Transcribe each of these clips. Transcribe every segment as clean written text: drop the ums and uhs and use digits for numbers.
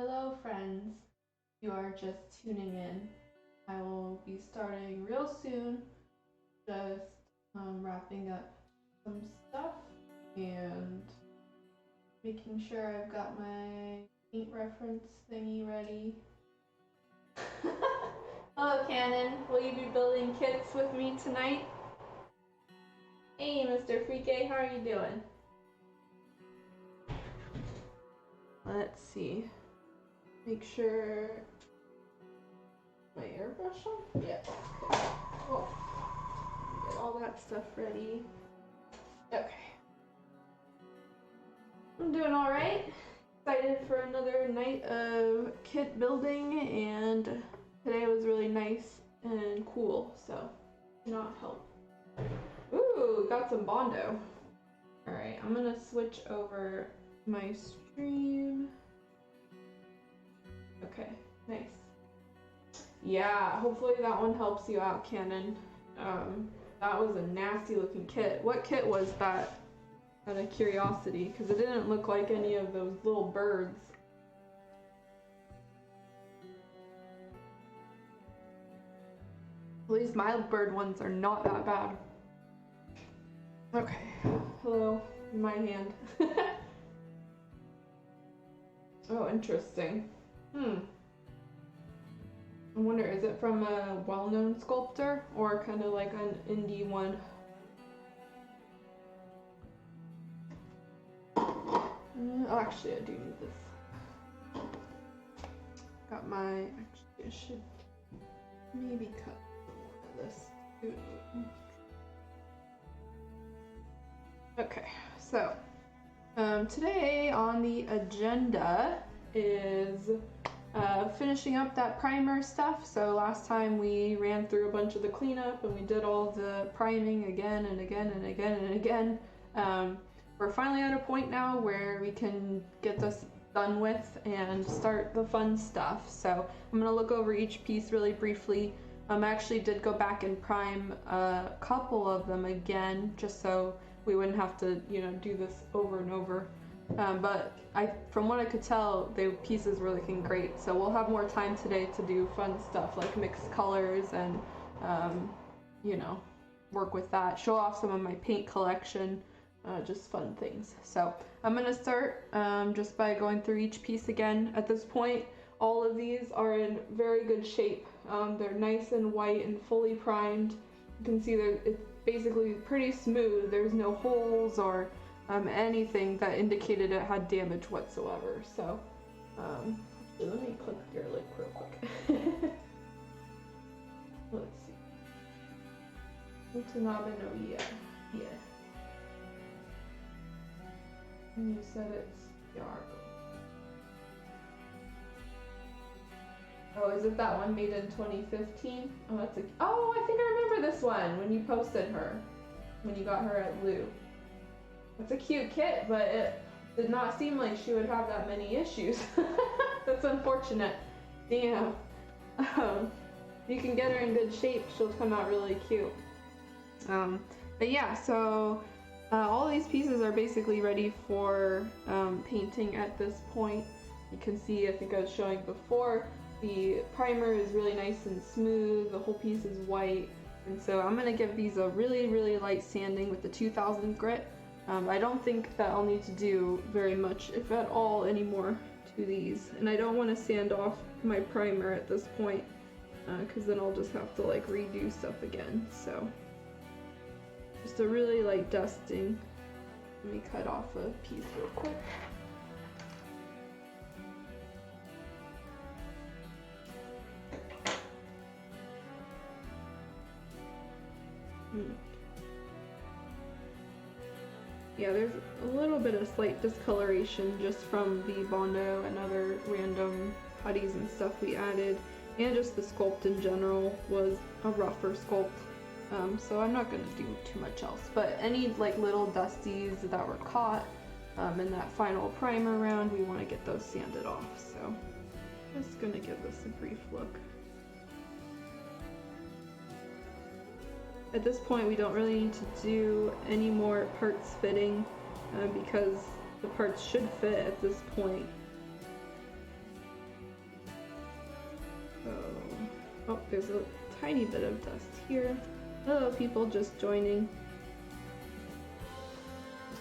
Hello, friends. You are just tuning in. I will be starting real soon, just wrapping up some stuff and making sure I've got my paint reference thingy ready. Hello, Cannon. Will you be building kits with me tonight? Hey, Mr. Freaky, how are you doing? Let's see. Make sure my airbrush on? Yeah. Okay. Oh. Get all that stuff ready. Okay. I'm doing alright. Excited for another night of kit building, and today was really nice and cool, so cannot help. Ooh, got some Bondo. Alright, I'm gonna switch over my stream. Okay, nice. Yeah, hopefully that one helps you out, Cannon. That was a nasty looking kit. What kit was that? Out of curiosity, because it didn't look like any of those little birds. At least my bird ones are not that bad. Okay, hello, my hand. Oh, interesting. I wonder, is it from a well-known sculptor or kind of like an indie one? Actually, I do need this. Got my, actually I should maybe cut one of this too. Okay, so today on the agenda is finishing up that primer stuff. So last time we ran through a bunch of the cleanup and we did all the priming again and again and again and again. We're finally at a point now where we can get this done with and start the fun stuff. So I'm gonna look over each piece really briefly. I actually did go back and prime a couple of them again, just so we wouldn't have to, do this over and over. But from what I could tell, the pieces were looking great. So we'll have more time today to do fun stuff like mix colors and, work with that. Show off some of my paint collection, just fun things. So I'm gonna start just by going through each piece again. At this point, all of these are in very good shape. They're nice and white and fully primed. You can see that it's basically pretty smooth. There's no holes or anything that indicated it had damage whatsoever. So actually, let me click your link real quick. Let's see. Utanabe no Iya. Yeah. And you said it's Yargo. Oh, is it that one made in 2015? Oh, that's a. Oh, I think I remember this one when you posted her, when you got her at Lou. It's a cute kit, but it did not seem like she would have that many issues. That's unfortunate. Damn. You can get her in good shape, she'll come out really cute. But yeah, so all these pieces are basically ready for painting at this point. You can see, I think I was showing before, the primer is really nice and smooth, the whole piece is white, and so I'm going to give these a really, really light sanding with the 2000 grit. I don't think that I'll need to do very much, if at all, anymore to these. And I don't want to sand off my primer at this point, because then I'll just have to like redo stuff again. So just a really light dusting. Let me cut off a piece real quick. Yeah, there's a little bit of slight discoloration just from the Bondo and other random putties and stuff we added, and just the sculpt in general was a rougher sculpt, so I'm not going to do too much else. But any like little dusties that were caught in that final primer round, we want to get those sanded off. So just going to give this a brief look. At this point, we don't really need to do any more parts fitting because the parts should fit at this point. Oh, there's a tiny bit of dust here. Hello, people just joining.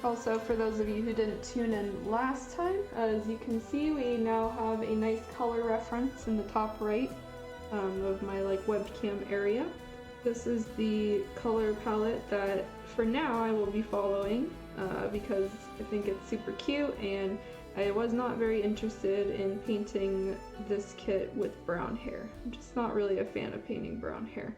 Also, for those of you who didn't tune in last time, as you can see, we now have a nice color reference in the top right of my webcam area. This is the color palette that for now I will be following because I think it's super cute, and I was not very interested in painting this kit with brown hair. I'm just not really a fan of painting brown hair.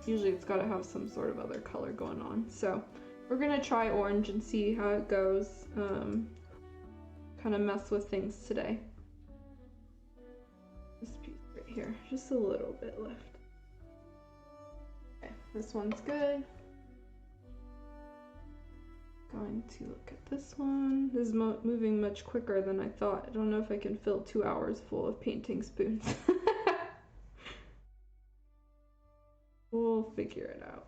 Usually it's got to have some sort of other color going on. So we're gonna try orange and see how it goes. Kind of mess with things today. This piece right here, just a little bit left. Okay, this one's good. Going to look at this one. This is moving much quicker than I thought. I don't know if I can fill 2 hours full of painting spoons. We'll figure it out.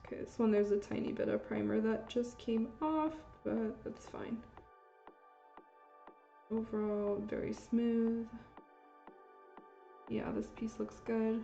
Okay, this one there's a tiny bit of primer that just came off, but that's fine. Overall, very smooth. Yeah, this piece looks good.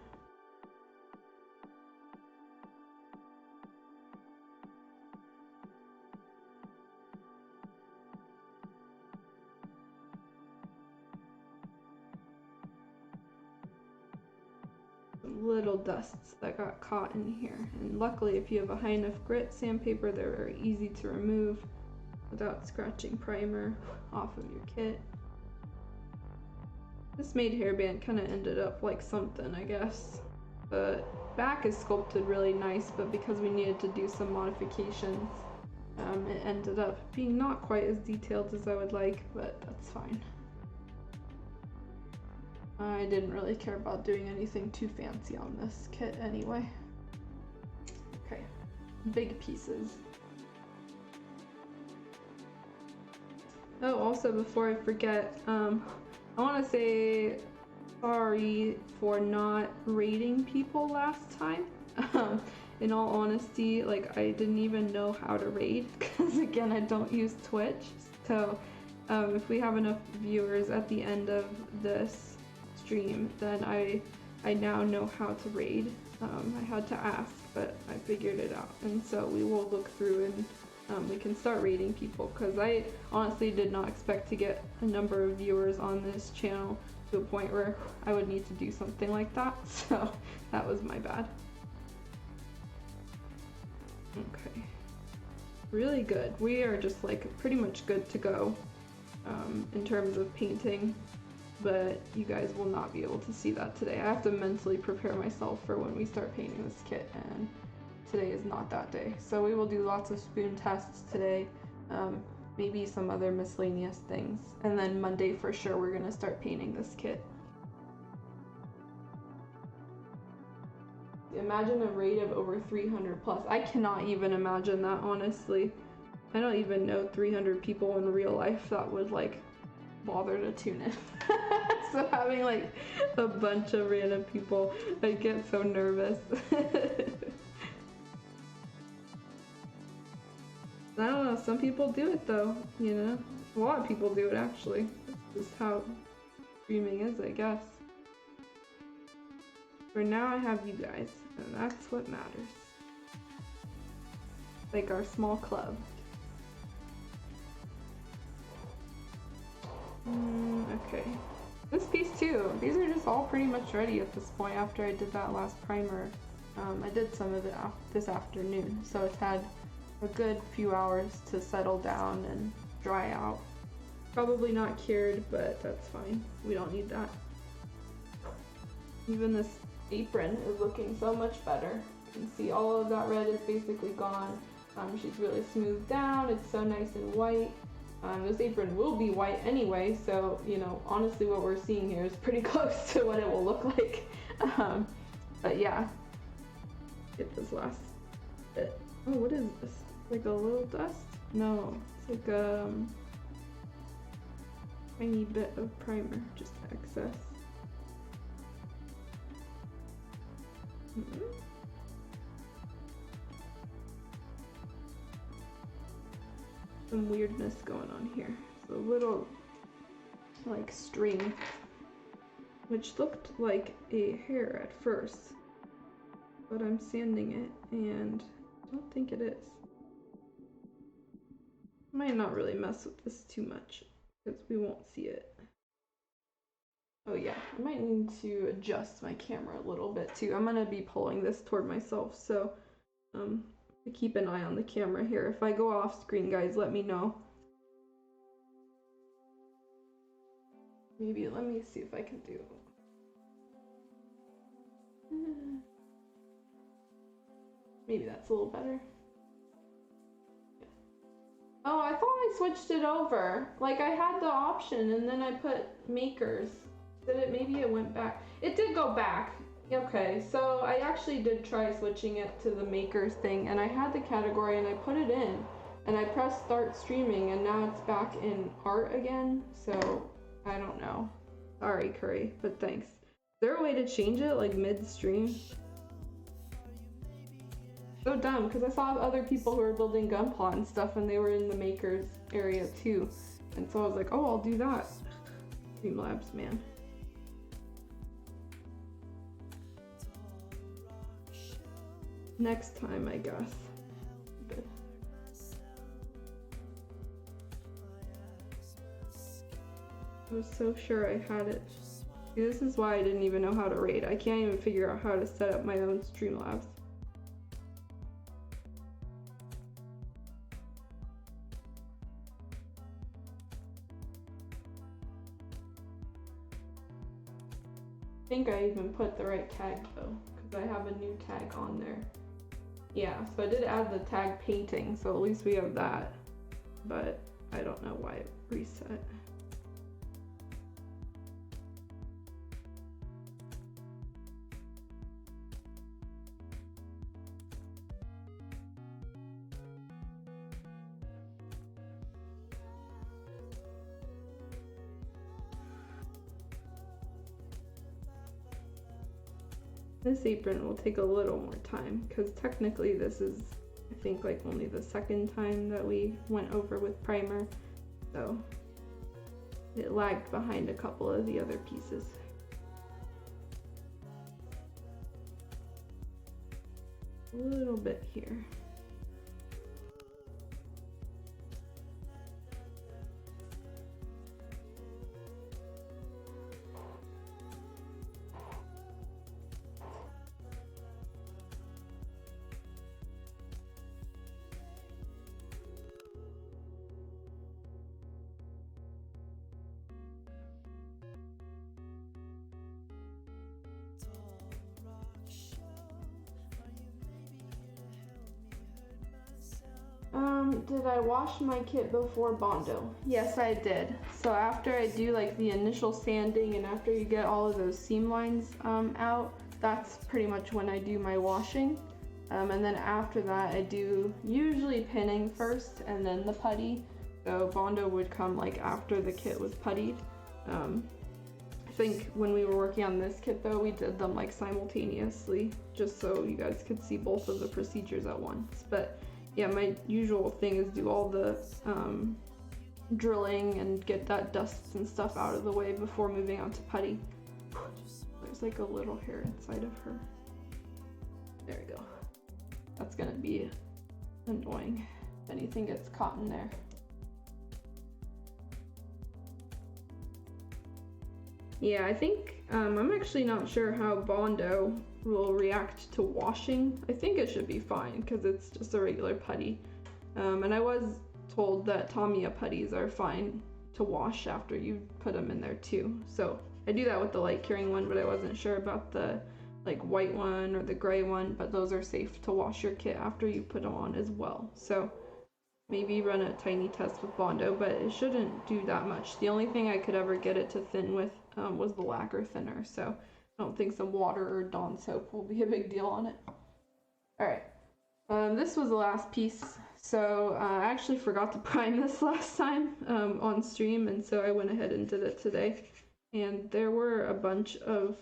Little dusts that got caught in here, and luckily if you have a high enough grit sandpaper, they're very easy to remove without scratching primer off of your kit. This Maid hairband kind of ended up like something, I guess. The back is sculpted really nice, but because we needed to do some modifications, it ended up being not quite as detailed as I would like, but that's fine. I didn't really care about doing anything too fancy on this kit anyway. Okay, big pieces. Oh, also before I forget, I want to say sorry for not rating people last time. In all honesty, like I didn't even know how to raid because again, I don't use Twitch. So if we have enough viewers at the end of this stream, then I now know how to raid. I had to ask, but I figured it out, and so we will look through and we can start rating people, because I honestly did not expect to get a number of viewers on this channel to a point where I would need to do something like that, so that was my bad. Okay, really good. We are just like pretty much good to go in terms of painting. But you guys will not be able to see that today. I have to mentally prepare myself for when we start painting this kit, and today is not that day. So we will do lots of spoon tests today, maybe some other miscellaneous things, and then Monday for sure we're gonna start painting this kit. Imagine a rate of over 300 plus. I cannot even imagine that, honestly. I don't even know 300 people in real life that would like bother to tune in. So having like a bunch of random people, I get so nervous. I don't know, some people do it though, you know? A lot of people do it actually. That's just how streaming is, I guess. For now I have you guys, and that's what matters. Like our small club. Okay. This piece too, these are just all pretty much ready at this point after I did that last primer. I did some of it this afternoon, so it's had a good few hours to settle down and dry out. Probably not cured, but that's fine. We don't need that. Even this apron is looking so much better. You can see all of that red is basically gone. She's really smoothed down, it's so nice and white. This apron will be white anyway, so, you know, honestly what we're seeing here is pretty close to what it will look like. But yeah, get this last bit. Oh, what is this? Like a little dust? No, it's like a tiny bit of primer, just excess. some weirdness going on here. So a little like string, which looked like a hair at first, but I'm sanding it and I don't think it is. Might not really mess with this too much because we won't see it. Oh yeah, I might need to adjust my camera a little bit too. I'm gonna be pulling this toward myself, so keep an eye on the camera here. If I go off screen, guys, let me know. Maybe, let me see if I can do. Maybe that's a little better. Yeah. Oh, I thought I switched it over. Like I had the option and then I put makers. Did it, maybe it went back. It did go back. Okay, so I actually did try switching it to the makers thing and I had the category and I put it in and I pressed start streaming and now it's back in art again, so I don't know. Sorry, Curry, but thanks. Is there a way to change it like mid-stream? So dumb, because I saw other people who were building Gunpla and stuff and they were in the makers area too. And so I was like, oh, I'll do that. Streamlabs, man. Next time, I guess. But I was so sure I had it. See, this is why I didn't even know how to raid. I can't even figure out how to set up my own Streamlabs. I think I even put the right tag though, because I have a new tag on there. Yeah, so I did add the tag painting, so at least we have that. But I don't know why it reset. This apron will take a little more time because technically this is, I think, like only the second time that we went over with primer, so it lagged behind a couple of the other pieces. A little bit here. Did I wash my kit before Bondo? Yes, I did. So after I do like the initial sanding and after you get all of those seam lines out, that's pretty much when I do my washing. And then after that I do usually pinning first and then the putty. So Bondo would come like after the kit was puttied. I think when we were working on this kit though, we did them like simultaneously just so you guys could see both of the procedures at once. But yeah, my usual thing is do all the drilling and get that dust and stuff out of the way before moving on to putty. There's like a little hair inside of her. There we go. That's gonna be annoying if anything gets caught in there. Yeah, I think I'm actually not sure how Bondo will react to washing. I think it should be fine because it's just a regular putty. And I was told that Tamiya putties are fine to wash after you put them in there too. So I do that with the light curing one, but I wasn't sure about the like white one or the gray one, but those are safe to wash your kit after you put them on as well. So maybe run a tiny test with Bondo, but it shouldn't do that much. The only thing I could ever get it to thin with was the lacquer thinner, so I don't think some water or Dawn soap will be a big deal on it. Alright, this was the last piece, so I actually forgot to prime this last time on stream, and so I went ahead and did it today. And there were a bunch of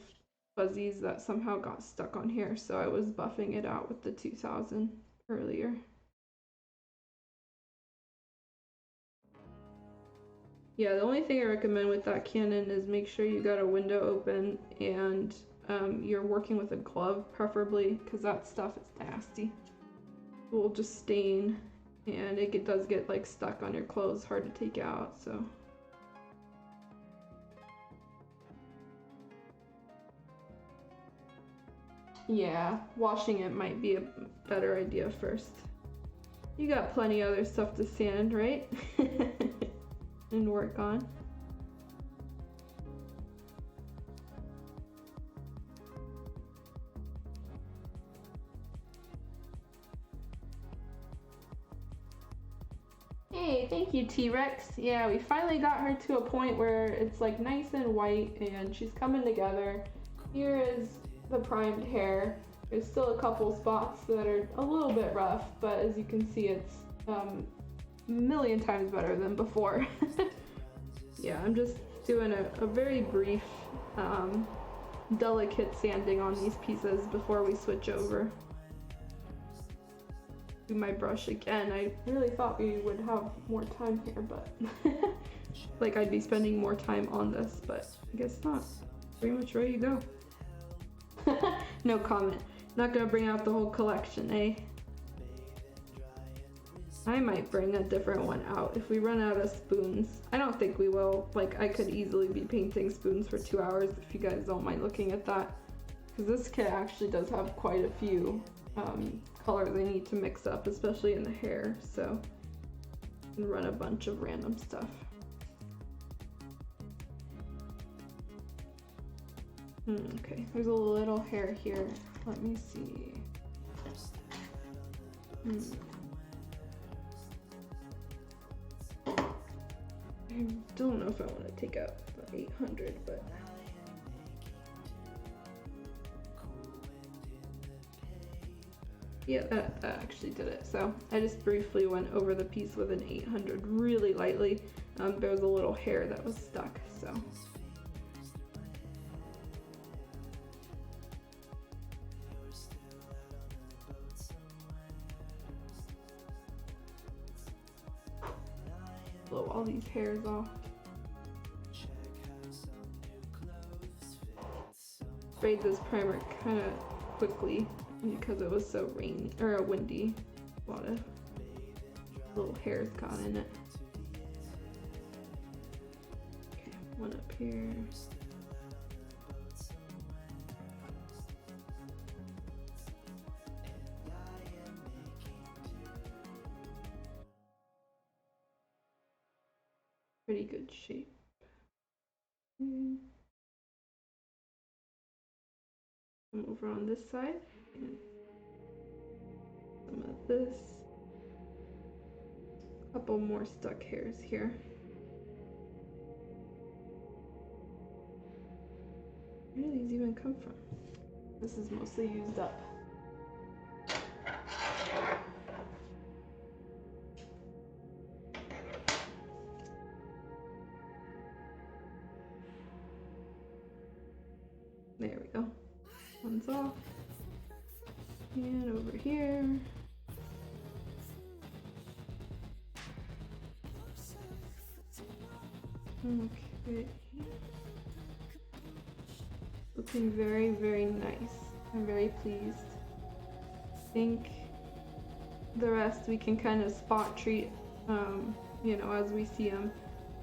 fuzzies that somehow got stuck on here, so I was buffing it out with the 2000 earlier. Yeah, the only thing I recommend with that cannon is make sure you got a window open and you're working with a glove preferably, because that stuff is nasty. It will just stain, and it does get like stuck on your clothes, hard to take out, so. Yeah, washing it might be a better idea first. You got plenty other stuff to sand, right? And work on. Hey, thank you, T-Rex. Yeah, we finally got her to a point where it's like nice and white and she's coming together. Here is the primed hair. There's still a couple spots that are a little bit rough, but as you can see, it's a million times better than before. Yeah, I'm just doing a very brief, delicate sanding on these pieces before we switch over. Do my brush again. I really thought we would have more time here, but like I'd be spending more time on this, but I guess not. Pretty much ready to go. No comment. Not gonna bring out the whole collection, eh? I might bring a different one out if we run out of spoons. I don't think we will. Like, I could easily be painting spoons for 2 hours if you guys don't mind looking at that. Because this kit actually does have quite a few colors I need to mix up, especially in the hair, so I can run a bunch of random stuff. Okay, there's a little hair here. Let me see. I don't know if I want to take out the 800, but yeah, that actually did it. So I just briefly went over the piece with an 800 really lightly. There was a little hair that was stuck, so. Blow all these hairs off. Sprayed this primer kind of quickly because it was so rainy or windy. A lot of little hairs got in it. Okay, one up here. Pretty good shape. I'm over on this side. And some of this. A couple more stuck hairs here. Where do these even come from? This is mostly used up. There we go. One's off. And over here. Okay. Looking very, very nice. I'm very pleased. I think the rest we can kind of spot treat, you know, as we see them.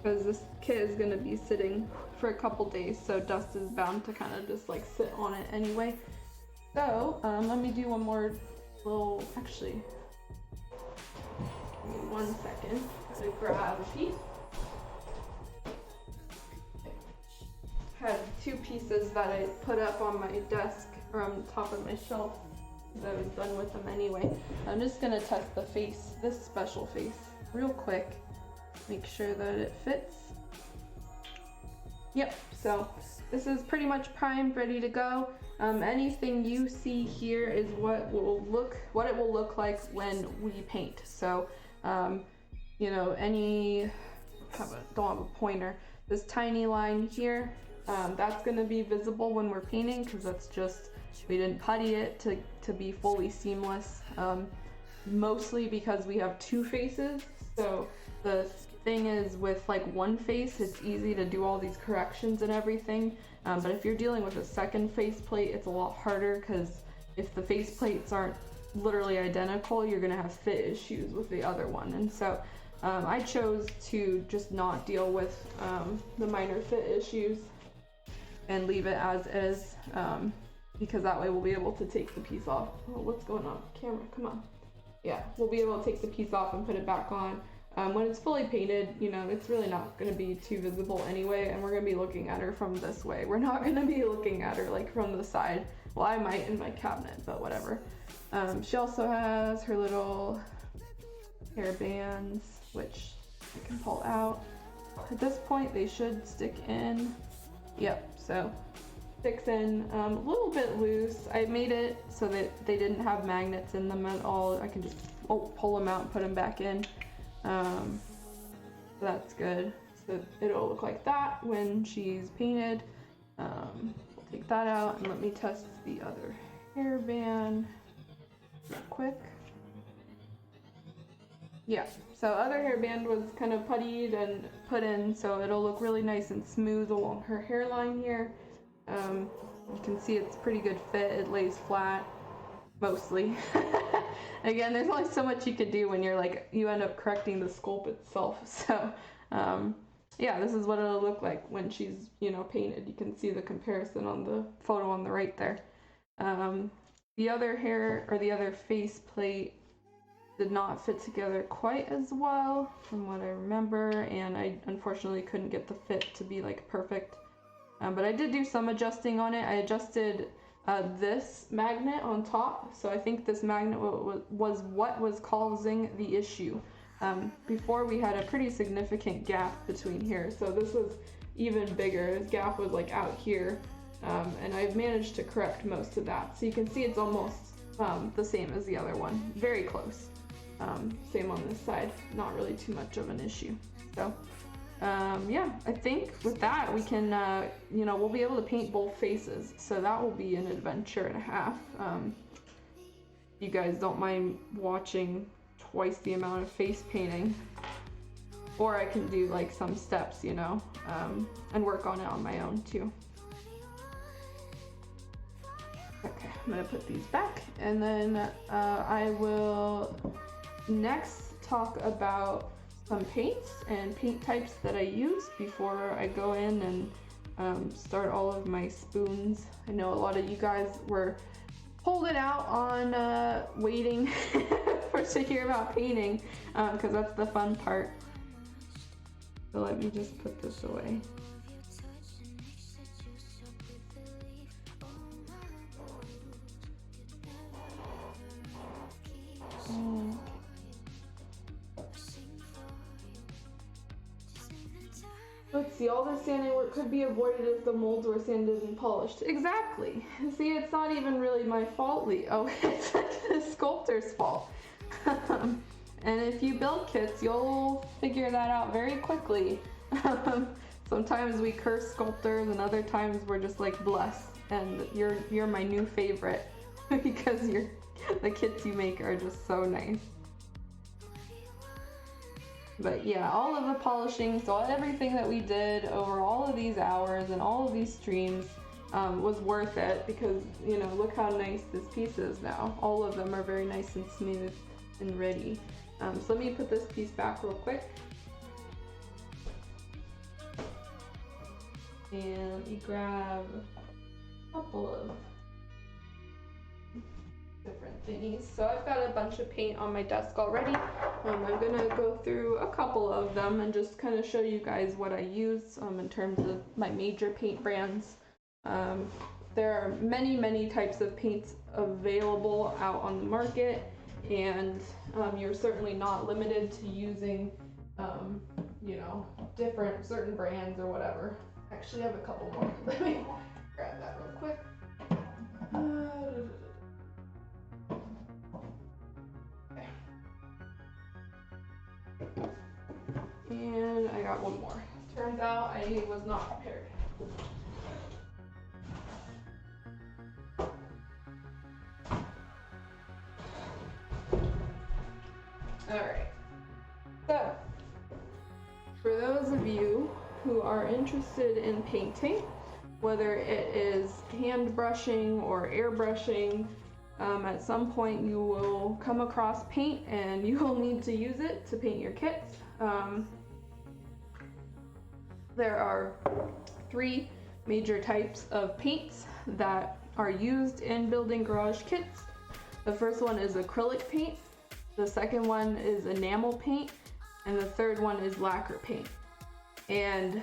Because this kit is going to be sitting for a couple days, so dust is bound to kind of just like sit on it anyway. So let me do one more little, actually, give me 1 second. Gotta grab a piece. Had 2 pieces that I put up on my desk or on top of my shelf because I was done with them anyway. I'm just gonna test the face, this special face, real quick. Make sure that it fits. Yep, so this is pretty much primed, ready to go. Anything you see here is what it will look like when we paint. So, you know, don't have a pointer. This tiny line here, that's gonna be visible when we're painting because that's just, we didn't putty it to be fully seamless. Mostly because we have 2 faces, so the thing is with like one face, it's easy to do all these corrections and everything. But if you're dealing with a second faceplate, it's a lot harder because if the faceplates aren't literally identical, you're gonna have fit issues with the other one. And so I chose to just not deal with the minor fit issues and leave it as is, because that way we'll be able to take the piece off. Oh, what's going on? Camera, come on. Yeah, we'll be able to take the piece off and put it back on. When it's fully painted, you know, it's really not going to be too visible anyway, and we're going to be looking at her from this way. We're not going to be looking at her like from the side. Well, I might in my cabinet, but whatever. She also has her little hair bands, which I can pull out. At this point, they should stick in. Yep, so sticks in a little bit loose. I made it so that they didn't have magnets in them at all. I can just pull them out and put them back in. So that's good. So it'll look like that when she's painted. We'll take that out and let me test the other hairband real quick. Yeah, so other hairband was kind of puttied and put in, so it'll look really nice and smooth along her hairline here. You can see it's pretty good fit. It lays flat, mostly. Again, there's only so much you could do when you're like, you end up correcting the sculpt itself. So, yeah, this is what it'll look like when she's, you know, painted. You can see the comparison on the photo on the right there. The other hair, or the other face plate, did not fit together quite as well from what I remember, and I unfortunately couldn't get the fit to be like perfect. But I did do some adjusting on it. I adjusted this magnet on top, so I think this magnet was what was causing the issue. Before we had a pretty significant gap between here, so this was even bigger. This gap was like out here, and I've managed to correct most of that. So you can see it's almost the same as the other one, very close. Same on this side, not really too much of an issue. So yeah, I think with that we can, you know, we'll be able to paint both faces, so that will be an adventure and a half. You guys don't mind watching twice the amount of face painting, or I can do like some steps, you know, and work on it on my own too. Okay, I'm gonna put these back, and then I will next talk about some paints and paint types that I use before I go in and start all of my spoons. I know a lot of you guys were holding out on waiting to hear about painting, because that's the fun part. So let me just put this away. Let's see, all this sanding work could be avoided if the molds were sanded and polished. Exactly. See, it's not even really my fault, Lee. Oh, it's like the sculptor's fault. And if you build kits, you'll figure that out very quickly. Sometimes we curse sculptors, and other times we're just like blessed. And you're my new favorite because the kits you make are just so nice. But yeah, all of the polishing, so everything that we did over all of these hours and all of these streams was worth it, because, you know, look how nice this piece is now. All of them are very nice and smooth and ready. So let me put this piece back real quick. And let me grab a couple of different thingies. So I've got a bunch of paint on my desk already. I'm gonna go through a couple of them and just kind of show you guys what I use in terms of my major paint brands. There are many types of paints available out on the market, and you're certainly not limited to using you know, certain brands or whatever. Actually, I have a couple more. Let me grab that real quick. And I got one more. Turns out I was not prepared. Alright. So, are interested in painting, whether it is hand brushing or airbrushing, at some point you will come across paint and you will need to use it to paint your kits. There are 3 major types of paints that are used in building garage kits. The first one is acrylic paint, the second one is enamel paint, and the third one is lacquer paint. And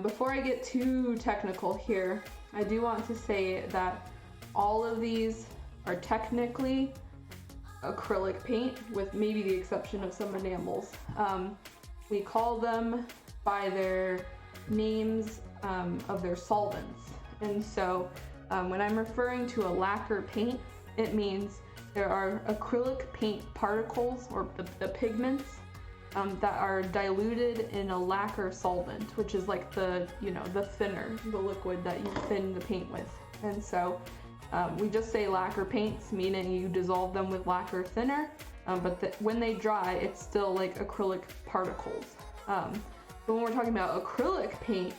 before I get too technical here, I do want to say that all of these are technically acrylic paint, with maybe the exception of some enamels. We call them by their names of their solvents. And so when I'm referring to a lacquer paint, it means there are acrylic paint particles, or the pigments, that are diluted in a lacquer solvent, which is like the thinner, the liquid that you thin the paint with. And so we just say lacquer paints, meaning you dissolve them with lacquer thinner, but when they dry, it's still like acrylic particles. But when we're talking about acrylic paint,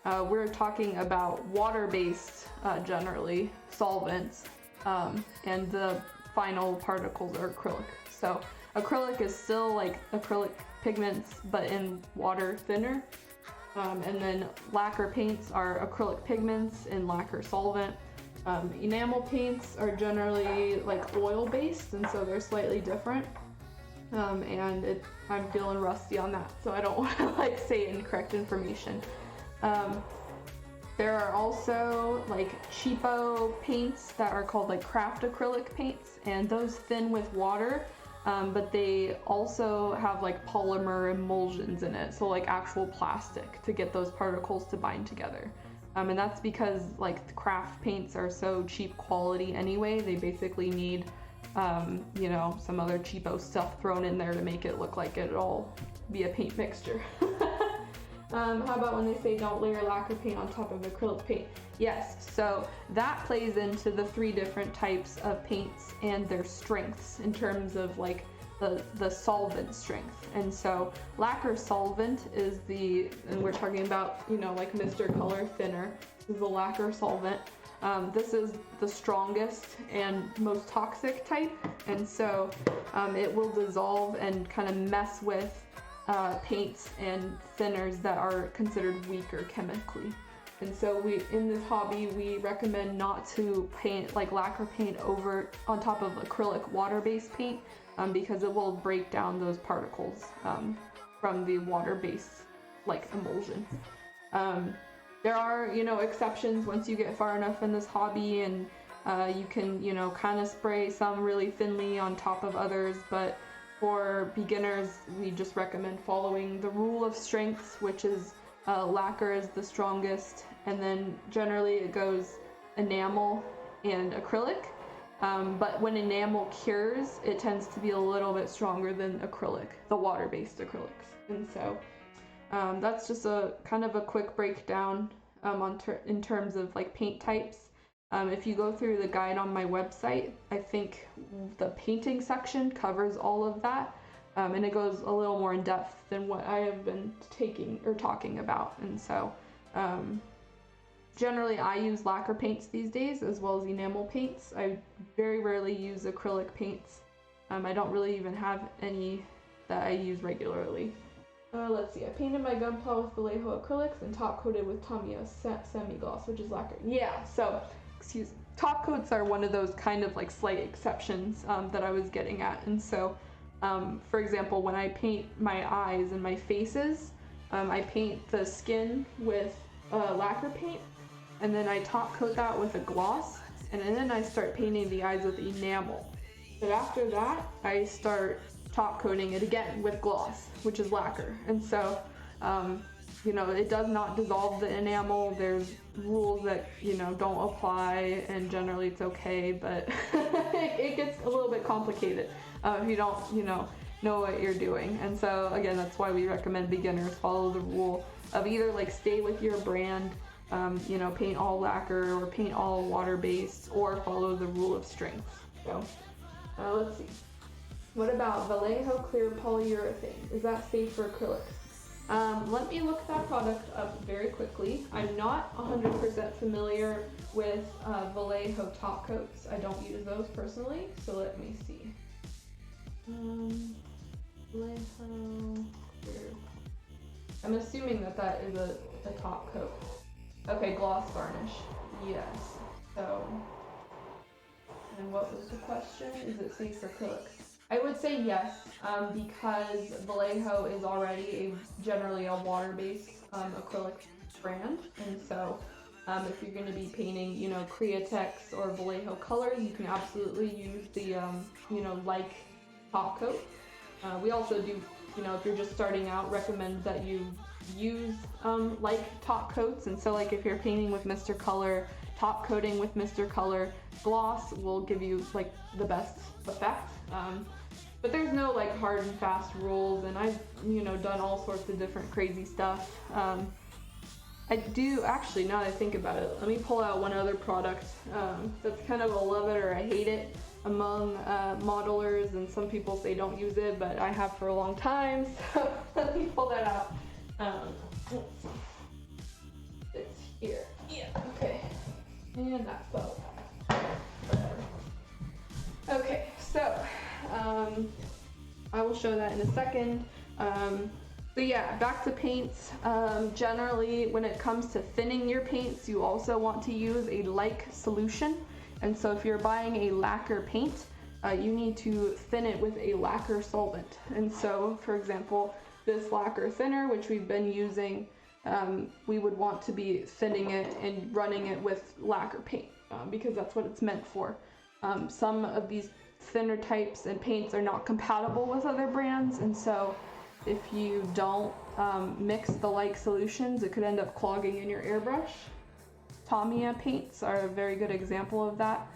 we're talking about water-based, generally, solvents, and the final particles are acrylic. So acrylic is still like acrylic pigments, but in water thinner. And then lacquer paints are acrylic pigments in lacquer solvent. Enamel paints are generally like oil-based, and so they're slightly different. And I'm feeling rusty on that, so I don't want to like say incorrect information. There are also like cheapo paints that are called like craft acrylic paints, and those thin with water, but they also have like polymer emulsions in it, so like actual plastic to get those particles to bind together. And that's because like the craft paints are so cheap quality anyway. They basically need some other cheapo stuff thrown in there to make it look like it'll all be a paint mixture. How about when they say don't layer lacquer paint on top of acrylic paint? Yes, so that plays into the 3 different types of paints and their strengths in terms of like the solvent strength. And so lacquer solvent is and we're talking about, like Mr. Color Thinner. This is the lacquer solvent. This is the strongest and most toxic type, and so it will dissolve and kind of mess with paints and thinners that are considered weaker chemically. And so in this hobby, we recommend not to paint like lacquer paint on top of acrylic water-based paint, because it will break down those particles from the water-based like emulsion. There are, exceptions once you get far enough in this hobby, and you can, kind of spray some really thinly on top of others, but for beginners, we just recommend following the rule of strengths, which is lacquer is the strongest, and then generally it goes enamel and acrylic. But when enamel cures, it tends to be a little bit stronger than acrylic, the water-based acrylics. And so that's just a kind of a quick breakdown in terms of like paint types. If you go through the guide on my website, I think the painting section covers all of that, and it goes a little more in depth than what I have been talking about. And so generally I use lacquer paints these days as well as enamel paints. I very rarely use acrylic paints. I don't really even have any that I use regularly. Let's see, I painted my gunpla with Vallejo acrylics and top coated with Tamiya semi-gloss, which is lacquer. Yeah, so, top coats are one of those kind of like slight exceptions that I was getting at. And so, for example, when I paint my eyes and my faces, I paint the skin with lacquer paint, and then I top coat that with a gloss, and then I start painting the eyes with enamel. But after that, I start top coating it again with gloss, which is lacquer. And so, it does not dissolve the enamel. There's rules that, don't apply, and generally it's okay, but it gets a little bit complicated if you don't, know what you're doing. And so, again, that's why we recommend beginners follow the rule of either like stay with your brand, paint all lacquer or paint all water-based, or follow the rule of strength. So, let's see. What about Vallejo clear polyurethane? Is that safe for acrylics? Let me look that product up very quickly. I'm not 100% familiar with Vallejo top coats. I don't use those personally, so let me see. Vallejo clear. I'm assuming that is a top coat. Okay, gloss varnish. Yes. So, and what was the question? Is it safe for acrylic? I would say yes, because Vallejo is already generally a water-based acrylic brand, and so if you're going to be painting, you know, Createx or Vallejo colors, you can absolutely use the, you know, like top coat. We also do, you know, if you're just starting out, recommend that you use like top coats, and so like if you're painting with Mr. Color, top coating with Mr. Color, gloss will give you like the best effect. But there's no like hard and fast rules, and I've, you know, done all sorts of different crazy stuff. I do actually, now that I think about it, let me pull out one other product that's kind of a love it or I hate it among modelers, and some people say don't use it, but I have for a long time, so let me pull that out. Let's see. It's here. Yeah, okay. And that fell. Okay, so I will show that in a second. So yeah, back to paints. Generally, when it comes to thinning your paints, you also want to use a like solution. And so if you're buying a lacquer paint, you need to thin it with a lacquer solvent. And so, for example, this lacquer thinner, which we've been using, we would want to be thinning it and running it with lacquer paint because that's what it's meant for. Some of these thinner types and paints are not compatible with other brands, and so if you don't mix the like solutions, it could end up clogging in your airbrush. Tamiya paints are a very good example of that.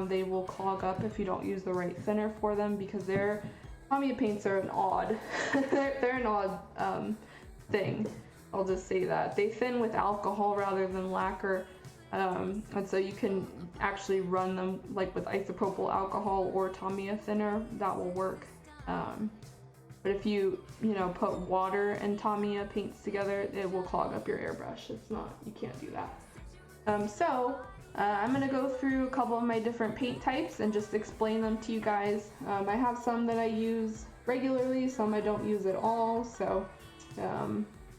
They will clog up if you don't use the right thinner for them, because Tamiya paints are an odd, they're an odd thing. I'll just say that. They thin with alcohol rather than lacquer, and so you can actually run them like with isopropyl alcohol or Tamiya thinner, that will work. But if you put water and Tamiya paints together, it will clog up your airbrush. You can't do that. I'm gonna go through a couple of my different paint types and just explain them to you guys. I have some that I use regularly, some I don't use at all, so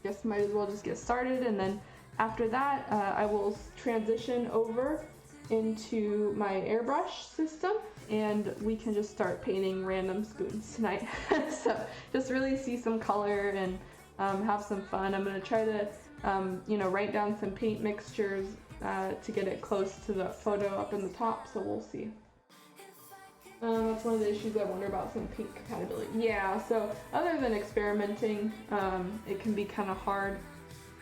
guess might as well just get started, and then after that I will transition over into my airbrush system and we can just start painting random spoons tonight. So just really see some color and have some fun. I'm going to try to write down some paint mixtures to get it close to the photo up in the top, so we'll see. That's one of the issues I wonder about, some paint compatibility. Yeah, so other than experimenting, it can be kind of hard.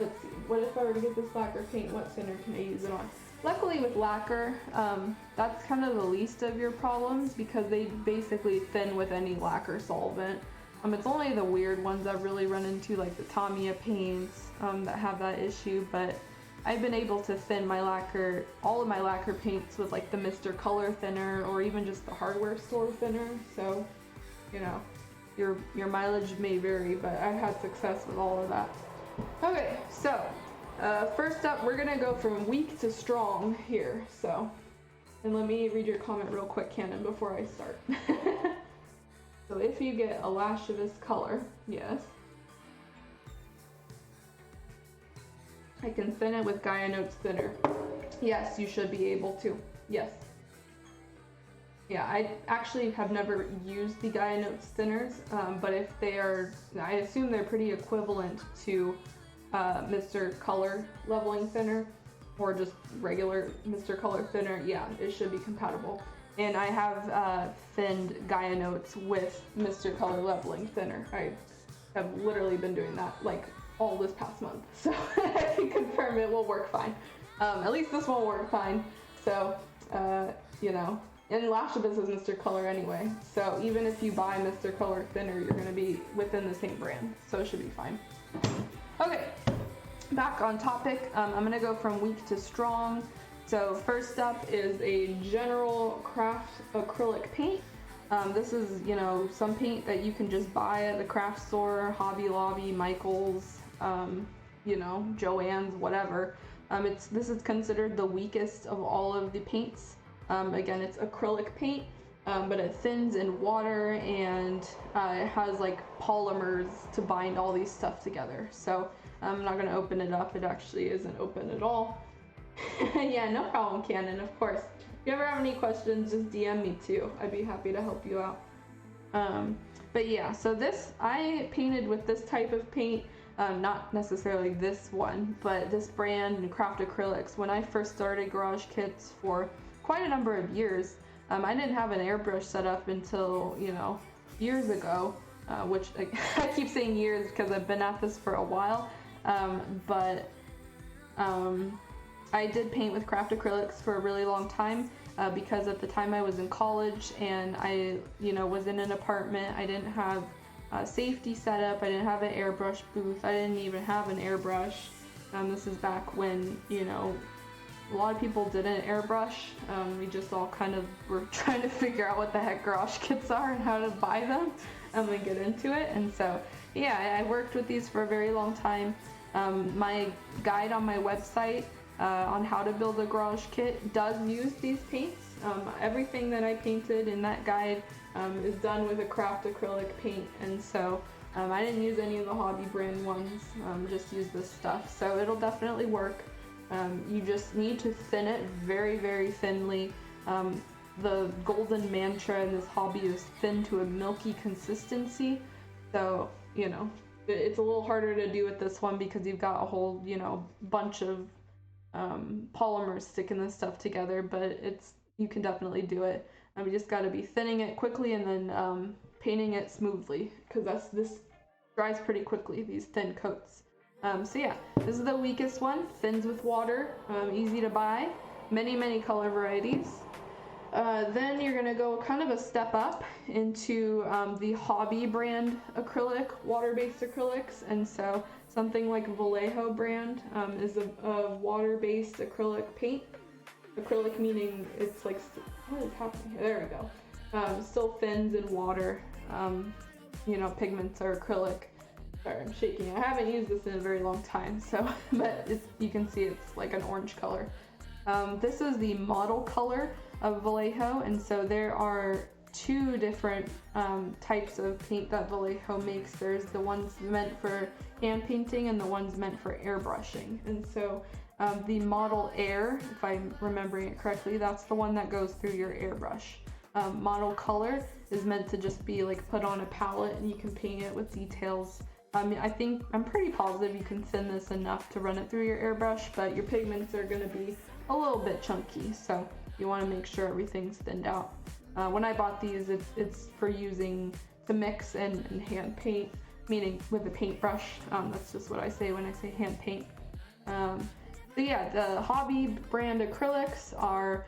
Let's see, what if I were to get this lacquer paint, what thinner can I use it on? Luckily with lacquer, that's kind of the least of your problems because they basically thin with any lacquer solvent. It's only the weird ones I've really run into, like the Tamiya paints that have that issue, but I've been able to thin my lacquer, all of my lacquer paints with like the Mr. Color thinner or even just the hardware store thinner, so your mileage may vary, but I've had success with all of that. Okay, so first up, we're gonna go from weak to strong here. So, and let me read your comment real quick, Cannon, before I start. So if you get a lash of this color, yes, I can thin it with Gaia Notes thinner. Yes, you should be able to. Yes. Yeah, I actually have never used the Gaia Notes thinners, but if they are, I assume they're pretty equivalent to Mr. Color leveling thinner or just regular Mr. Color thinner. Yeah, it should be compatible. And I have thinned Gaia Notes with Mr. Color leveling thinner. I have literally been doing that like all this past month, so I can confirm it will work fine. At least this will work fine. So, and Lash Abyss is Mr. Color anyway, so even if you buy Mr. Color thinner, you're going to be within the same brand, so it should be fine. Okay, back on topic. I'm going to go from weak to strong. So first up is a general craft acrylic paint. This is, some paint that you can just buy at the craft store, Hobby Lobby, Michael's, you know, Joann's, whatever. This is considered the weakest of all of the paints. Again, it's acrylic paint, but it thins in water, and it has like polymers to bind all these stuff together. So I'm not gonna open it up. It actually isn't open at all. Yeah, no problem, Cannon, of course. If you ever have any questions, just DM me too. I'd be happy to help you out. But yeah, so I painted with this type of paint, not necessarily this one, but this brand and Craft Acrylics. When I first started Garage Kits for quite a number of years, I didn't have an airbrush set up until, you know, years ago, which I keep saying years because I've been at this for a while, but I did paint with Craft Acrylics for a really long time, because at the time I was in college and I, you know, was in an apartment. I didn't have safety set up. I didn't have an airbrush booth. I didn't even have an airbrush. This is back when, you know, a lot of people didn't airbrush. We just all kind of were trying to figure out what the heck garage kits are and how to buy them and then get into it. And so, yeah, I worked with these for a very long time. My guide on my website on how to build a garage kit does use these paints. Everything that I painted in that guide is done with a Craft Acrylic paint, and so I didn't use any of the hobby brand ones, just use this stuff. So it'll definitely work. You just need to thin it very, very thinly. The golden mantra in this hobby is thin to a milky consistency. So, you know, it's a little harder to do with this one because you've got a whole, you know, bunch of polymers sticking this stuff together, but you can definitely do it. You just got to be thinning it quickly and then painting it smoothly, because this dries pretty quickly, these thin coats. So yeah, this is the weakest one. Thins with water, easy to buy, many color varieties. Then you're gonna go kind of a step up into the hobby brand acrylic, water-based acrylics, and so something like Vallejo brand is a water-based acrylic paint. Acrylic meaning it's like, what is happening here? There we go. Still thins in water. You know, pigments are acrylic. Sorry, I'm shaking. I haven't used this in a very long time, so, but you can see it's like an orange color. This is the model color of Vallejo, and so there are two different types of paint that Vallejo makes. There's the ones meant for hand painting and the ones meant for airbrushing. And so the Model Air, if I'm remembering it correctly, that's the one that goes through your airbrush. Model Color is meant to just be like put on a palette and you can paint it with details. I'm pretty positive you can thin this enough to run it through your airbrush, but your pigments are going to be a little bit chunky, so you want to make sure everything's thinned out. When I bought these, it's for using to mix and hand paint, meaning with a paintbrush. That's just what I say when I say hand paint. So yeah, the hobby brand acrylics are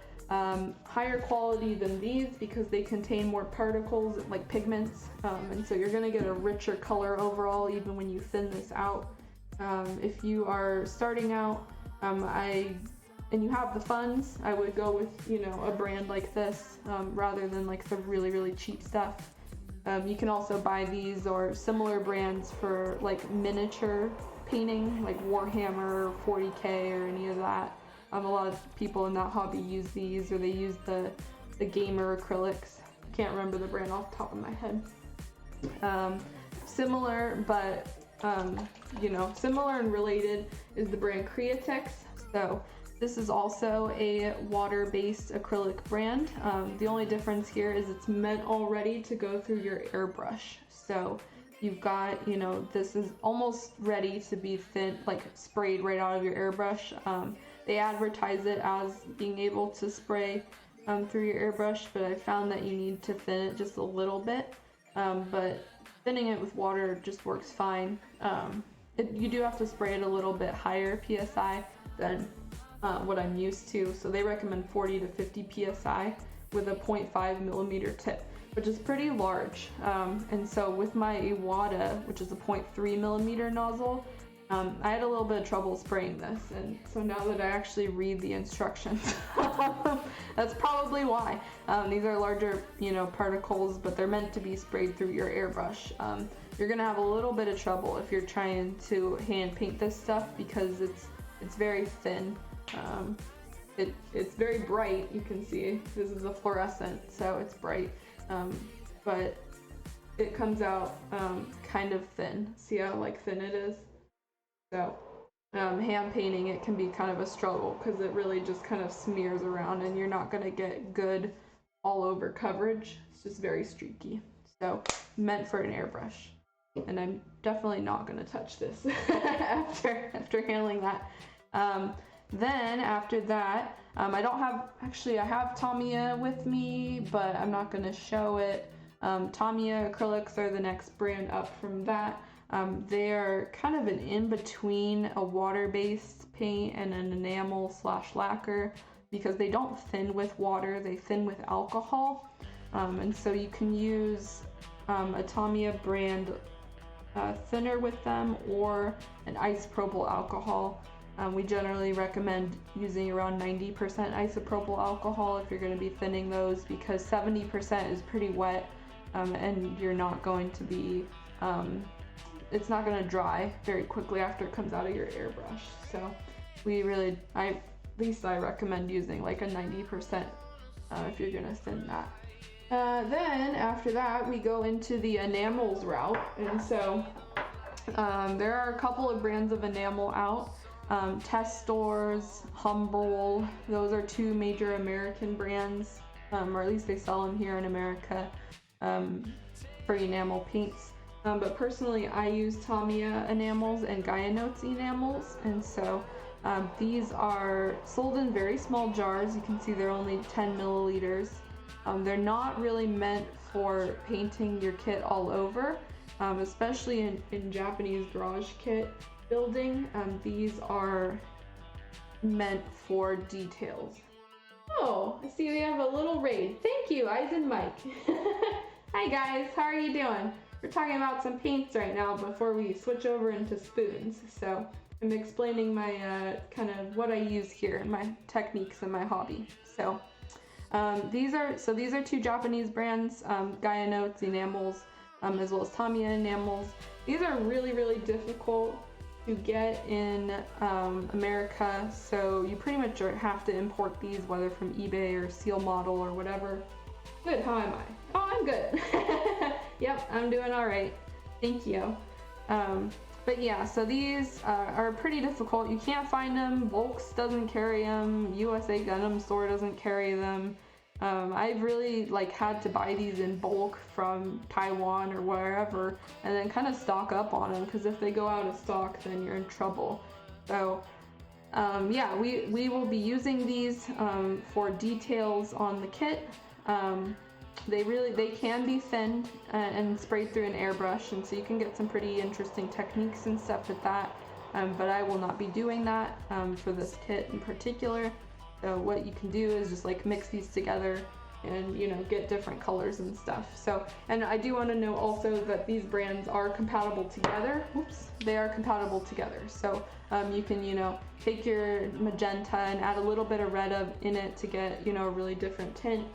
higher quality than these because they contain more particles like pigments, and so you're going to get a richer color overall even when you thin this out. If you are starting out and you have the funds, I would go with, you know, a brand like this rather than like the really cheap stuff. You can also buy these or similar brands for like miniature painting, like Warhammer 40K or any of that. A lot of people in that hobby use these, or they use the gamer acrylics. Can't remember the brand off the top of my head. Similar, but you know, similar and related is the brand Createx. So this is also a water-based acrylic brand. The only difference here is it's meant already to go through your airbrush. So you've got, you know, this is almost ready to be thin, like sprayed right out of your airbrush. They advertise it as being able to spray through your airbrush, but I found that you need to thin it just a little bit. But thinning it with water just works fine. You do have to spray it a little bit higher PSI than what I'm used to. So they recommend 40 to 50 PSI with a 0.5 millimeter tip, which is pretty large. And so with my Iwata, which is a 0.3 millimeter nozzle, I had a little bit of trouble spraying this, and so now that I actually read the instructions, that's probably why. These are larger, you know, particles, but they're meant to be sprayed through your airbrush. you're gonna have a little bit of trouble if you're trying to hand paint this stuff because it's very thin. It's very bright, you can see. This is a fluorescent, so it's bright, but it comes out kind of thin. See how like thin it is? So hand painting it can be kind of a struggle because it really just kind of smears around and you're not gonna get good all over coverage. It's just very streaky. So meant for an airbrush. And I'm definitely not gonna touch this after handling that. Then after that, I don't have, actually I have Tamiya with me, but I'm not gonna show it. Tamiya acrylics are the next brand up from that. They're kind of an in-between a water-based paint and an enamel / lacquer because they don't thin with water, they thin with alcohol. And so you can use a Tamiya brand thinner with them or an isopropyl alcohol. We generally recommend using around 90% isopropyl alcohol if you're going to be thinning those because 70% is pretty wet and you're not going to be, it's not going to dry very quickly after it comes out of your airbrush. So we really, at least I recommend using like a 90% if you're going to thin that. Then after that we go into the enamels route, and so there are a couple of brands of enamel out. Test Stores, Humbrol, those are two major American brands, or at least they sell them here in America for enamel paints. But personally I use Tamiya enamels and Gaia Notes enamels, and so these are sold in very small jars. You can see they're only 10 milliliters. They're not really meant for painting your kit all over, especially in Japanese garage kit building. These are meant for details. Oh, I see we have a little raid. Thank you, Eyes and Mike. Hi guys, how are you doing? We're talking about some paints right now before we switch over into spoons. So I'm explaining my kind of what I use here and my techniques and my hobby. So these are two Japanese brands, Gaia Notes enamels, as well as Tamiya enamels. These are really, really difficult to get in America, so you pretty much have to import these, whether from eBay or Seal Model or whatever. Good, how am I? Oh, I'm good. Yep, I'm doing all right. Thank you. But yeah, so these are pretty difficult. You can't find them. Volks doesn't carry them. USA Gundam Store doesn't carry them. I've really had to buy these in bulk from Taiwan or wherever and then kind of stock up on them, because if they go out of stock then you're in trouble. So yeah, we will be using these for details on the kit. They can be thinned and sprayed through an airbrush, and so you can get some pretty interesting techniques and stuff with that, but I will not be doing that for this kit in particular. So what you can do is just mix these together and get different colors and stuff. So, and I do want to know also that these brands are compatible together. Oops, they are compatible together. So you can take your magenta and add a little bit of red in it to get a really different tint.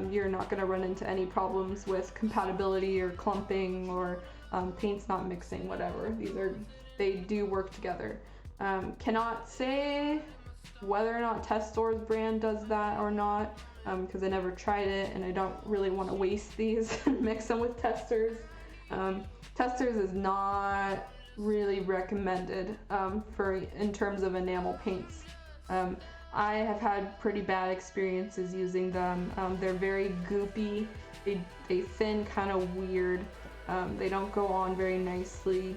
You're not going to run into any problems with compatibility or clumping or paints not mixing, whatever. They do work together. Cannot say whether or not Test Stores brand does that or not, because I never tried it and I don't really want to waste these and mix them with Testers. Testers is not really recommended in terms of enamel paints. I have had pretty bad experiences using them. They're very goopy, they thin kind of weird, they don't go on very nicely.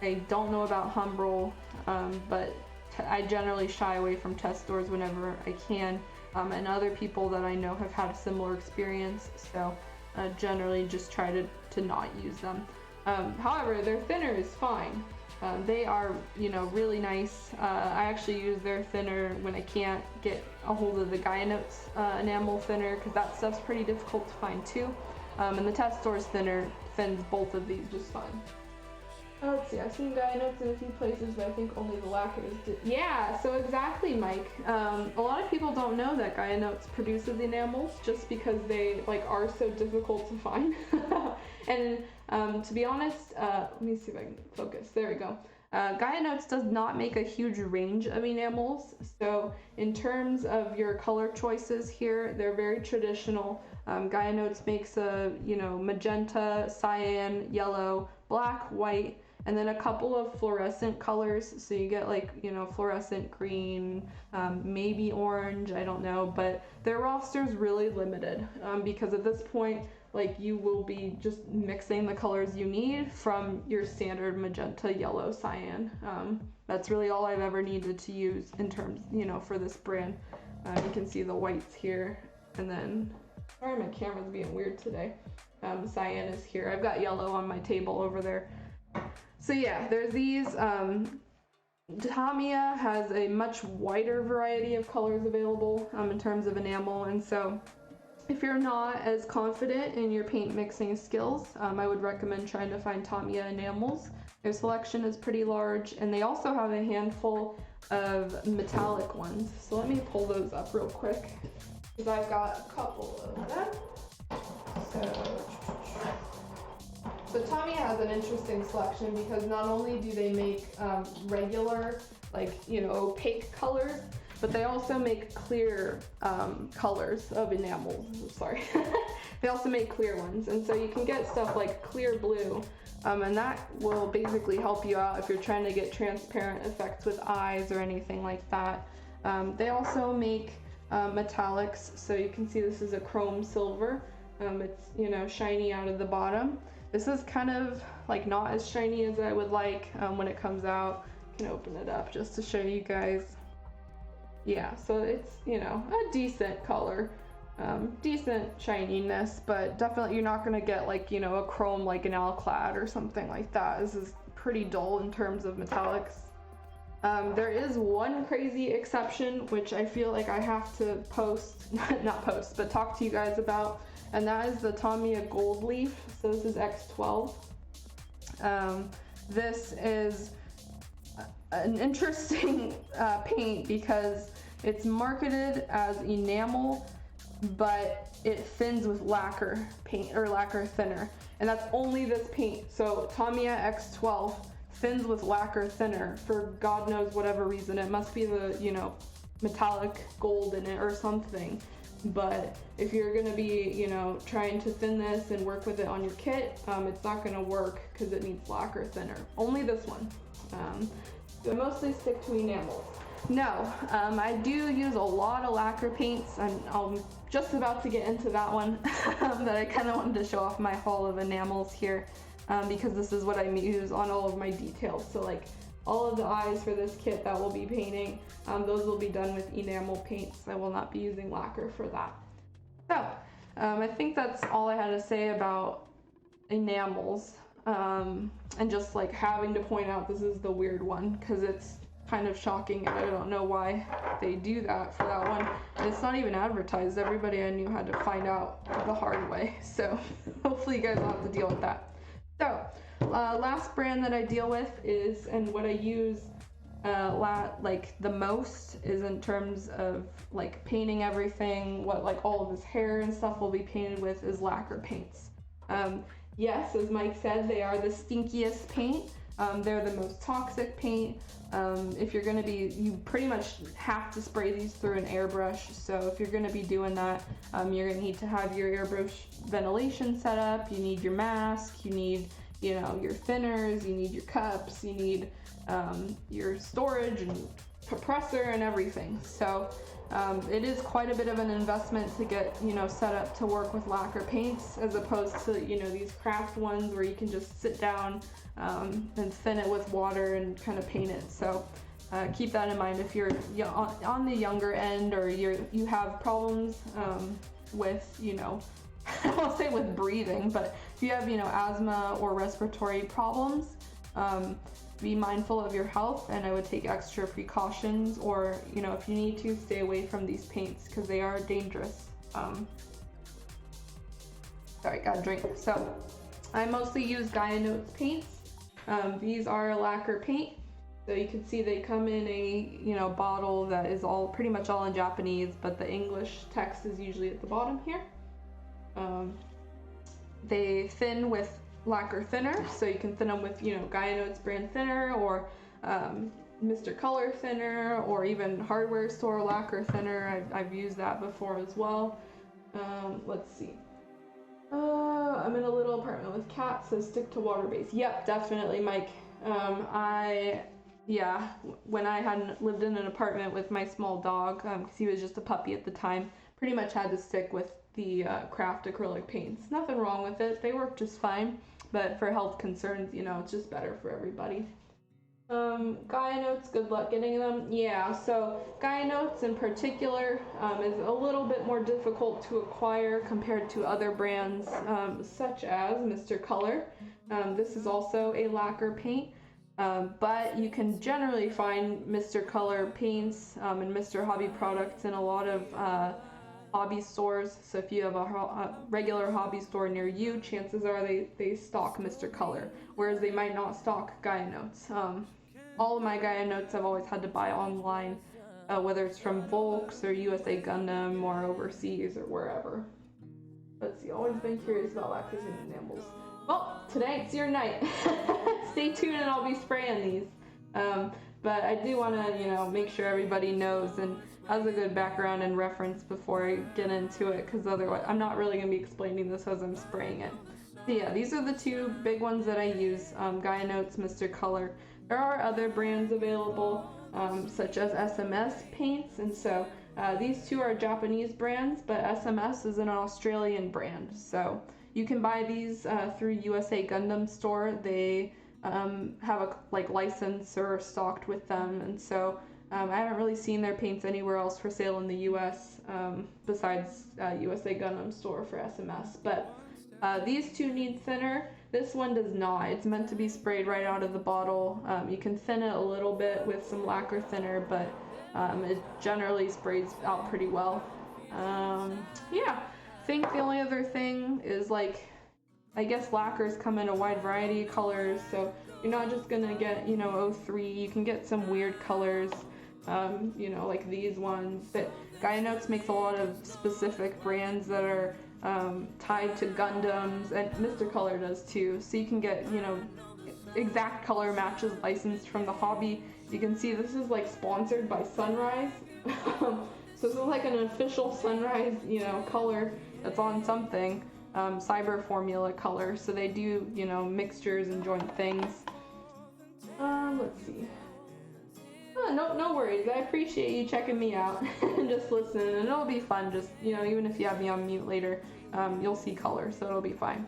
I don't know about Humbrol, but I generally shy away from Test Stores whenever I can, and other people that I know have had a similar experience, so generally just try to not use them. However, their thinner is fine. They are, really nice. I actually use their thinner when I can't get a hold of the Gaia Notes enamel thinner, because that stuff's pretty difficult to find too. And the Test Stores thinner thins both of these just fine. Oh, let's see, I've seen Gaia Notes in a few places, but I think only the lacquers do. Yeah, so exactly, Mike. A lot of people don't know that Gaia Notes produces enamels just because they like are so difficult to find. And to be honest, let me see if I can focus. There we go. Gaia Notes does not make a huge range of enamels, so in terms of your color choices here, they're very traditional. Gaia Notes makes a, magenta, cyan, yellow, black, white, and then a couple of fluorescent colors, so you get like, fluorescent green, maybe orange, I don't know, but their roster's really limited because at this point, like, you will be just mixing the colors you need from your standard magenta, yellow, cyan. That's really all I've ever needed to use in terms, for this brand. You can see the whites here, and then, sorry, my camera's being weird today. Cyan is here. I've got yellow on my table over there. So yeah, there's these. Tamiya has a much wider variety of colors available in terms of enamel, and so if you're not as confident in your paint mixing skills, I would recommend trying to find Tamiya enamels. Their selection is pretty large, and they also have a handful of metallic ones. So let me pull those up real quick, because I've got a couple of them. So Tamiya has an interesting selection because not only do they make regular, like, opaque colors, but they also make clear colors of enamels. Sorry. They also make clear ones, and so you can get stuff like clear blue, and that will basically help you out if you're trying to get transparent effects with eyes or anything like that. They also make metallics, so you can see this is a chrome silver. It's, shiny out of the bottom. This is kind of like not as shiny as I would like when it comes out. I can open it up just to show you guys. Yeah, so it's, a decent color, decent shininess, but definitely you're not gonna get like, a chrome like an Alclad or something like that. This is pretty dull in terms of metallics. There is one crazy exception, which I feel like I have to but talk to you guys about, and that is the Tamiya Gold Leaf. So this is X12. This is an interesting paint because it's marketed as enamel, but it thins with lacquer paint or lacquer thinner, and that's only this paint. So Tamiya X12 thins with lacquer thinner for God knows whatever reason. It must be the metallic gold in it or something. But if you're gonna be trying to thin this and work with it on your kit, it's not gonna work because it needs lacquer thinner. Only this one. So I mostly stick to enamels. No, I do use a lot of lacquer paints, and I'm just about to get into that one that I kind of wanted to show off my haul of enamels here, because this is what I use on all of my details. So like all of the eyes for this kit that we'll be painting, those will be done with enamel paints. I will not be using lacquer for that. So I think that's all I had to say about enamels, and just like having to point out this is the weird one because it's kind of shocking. I don't know why they do that for that one. And it's not even advertised. Everybody I knew had to find out the hard way. So hopefully you guys don't have to deal with that. So last brand that I deal with is, and what I use like the most is in terms of like painting everything, what like all of his hair and stuff will be painted with, is lacquer paints. Yes, as Mike said, they are the stinkiest paint. They're the most toxic paint. If you're gonna be, you pretty much have to spray these through an airbrush. So if you're gonna be doing that, you're gonna need to have your airbrush ventilation set up. You need your mask, you need, your thinners, you need your cups, you need your storage and compressor and everything. So it is quite a bit of an investment to get, set up to work with lacquer paints, as opposed to, these craft ones where you can just sit down and thin it with water and kind of paint it. So keep that in mind if you're on the younger end, or you have problems with, I won't say with breathing, but if you have, asthma or respiratory problems, be mindful of your health, and I would take extra precautions, or, if you need to, stay away from these paints because they are dangerous. Sorry, got a drink. So I mostly use Gaia Notes paints. These are lacquer paint. So you can see they come in a, you know, bottle that is all pretty much all in Japanese, but the English text is usually at the bottom here. They thin with lacquer thinner, so you can thin them with, you know, Gaia Notes brand thinner, or Mr. Color thinner, or even hardware store lacquer thinner. I've used that before as well. Let's see. I'm in a little apartment with cats, so stick to water base. Yep, definitely, Mike. Yeah, when I hadn't lived in an apartment with my small dog, because he was just a puppy at the time, pretty much had to stick with the craft acrylic paints. Nothing wrong with it, they work just fine, but for health concerns, you know, it's just better for everybody. Gaia Notes, good luck getting them. Yeah, so Gaia Notes in particular is a little bit more difficult to acquire compared to other brands, such as Mr. Color. This is also a lacquer paint. But you can generally find Mr. Color paints and Mr. Hobby products in a lot of hobby stores. So if you have a regular hobby store near you, chances are they stock Mr. Color, whereas they might not stock Gaia Notes. All of my Gaia Notes I've always had to buy online, whether it's from Volks or USA Gundam or overseas or wherever. Let's see, always been curious about lacquers and enamels. Well, tonight's your night. Stay tuned and I'll be spraying these. But I do want to, you know, make sure everybody knows and has a good background and reference before I get into it, because otherwise I'm not really going to be explaining this as I'm spraying it. So yeah, these are the two big ones that I use, Gaia Notes, Mr. Color. There are other brands available, such as SMS paints, and so these two are Japanese brands, but SMS is an Australian brand. So you can buy these through USA Gundam store. They have a license or stocked with them, and so I haven't really seen their paints anywhere else for sale in the US besides USA Gundam store for SMS. But these two need thinner. This one does not. It's meant to be sprayed right out of the bottle. You can thin it a little bit with some lacquer thinner, but it generally sprays out pretty well. Yeah. I think the only other thing is, like, I guess lacquers come in a wide variety of colors, so you're not just gonna get, you know, 03. You can get some weird colors, you know, like these ones. But Gaia Notes makes a lot of specific brands that are tied to Gundams, and Mr. Color does too. So you can get, you know, exact color matches licensed from the hobby. You can see this is like sponsored by Sunrise. So this is like an official Sunrise, you know, color that's on something. Cyber formula color, so they do, you know, mixtures and joint things. Let's see. No worries. I appreciate you checking me out and just listening, and it'll be fun. Just, you know, even if you have me on mute later, you'll see color, so it'll be fine.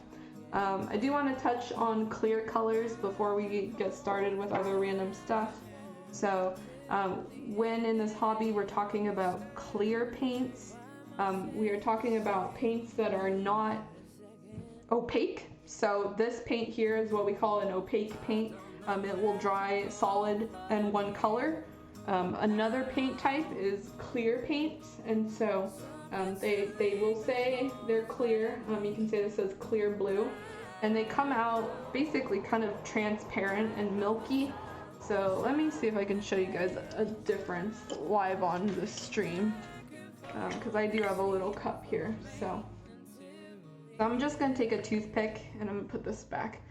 I do want to touch on clear colors before we get started with other random stuff. So when in this hobby we're talking about clear paints, we are talking about paints that are not opaque. So this paint here is what we call an opaque paint. It will dry solid and one color. Another paint type is clear paint, and so they will say they're clear. You can say this says clear blue, and they come out basically kind of transparent and milky. So let me see if I can show you guys a difference live on the stream, because I do have a little cup here. So I'm just going to take a toothpick, and I'm going to put this back.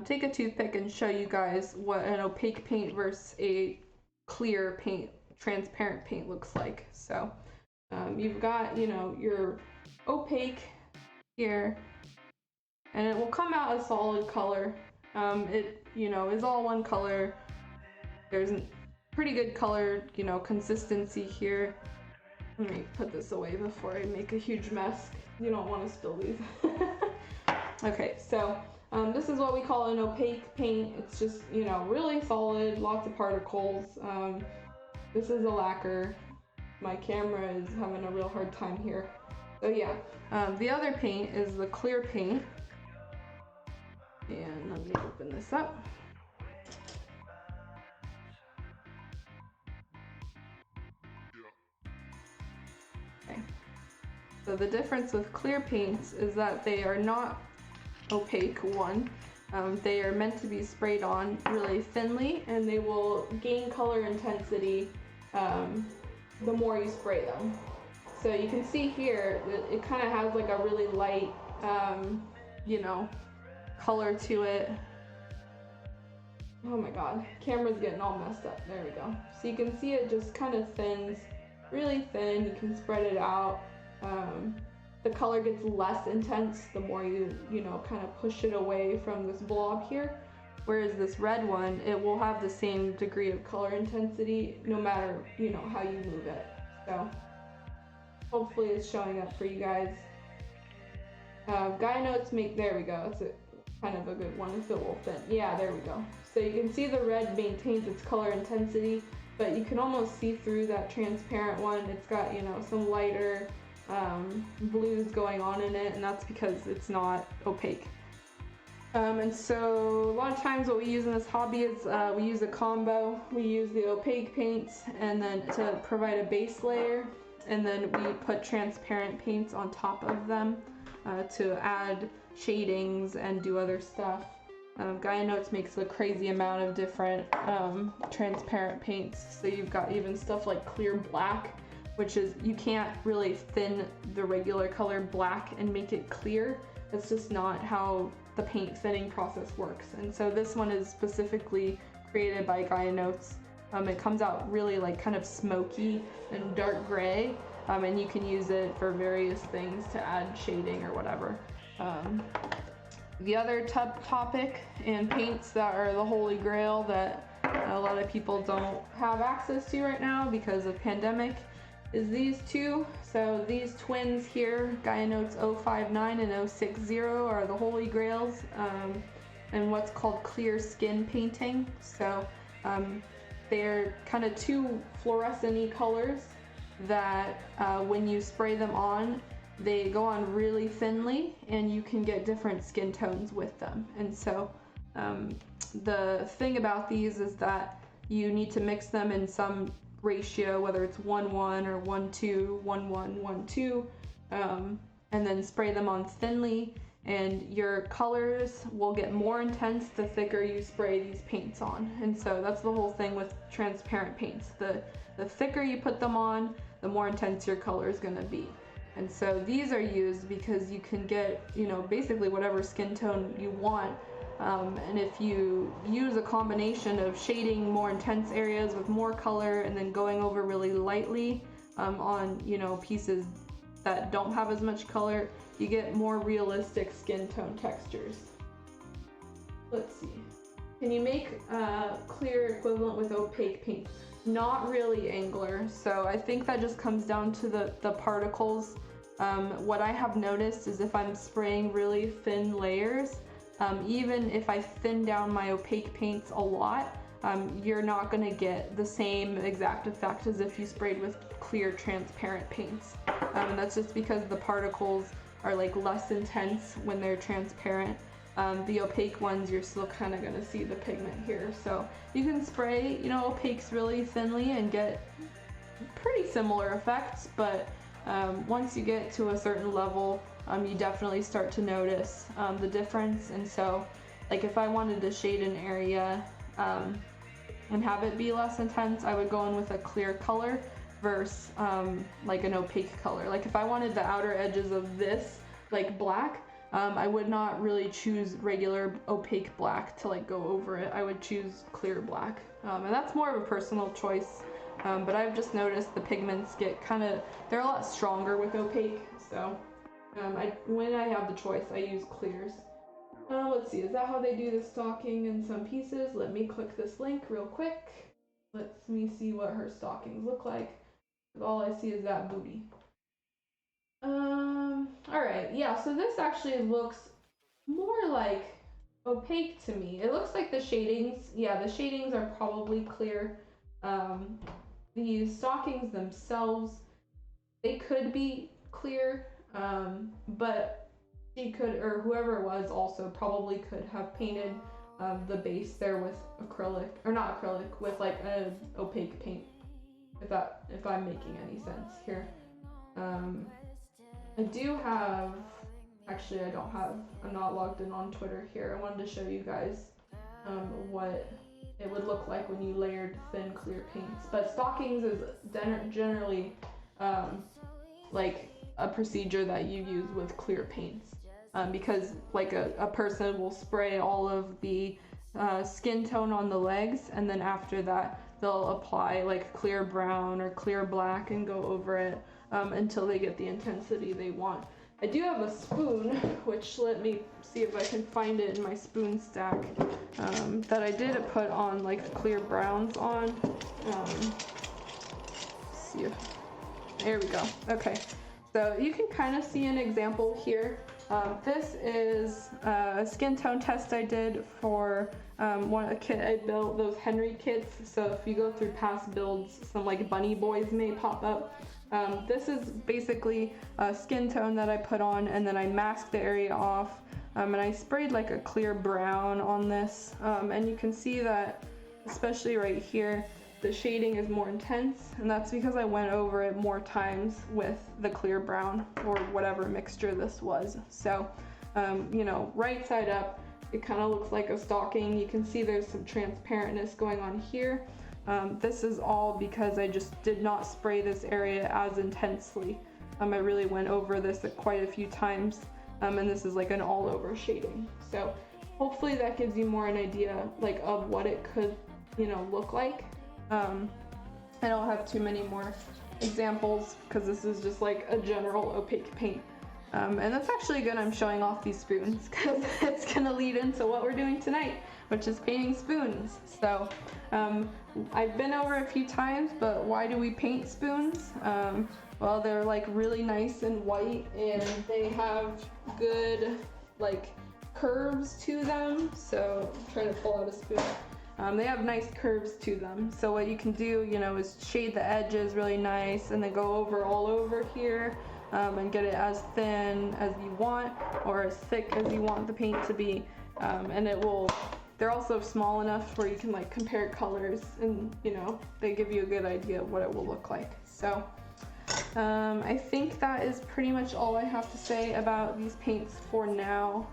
Take a toothpick and show you guys what an opaque paint versus a clear paint, transparent paint looks like. So you've got, you know, your opaque here, and it will come out a solid color. It, you know, is all one color. There's a pretty good color, you know, consistency here. Let me put this away before I make a huge mess. You don't want to spill these. Okay, so this is what we call an opaque paint. It's just, you know, really solid, lots of particles. This is a lacquer. My camera is having a real hard time here. So yeah, the other paint is the clear paint. And let me open this up. So the difference with clear paints is that they are not opaque, one, They are meant to be sprayed on really thinly, and they will gain color intensity the more you spray them. So you can see here, it kind of has like a really light, you know, color to it. Oh my god, camera's getting all messed up. There we go. So you can see it just kind of thins, really thin. You can spread it out. The color gets less intense the more you know, kind of push it away from this blob here. Whereas this red one, it will have the same degree of color intensity no matter, you know, how you move it. So hopefully it's showing up for you guys. Guy notes make, there we go. It's kind of a good one. It's a little thin. Yeah, there we go. So you can see the red maintains its color intensity, but you can almost see through that transparent one. It's got, you know, some lighter blues going on in it, and that's because it's not opaque. And so a lot of times what we use in this hobby is we use a combo. We use the opaque paints and then to provide a base layer, and then we put transparent paints on top of them to add shadings and do other stuff. Gaia Notes makes a crazy amount of different transparent paints. So you've got even stuff like clear black, which is, you can't really thin the regular color black and make it clear. It's just not how the paint thinning process works. And so this one is specifically created by Gaia Notes. It comes out really like kind of smoky and dark gray, and you can use it for various things to add shading or whatever. The other topic in paints that are the holy grail that a lot of people don't have access to right now because of pandemic is these two. So these twins here, Gaia Notes 059 and 060, are the holy grails and what's called clear skin painting. So they're kind of two fluorescent-y colors that when you spray them on, they go on really thinly and you can get different skin tones with them. And so the thing about these is that you need to mix them in some ratio, whether it's 1-1 or 1-2, 1-1, 1-2, and then spray them on thinly, and your colors will get more intense the thicker you spray these paints on. And so that's the whole thing with transparent paints. The thicker you put them on, the more intense your color is going to be. And so these are used because you can get, you know, basically whatever skin tone you want. And if you use a combination of shading more intense areas with more color and then going over really lightly on, you know, pieces that don't have as much color, you get more realistic skin tone textures. Let's see. Can you make clear equivalent with opaque paint? Not really, Angler. So I think that just comes down to the particles. What I have noticed is if I'm spraying really thin layers, even if I thin down my opaque paints a lot, you're not going to get the same exact effect as if you sprayed with clear transparent paints. And that's just because the particles are like less intense when they're transparent. The opaque ones, you're still kind of going to see the pigment here. So you can spray, you know, opaques really thinly and get pretty similar effects, but once you get to a certain level, you definitely start to notice the difference. And so, like if I wanted to shade an area and have it be less intense, I would go in with a clear color versus like an opaque color. Like if I wanted the outer edges of this like black, I would not really choose regular opaque black to like go over it. I would choose clear black, and that's more of a personal choice. But I've just noticed the pigments get kind of, they're a lot stronger with opaque. So when I have the choice, I use clears. Let's see, is that how they do the stocking in some pieces? Let me click this link real quick. Let me see what her stockings look like. All I see is that booty. Alright, yeah, so this actually looks more like opaque to me. It looks like the shadings, yeah, the shadings are probably clear. The stockings themselves, they could be clear, but she could, or whoever it was also probably could have painted the base there with acrylic, or not acrylic, with like an opaque paint, if I'm making any sense here. I do have Actually, I'm not logged in on Twitter here. I wanted to show you guys what it would look like when you layered thin clear paints. But stockings is generally like a procedure that you use with clear paints, because like a person will spray all of the skin tone on the legs, and then after that they'll apply like clear brown or clear black and go over it until they get the intensity they want. I do have a spoon, which let me see if I can find it in my spoon stack, that I did put on like clear browns on. See if, there we go. Okay, so you can kind of see an example here. This is a skin tone test I did for a kit I built, those Henry kits. So if you go through past builds, some like bunny boys may pop up. This is basically a skin tone that I put on, and then I masked the area off, and I sprayed like a clear brown on this, and you can see that especially right here the shading is more intense, and that's because I went over it more times with the clear brown or whatever mixture this was. So you know, right side up it kind of looks like a stocking. You can see there's some transparentness going on here. This is all because I just did not spray this area as intensely. I really went over this quite a few times, and this is like an all over shading. So hopefully that gives you more an idea like of what it could, you know, look like. I don't have too many more examples because this is just like a general opaque paint. And that's actually good I'm showing off these spoons, because it's gonna lead into what we're doing tonight, which is painting spoons. So I've been over a few times, but why do we paint spoons? Well, they're like really nice and white, and they have good like curves to them. So I'm trying to pull out a spoon. They have nice curves to them. So what you can do, you know, is shade the edges really nice, and then go over all over here. And get it as thin as you want or as thick as you want the paint to be, and they're also small enough where you can like compare colors, and you know, they give you a good idea of what it will look like. So I think that is pretty much all I have to say about these paints for now.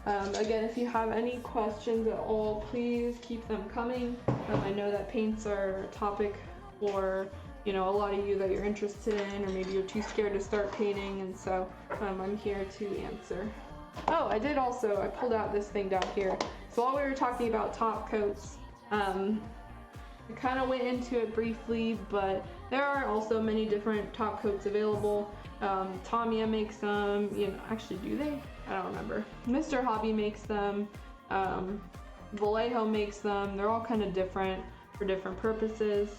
Again, if you have any questions at all, please keep them coming. I know that paints are a topic for, you know, a lot of you that you're interested in, or maybe you're too scared to start painting, and so I'm here to answer. Oh, I pulled out this thing down here. So while we were talking about top coats, I kind of went into it briefly, but there are also many different top coats available. Tamiya makes them, you know, actually do they? I don't remember. Mr. Hobby makes them, Vallejo makes them. They're all kind of different for different purposes.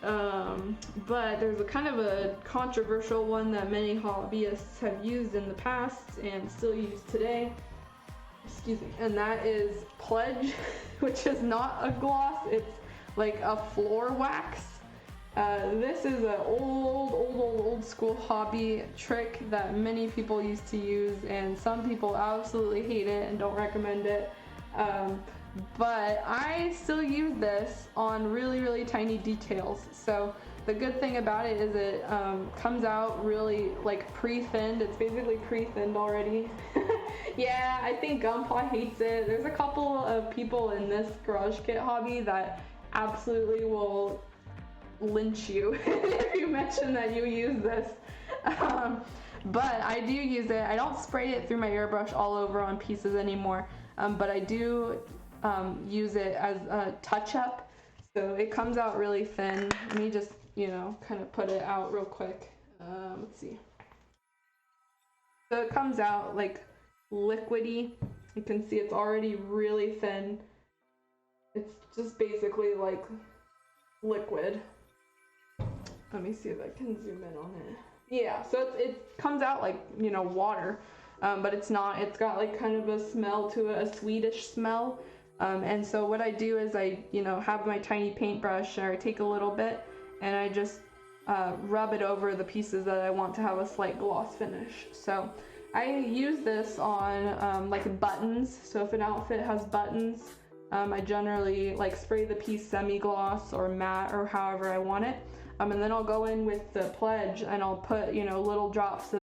But there's a kind of a controversial one that many hobbyists have used in the past and still use today. Excuse me. And that is Pledge, which is not a gloss, it's like a floor wax. This is an old school hobby trick that many people used to use, and some people absolutely hate it and don't recommend it. But I still use this on really tiny details. So the good thing about it is it comes out really like pre-thinned. It's basically pre-thinned already. Yeah, I think Gunpla hates it. There's a couple of people in this garage kit hobby that absolutely will lynch you if you mention that you use this. But I do use it. I don't spray it through my airbrush all over on pieces anymore, but I do use it as a touch-up, so it comes out really thin. Let me just, you know, kind of put it out real quick. Let's see. So it comes out like liquidy. You can see it's already really thin. It's just basically like liquid. Let me see if I can zoom in on it. Yeah, so it comes out like, you know, water, but it's not. It's got like kind of a smell to it, a sweetish smell. And so what I do is I, you know, have my tiny paintbrush, or I take a little bit and I just rub it over the pieces that I want to have a slight gloss finish. So I use this on like buttons. So if an outfit has buttons, I generally like spray the piece semi-gloss or matte or however I want it. And then I'll go in with the Pledge and I'll put, you know, little drops of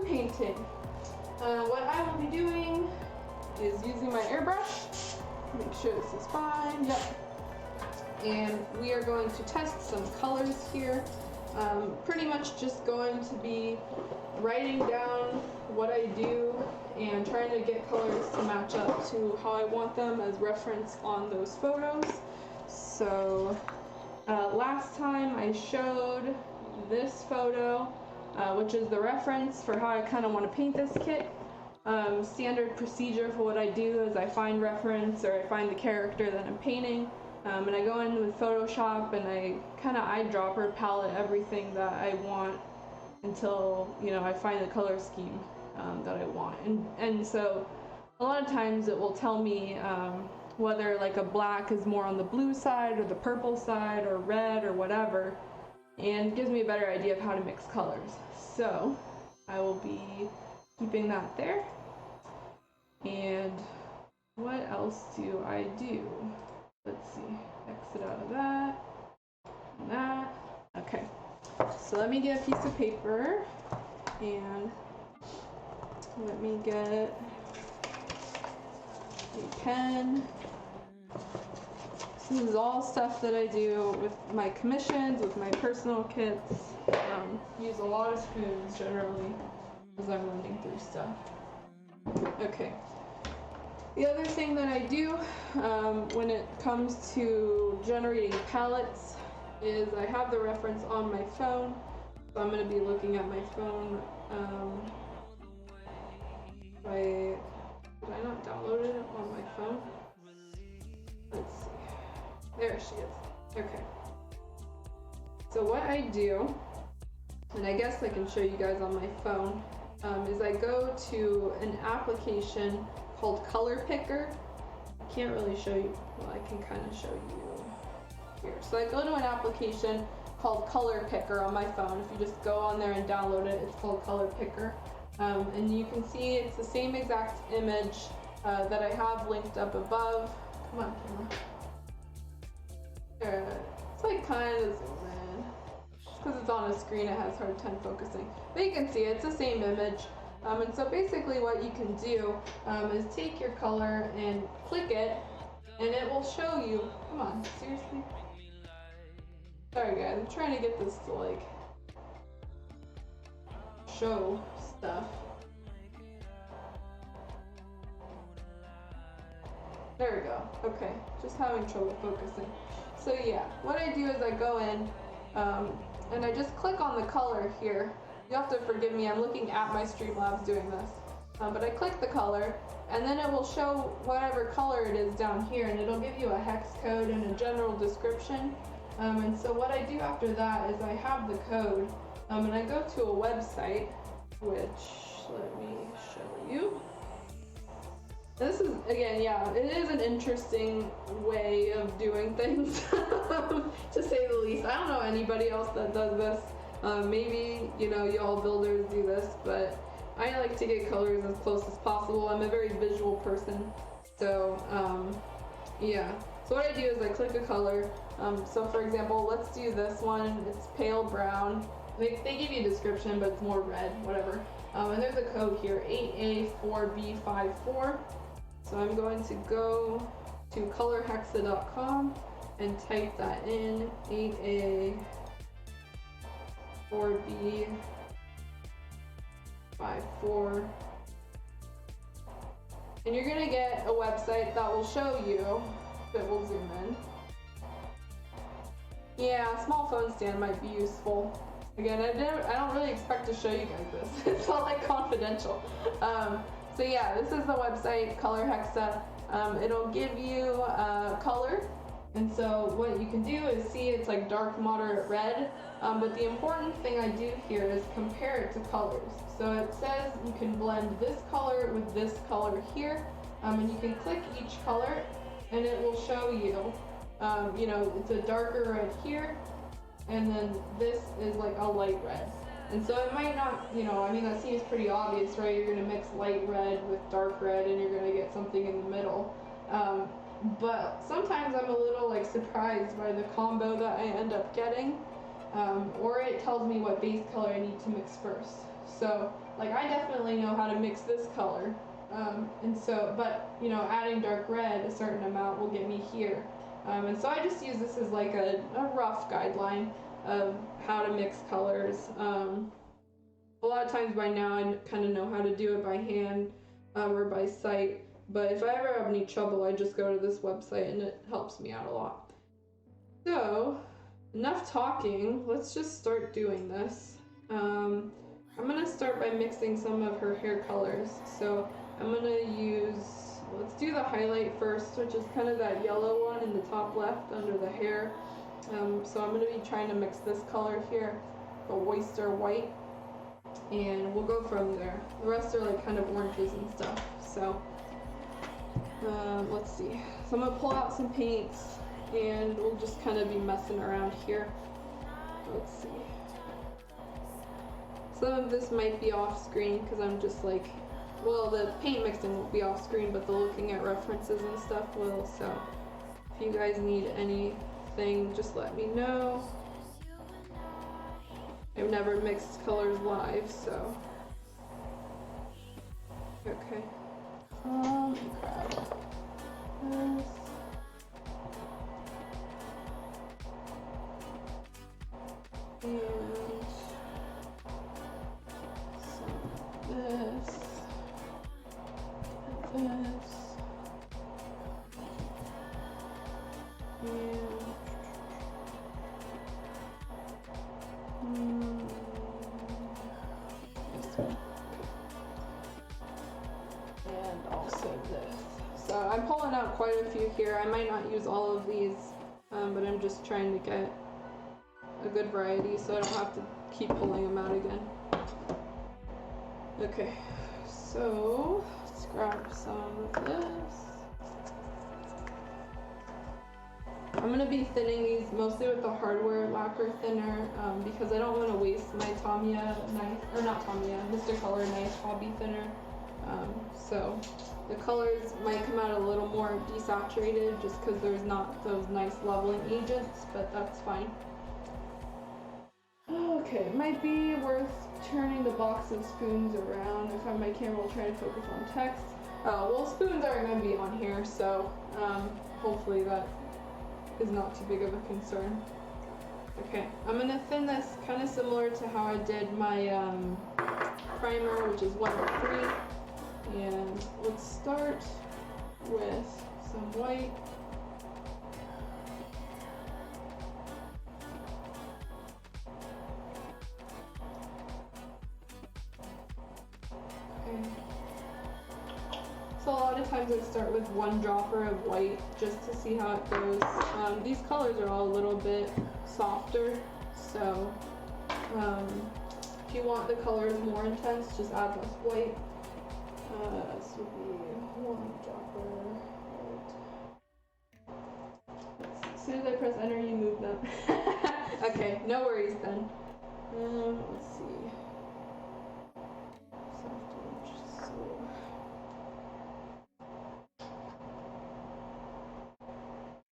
painting. What I will be doing is using my airbrush. Make sure this is fine. Yep. And we are going to test some colors here. Pretty much just going to be writing down what I do and trying to get colors to match up to how I want them as reference on those photos. So last time I showed this photo, which is the reference for how I kind of want to paint this kit. Standard procedure for what I do is I find reference or I find the character that I'm painting, and I go in with Photoshop and I kind of eyedropper palette everything that I want until, you know, I find the color scheme that I want. And so a lot of times it will tell me whether like a black is more on the blue side or the purple side or red or whatever, and gives me a better idea of how to mix colors. So I will be keeping that there. And what else do I do? Let's see, exit out of that and that. Okay, so let me get a piece of paper and let me get a pen. This is all stuff that I do with my commissions, with my personal kits. Use a lot of spoons generally as I'm running through stuff. Okay. The other thing that I do when it comes to generating palettes is I have the reference on my phone. So I'm going to be looking at my phone. Did I not download it on my phone? Let's see. There she is. Okay. So what I do, and I guess I can show you guys on my phone, is I go to an application called Color Picker. I can't really show you, well, I can kind of show you here. So I go to an application called Color Picker on my phone. If you just go on there and download it, it's called Color Picker. And you can see it's the same exact image that I have linked up above. Come on, camera. There, it's like kind of zoom in. Just because it's on a screen, it has a hard time focusing. But you can see it's the same image. And so basically what you can do is take your color and click it, and it will show you. Come on, seriously? Sorry guys, I'm trying to get this to like show stuff. There we go. Okay, just having trouble focusing. So yeah, what I do is I go in and I just click on the color here. You have to forgive me, I'm looking at my Streamlabs doing this. But I click the color, and then it will show whatever color it is down here, and it'll give you a hex code and a general description. And so what I do after that is I have the code, and I go to a website, which, let me show you. This is, again, yeah, it is an interesting way of doing things, to say the least. I don't know anybody else that does this. Maybe, you know, y'all builders do this, but I like to get colors as close as possible. I'm a very visual person, so, yeah. So what I do is I click a color. So for example, let's do this one. It's pale brown. They give you a description, but it's more red, whatever. And there's a code here, 8A4B54. So I'm going to go to colorhexa.com and type that in, 8A4B54. And you're going to get a website that will show you, if it will zoom in. Yeah, a small phone stand might be useful. Again, I don't really expect to show you guys this. It's not like confidential. So yeah, this is the website, Color Hexa. It'll give you color. And so what you can do is see it's like dark, moderate red. But the important thing I do here is compare it to colors. So it says you can blend this color with this color here. And you can click each color and it will show you, you know, it's a darker red here. And then this is like a light red. And so it might not, you know, I mean, that seems pretty obvious, right? You're gonna mix light red with dark red and you're gonna get something in the middle. But sometimes I'm a little like surprised by the combo that I end up getting. Or it tells me what base color I need to mix first. So like I definitely know how to mix this color. And so, but you know, adding dark red a certain amount will get me here. And so I just use this as like a rough guideline of how to mix colors. A lot of times by now I kind of know how to do it by hand or by sight, but if I ever have any trouble, I just go to this website and it helps me out a lot. So, enough talking, let's just start doing this. I'm gonna start by mixing some of her hair colors. So I'm gonna use, let's do the highlight first, which is kind of that yellow one in the top left under the hair. So I'm gonna be trying to mix this color here, the oyster white, and we'll go from there. The rest are like kind of oranges and stuff. So let's see. So I'm gonna pull out some paints and we'll just kind of be messing around here. Let's see. Some of this might be off screen because I'm just like, well, the paint mixing won't be off screen, but the looking at references and stuff will. So if you guys need anything, just let me know. I've never mixed colors live, so. Okay. Grab this. And some of this. And this. And also this. So I'm pulling out quite a few here. I might not use all of these, but I'm just trying to get a good variety so I don't have to keep pulling them out again. Okay, so let's grab some of this. I'm going to be thinning these mostly with the hardware lacquer thinner because I don't want to waste my Tamiya knife, or not Tamiya, Mr. Color knife hobby thinner. So the colors might come out a little more desaturated just because there's not those nice leveling agents, but that's fine. Okay, it might be worth turning the box of spoons around if my camera will try to focus on text. Well, spoons aren't going to be on here, so hopefully that is not too big of a concern. Okay, I'm going to thin this kind of similar to how I did my primer, which is 103. And let's start with some white. Okay. So a lot of times I start with one dropper of white just to see how it goes. These colors are all a little bit softer, so if you want the colors more intense, just add less white. This would be one dropper. Right. As soon as I press enter, you move them. Okay, no worries then. Let's see.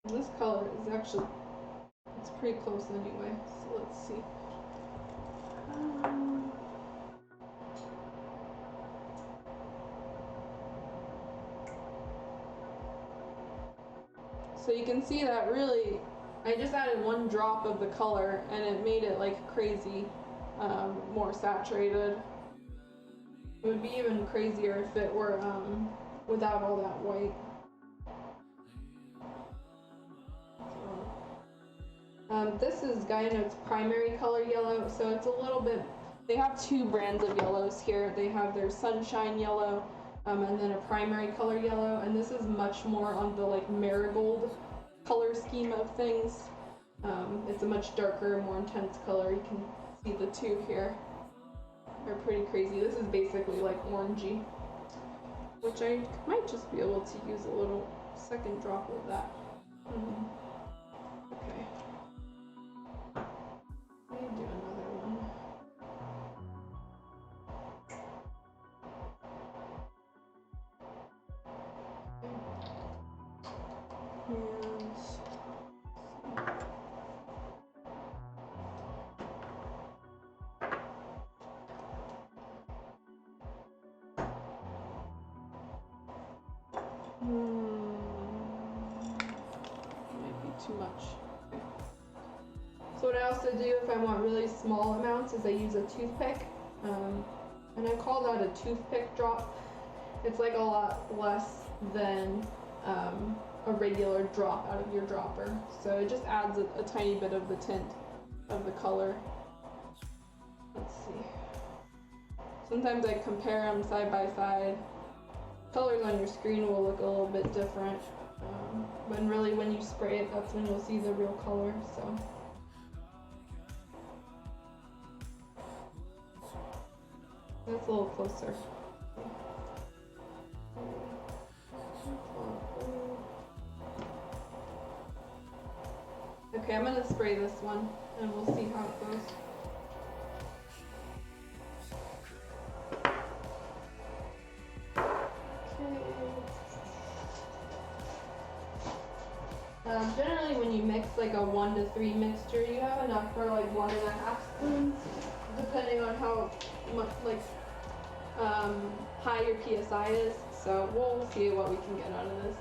This color is actually, it's pretty close anyway, so let's see. So you can see that really, I just added one drop of the color and it made it like crazy, more saturated. It would be even crazier if it were without all that white. This is Gaia Note's primary color yellow, so it's a little bit, they have two brands of yellows here. They have their sunshine yellow and then a primary color yellow, and this is much more on the like marigold color scheme of things. It's a much darker, more intense color. You can see the two here. They're pretty crazy. This is basically like orangey, which I might just be able to use a little second drop of that. Okay. Let me do another one. too much. Okay. So what I also do if I want really small amounts is I use a toothpick, and I call that a toothpick drop. It's like a lot less than a regular drop out of your dropper. So it just adds a tiny bit of the tint of the color. Let's see. Sometimes I compare them side by side. Colors on your screen will look a little bit different. But really when you spray it, that's when you'll see the real color. So. That's a little closer. Okay, I'm gonna spray this one and we'll see how it goes. Generally when you mix like a 1 to 3 mixture, you have enough for like 1.5 spoons, depending on how much high your PSI is. So we'll see what we can get out of this.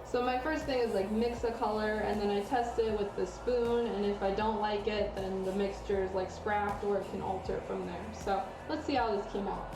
So my first thing is like mix a color and then I test it with the spoon, and if I don't like it, then the mixture is like scrapped or it can alter from there. So let's see how this came out.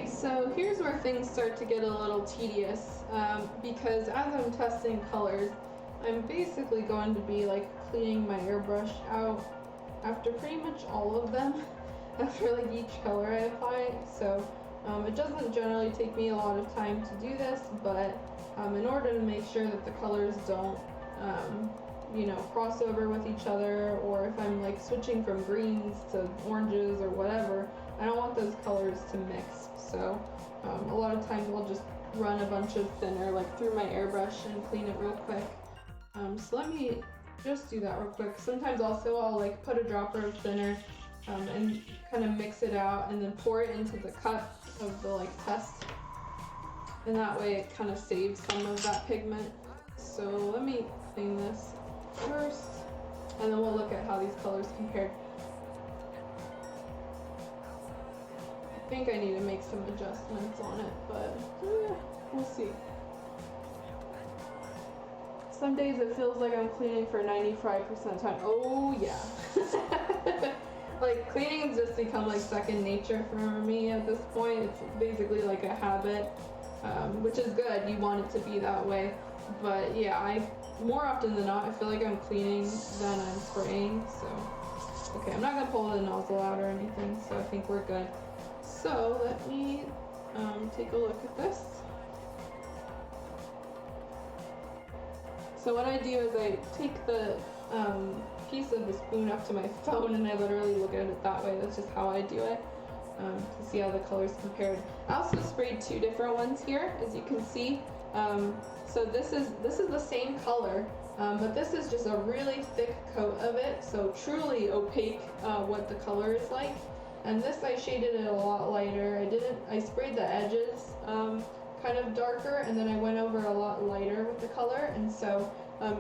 So here's where things start to get a little tedious, because as I'm testing colors, I'm basically going to be like cleaning my airbrush out after pretty much all of them, after like each color I apply. So it doesn't generally take me a lot of time to do this, but in order to make sure that the colors don't cross over with each other, or if I'm like switching from greens to oranges or whatever, I don't want those colors to mix. So a lot of times I'll just run a bunch of thinner like through my airbrush and clean it real quick. So let me just do that real quick. Sometimes also I'll like put a dropper of thinner and kind of mix it out and then pour it into the cup of the like test, and that way it kind of saves some of that pigment. So let me clean this first and then we'll look at how these colors compare. I think I need to make some adjustments on it, but we'll see. Some days it feels like I'm cleaning for 95% of the time. Oh yeah. Like cleaning's just become like second nature for me at this point. It's basically like a habit, which is good. You want it to be that way. But yeah, more often than not, I feel like I'm cleaning than I'm spraying. So, okay, I'm not gonna pull the nozzle out or anything. So I think we're good. So let me take a look at this. So what I do is I take the piece of the spoon up to my phone and I literally look at it that way. That's just how I do it, to see how the colors compared. I also sprayed two different ones here, as you can see. So this is the same color, but this is just a really thick coat of it, so truly opaque what the color is like. And this I shaded it a lot lighter. I sprayed the edges kind of darker, and then I went over a lot lighter with the color, and so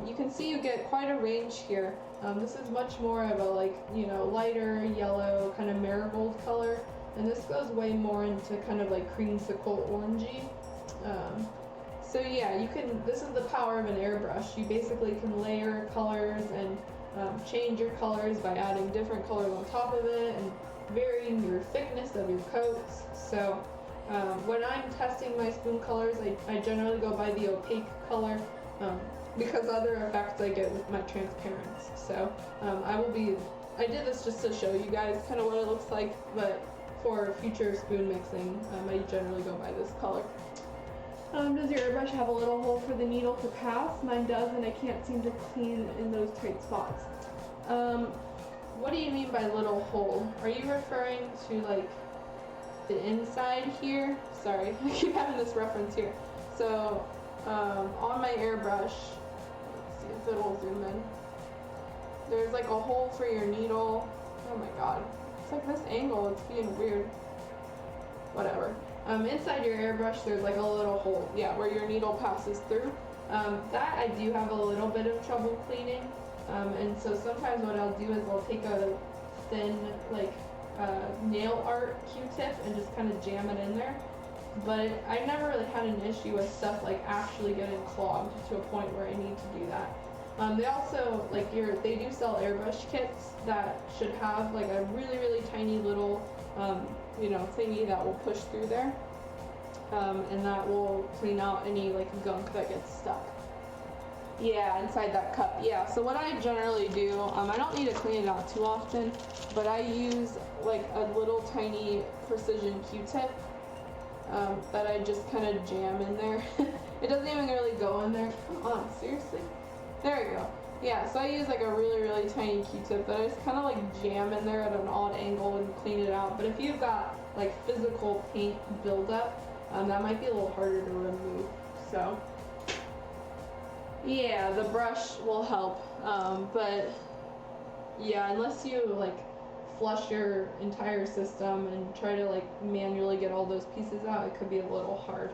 you can see you get quite a range here. This is much more of a lighter yellow kind of marigold color, and this goes way more into kind of like creamsicle orangey. So yeah, this is the power of an airbrush. You basically can layer colors and change your colors by adding different colors on top of it and varying your thickness of your coats. So when I'm testing my spoon colors, I generally go by the opaque color because other effects I get with my transparents. So I did this just to show you guys kind of what it looks like, but for future spoon mixing, I generally go by this color. Does your airbrush have a little hole for the needle to pass? Mine does, and I can't seem to clean in those tight spots. What do you mean by little hole? Are you referring to like the inside here? Sorry, I keep having this reference here. So on my airbrush, let's see if it'll zoom in. There's like a hole for your needle. Oh my god, it's like this angle, it's being weird. Whatever. Inside your airbrush, there's like a little hole, yeah, where your needle passes through. That I do have a little bit of trouble cleaning, and so sometimes what I'll do is I'll take a thin, like, nail art Q-tip and just kind of jam it in there. But I never really had an issue with stuff like actually getting clogged to a point where I need to do that. They also, they do sell airbrush kits that should have like a really, really tiny little thingy that will push through there, and that will clean out any gunk that gets stuck. Yeah, inside that cup. Yeah, so what I generally do, I don't need to clean it out too often, but I use like a little tiny precision Q-tip that I just kind of jam in there. It doesn't even really go in there. Come on, seriously? There we go. Yeah, so I use like a really, really tiny Q-tip that I just kind of like jam in there at an odd angle and clean it out. But if you've got like physical paint buildup, that might be a little harder to remove. So yeah, the brush will help. But yeah, unless you like flush your entire system and try to like manually get all those pieces out, it could be a little hard.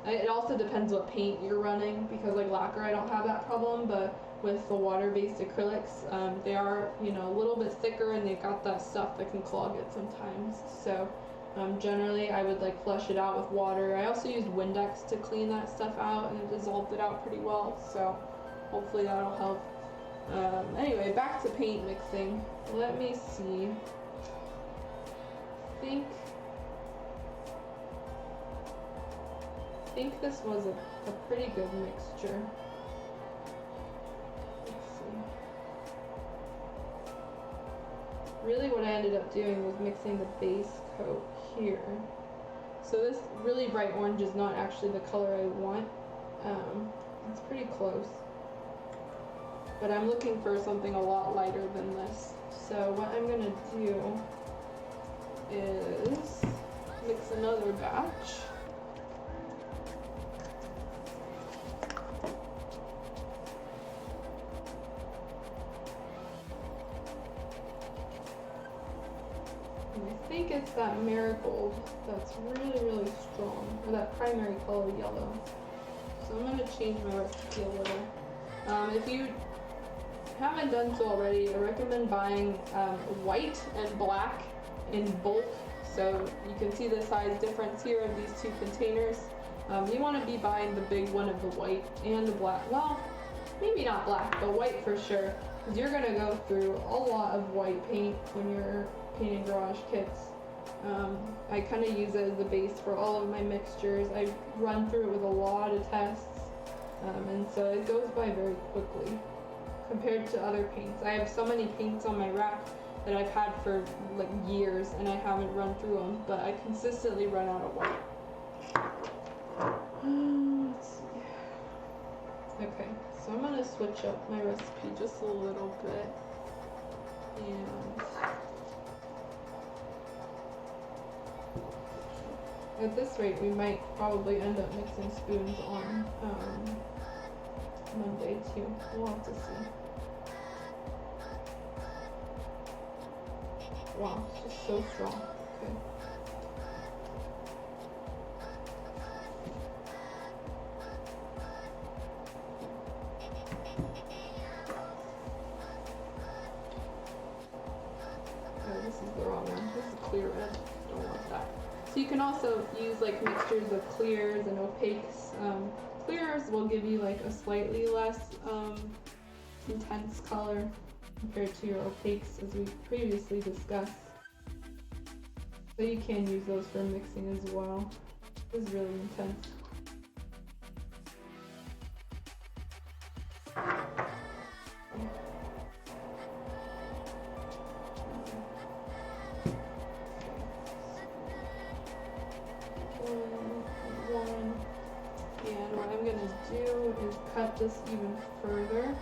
It also depends what paint you're running, because like lacquer I don't have that problem, but with the water-based acrylics, they are a little bit thicker and they've got that stuff that can clog it sometimes. So generally I would like flush it out with water. I also used Windex to clean that stuff out and it dissolved it out pretty well, so hopefully that'll help. Anyway, back to paint mixing. Let me see. I think this was a pretty good mixture. Let's see. Really what I ended up doing was mixing the base coat here. So this really bright orange is not actually the color I want. It's pretty close. But I'm looking for something a lot lighter than this. So what I'm gonna do is mix another batch. I think it's that marigold that's really, really strong, or that primary color yellow. So I'm going to change my recipe a little. If you haven't done so already, I recommend buying white and black in bulk. So you can see the size difference here of these two containers. You want to be buying the big one of the white and the black. Well, maybe not black, but white for sure. because you're gonna go through a lot of white paint when you're painting garage kits. I kind of use it as a base for all of my mixtures. I run through it with a lot of tests, and so it goes by very quickly compared to other paints. I have so many paints on my rack that I've had for like years and I haven't run through them, but I consistently run out of white. Let's see. Okay, so I'm gonna switch up my recipe just a little bit, and at this rate we might probably end up mixing spoons on Monday too. We'll have to see. Wow, it's just so strong. Okay. Oh, this is the wrong one. This is clear red. Don't want that. So you can also use like mixtures of clears and opaques. Clears will give you like a slightly less intense color compared to your opaques, as we previously discussed. So you can use those for mixing as well. This is really intense. And what I'm gonna do is cut this even further.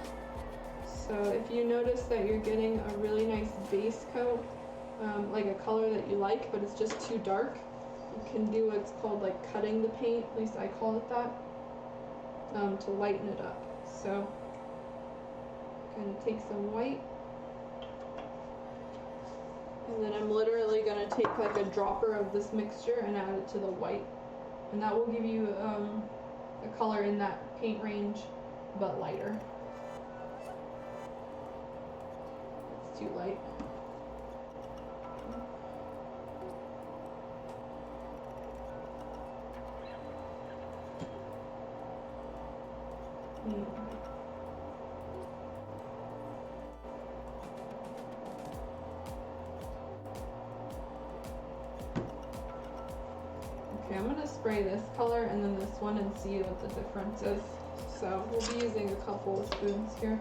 So if you notice that you're getting a really nice base coat, like a color that you like, but it's just too dark, you can do what's called like cutting the paint, at least I call it that, to lighten it up. So I'm gonna take some white, and then I'm literally gonna take like a dropper of this mixture and add it to the white. And that will give you a color in that paint range, but lighter. It's too light. Okay, I'm gonna spray this color and then this one and see what the difference is. So we'll be using a couple of spoons here.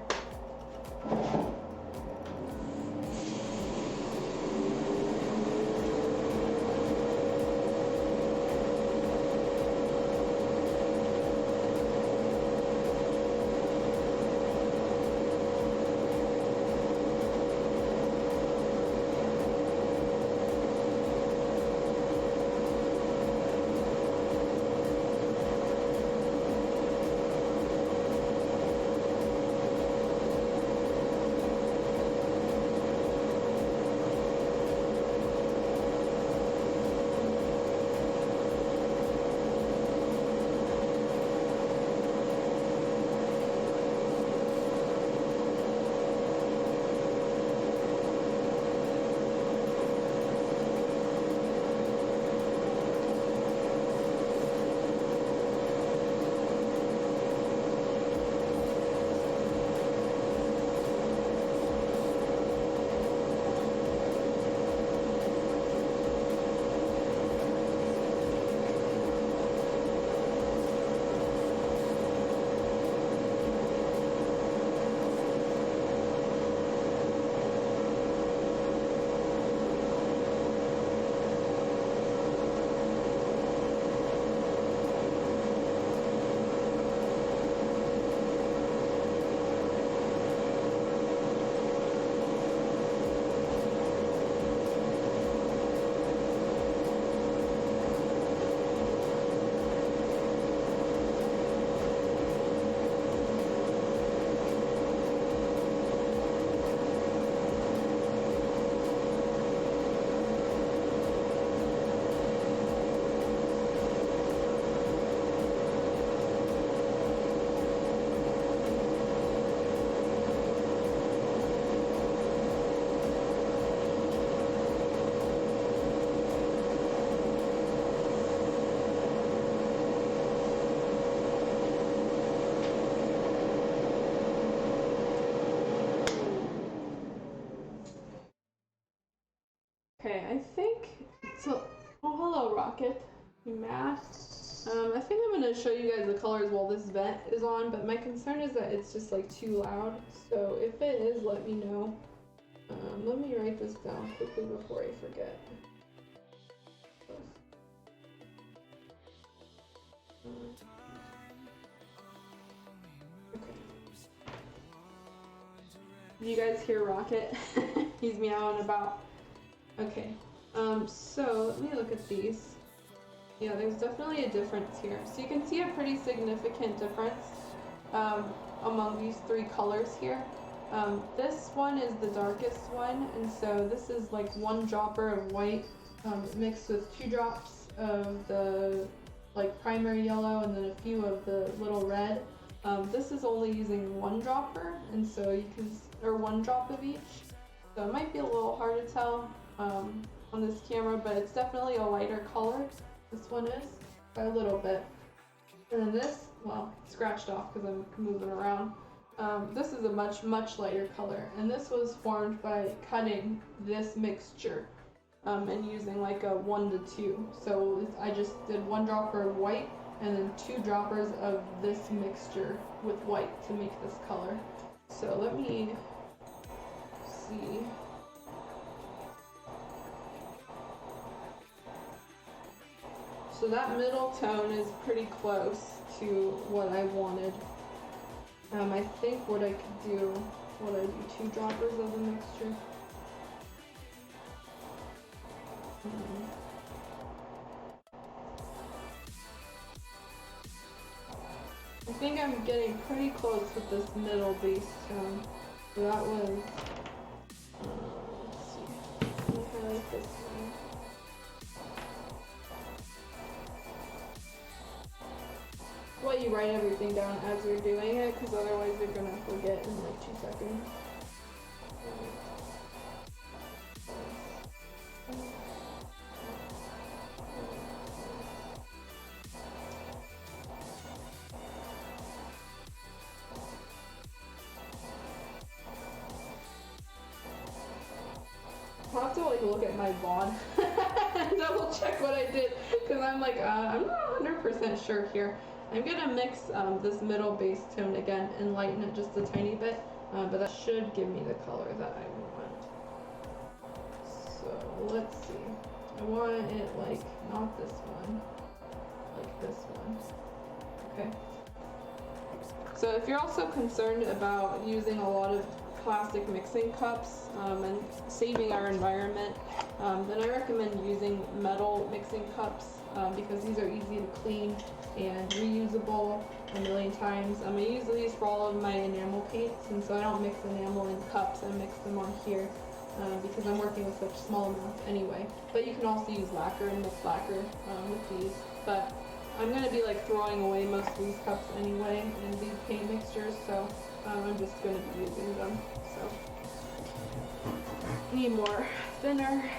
matte. I think I'm gonna show you guys the colors while this vent is on, but my concern is that it's just like too loud. So if it is, let me know. Let me write this down quickly before I forget. Okay. You guys hear Rocket? He's meowing about. Okay. So let me look at these. Yeah, there's definitely a difference here. So you can see a pretty significant difference among these three colors here. This one is the darkest one, and so this is like one dropper of white mixed with 2 drops of the like primary yellow and then a few of the little red. This is only using 1 dropper, and so you can, or 1 drop of each. So it might be a little hard to tell on this camera, but it's definitely a lighter color. This one is by a little bit. And then this, well, scratched off because I'm moving around. This is a much lighter color, and this was formed by cutting this mixture and using like a 1 to 2. So I just did 1 dropper of white and then 2 droppers of this mixture with white to make this color. So let me see. So that middle tone is pretty close to what I wanted. I think what I could do, what I do 2 droppers of the mixture. I think I'm getting pretty close with this middle base tone. So that was, let's see, let me highlight this one. Well, you write everything down as you're doing it, because otherwise you're gonna forget in like 2 seconds. I'll have to like look at my VOD and double check what I did, because I'm like, I'm not 100% sure here. I'm gonna mix this middle base tone again and lighten it just a tiny bit, but that should give me the color that I want. So let's see. I want it like, not this one, like this one. Okay. So if you're also concerned about using a lot of plastic mixing cups and saving our environment, then I recommend using metal mixing cups because these are easy to clean and reusable a million times. I use these for all of my enamel paints, and so I don't mix enamel in cups, I mix them on here because I'm working with such small amounts anyway. But you can also use lacquer and mix lacquer with these. But I'm going to be like throwing away most of these cups anyway and these paint mixtures, so I'm just going to be using them. So need more thinner.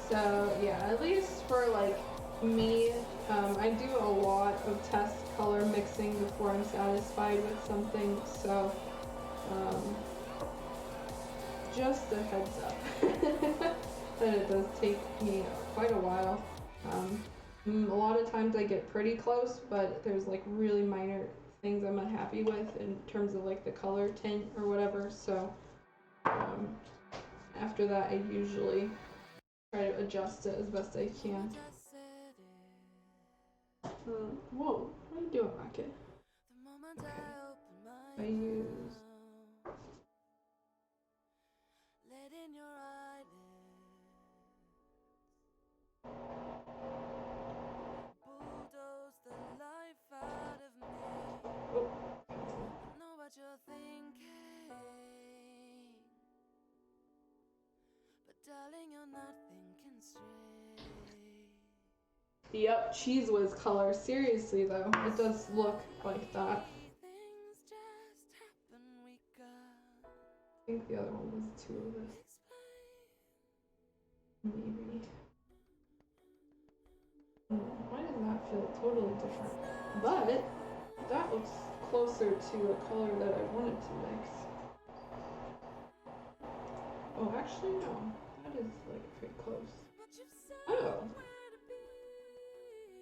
So yeah, at least for like me, I do a lot of test color mixing before I'm satisfied with something, so just a heads up that it does take me quite a while. A lot of times I get pretty close, but there's like really minor things I'm unhappy with in terms of like the color tint or whatever, so after that I usually try to adjust it as best I can. Whoa, what are you doing, Rocket? Okay. I use... Oh. Yep, Cheese Whiz color. Seriously though, it does look like that. I think the other one was 2 of this. Maybe. Why does that feel totally different? But That looks closer to a color that I wanted to mix. Oh, actually no. That is like pretty close. Oh.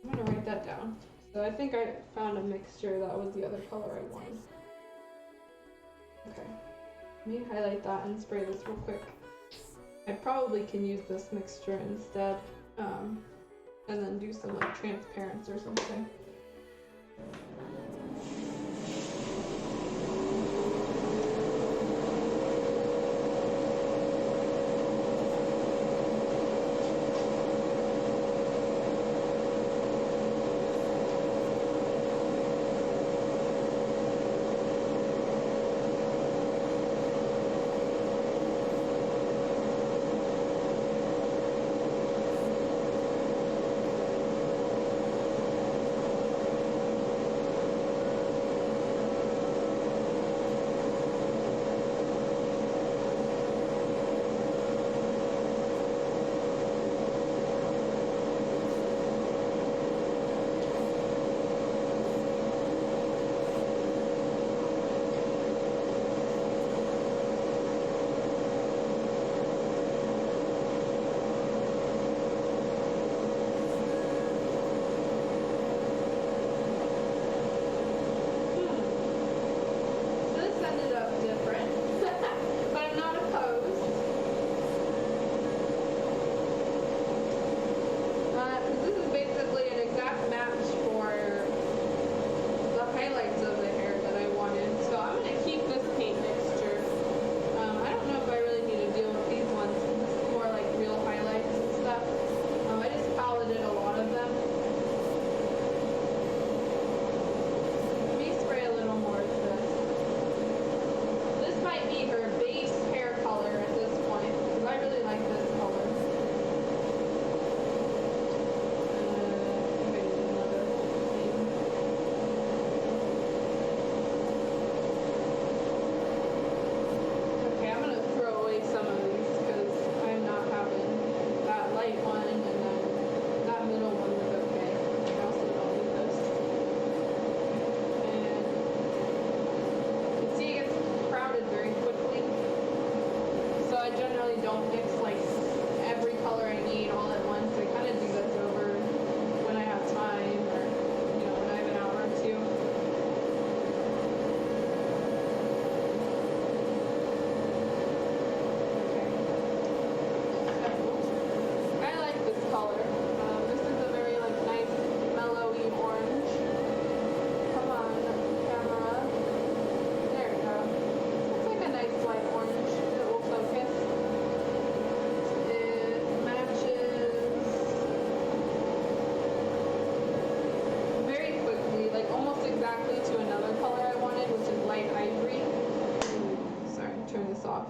I'm gonna write that down. So I think I found a mixture that was the other color I wanted. Okay. Let me highlight that and spray this real quick. I probably can use this mixture instead, and then do some like transparency or something.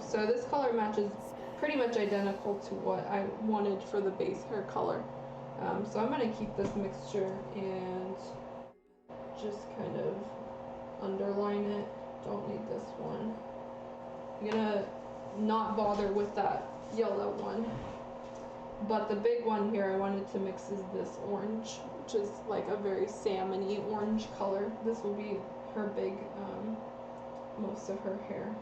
So this color matches pretty much identical to what I wanted for the base hair color. So I'm going to keep this mixture and just kind of underline it. Don't need this one. I'm going to not bother with that yellow one. But the big one here I wanted to mix is this orange, which is like a very salmon-y orange color. This will be her big, most of her hair.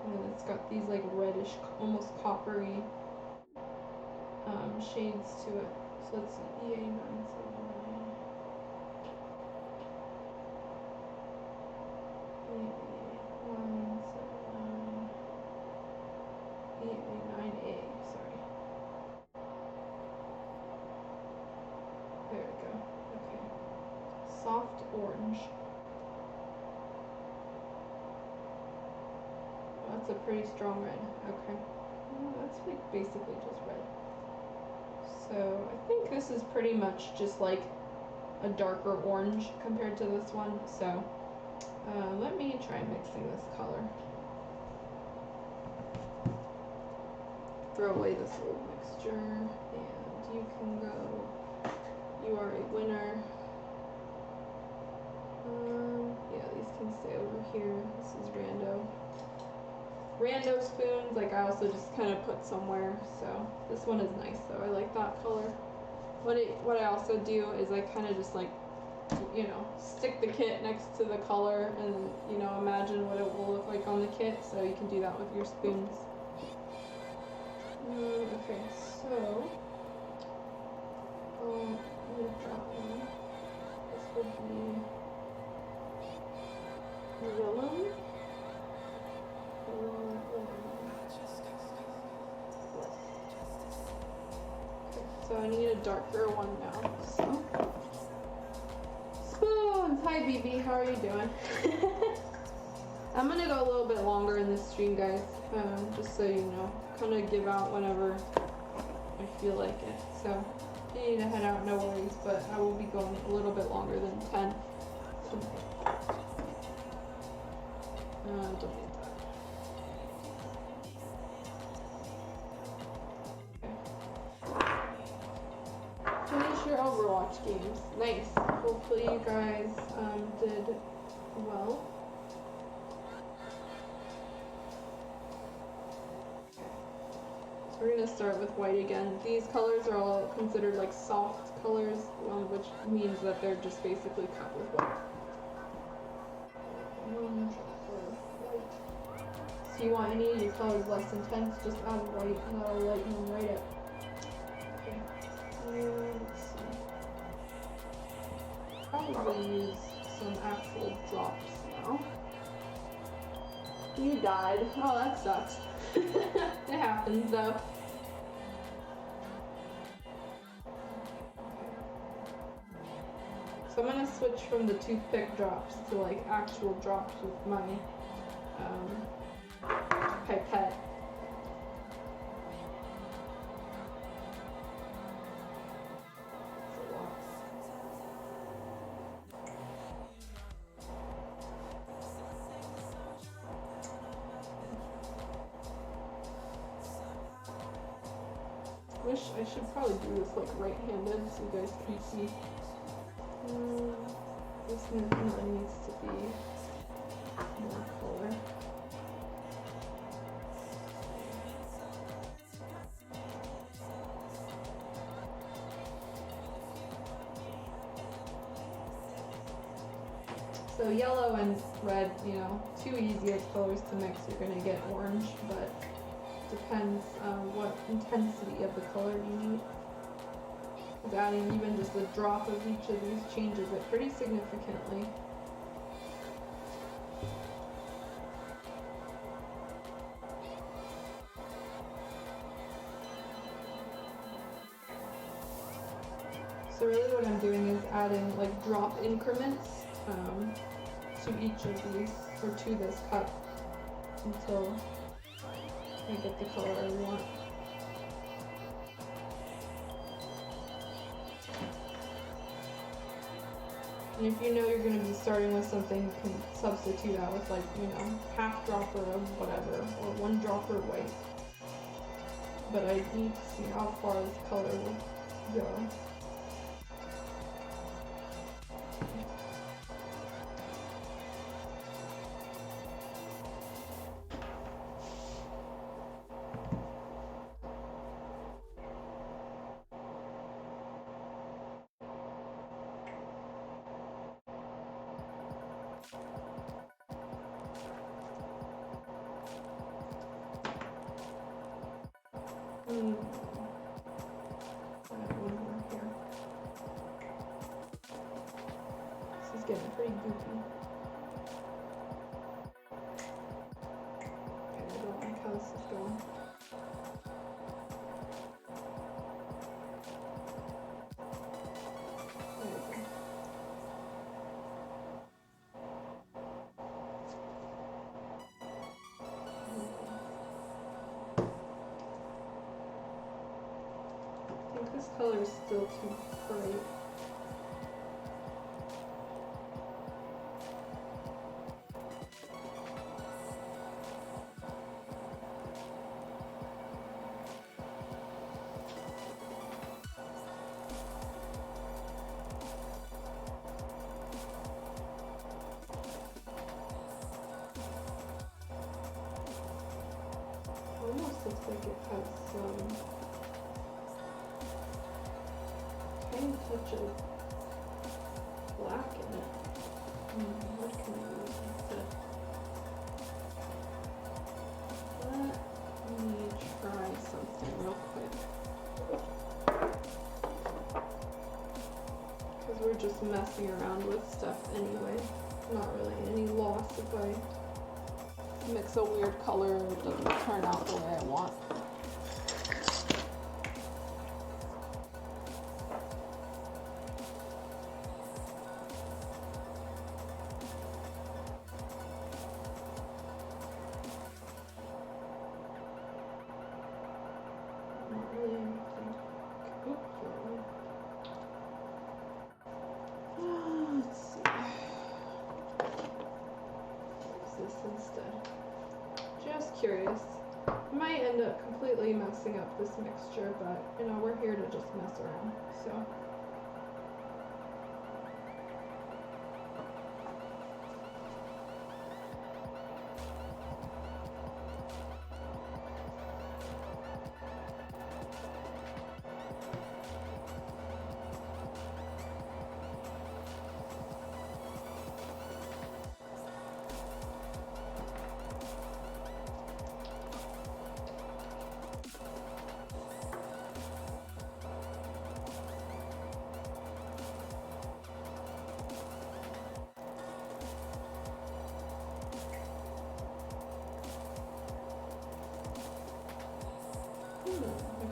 And then it's got these like reddish, almost coppery shades to it. So let's see, EA979. EA9A, sorry. There we go. Okay. Soft orange. That's a pretty strong red. Okay. That's like basically just red. So I think this is pretty much just like a darker orange compared to this one. So let me try mixing this color. Throw away this old mixture and you can go. You are a winner. Yeah, these can stay over here. This is rando. rando spoons, like I also just kind of put somewhere. So this one is nice though. I like that color. What I also do is I kind of just like, you know, stick the kit next to the color and, you know, imagine what it will look like on the kit. So you can do that with your spoons. Okay, so I'm gonna drop one. This would be Willem. So I need a darker one now. So spoons. Hi BB, how are you doing? I'm gonna go a little bit longer in this stream, guys. Just so you know, kind of give out whenever I feel like it. So if you need to head out, no worries. But I will be going a little bit longer than 10. Don't need that. Finish your Overwatch games. Nice. Hopefully you guys did well. So we're gonna start with white again. These colors are all considered like soft colors, which means that they're just basically cut with white. So you want any of your colors less intense, just add white and that'll lighten them right up. Okay. Let's see. Probably use some actual drops now. You died. Oh, that sucks. It happens though. So I'm gonna switch from the toothpick drops to like actual drops with my pipette. Wish I should probably do this like right-handed so you guys can see. This one needs to be more color. So yellow and red, you know, two easier colors to mix. You're gonna get orange, but depends what intensity of the color you need. Because adding even just a drop of each of these changes it pretty significantly. So really what I'm doing is adding like drop increments to each of these, or to this cup, until I get the color I want. And if you know you're going to be starting with something, you can substitute that with like, you know, half dropper of whatever, or one dropper white. But I need to see how far this color will go. I have one more here. This is getting pretty goofy. I don't like how this is going. There we go. I think this color is still too bright. like it has some tiny touch of black in it. What can I use instead? Let me try something real quick. Because we're just messing around with stuff anyway. Not really any loss if I mix a weird color and it doesn't turn out the way I want. Not really anything. Oops, sorry. Let's see. Use this instead. Just curious. Might end up completely messing up this mixture, but you know, we're here to just mess around. So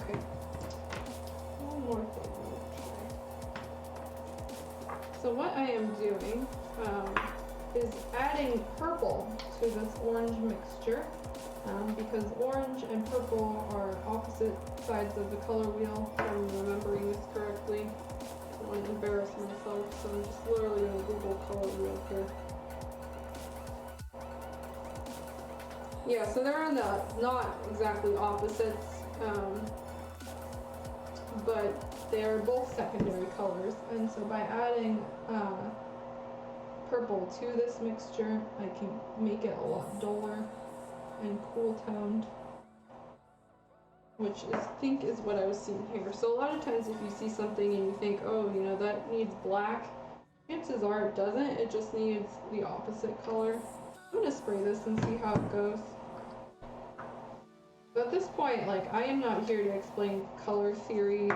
okay. One more thing I'm gonna try. So what I am doing is adding purple to this orange mixture because orange and purple are opposite sides of the color wheel, if I'm remembering this correctly. I don't want to embarrass myself, so I'm just literally going to Google color wheel here. Yeah, so they're on the not exactly opposites, but they're both secondary colors, and so by adding purple to this mixture, I can make it a lot duller and cool toned, which I think is what I was seeing here. So a lot of times if you see something and you think, oh, you know, that needs black, chances are it doesn't, it just needs the opposite color. I'm gonna spray this and see how it goes. But at this point, like, I am not here to explain color theory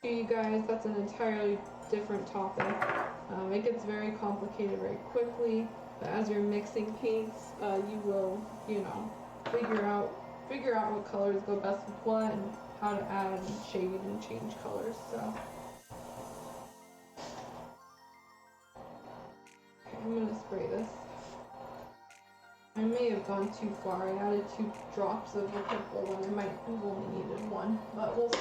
to you guys. That's an entirely different topic. It gets very complicated very quickly, but as you're mixing paints, you will, you know, figure out what colors go best with what and how to add and shade and change colors. So okay, I'm gonna spray this. I may have gone too far. I added 2 drops of the purple when I might have only needed 1, but we'll see.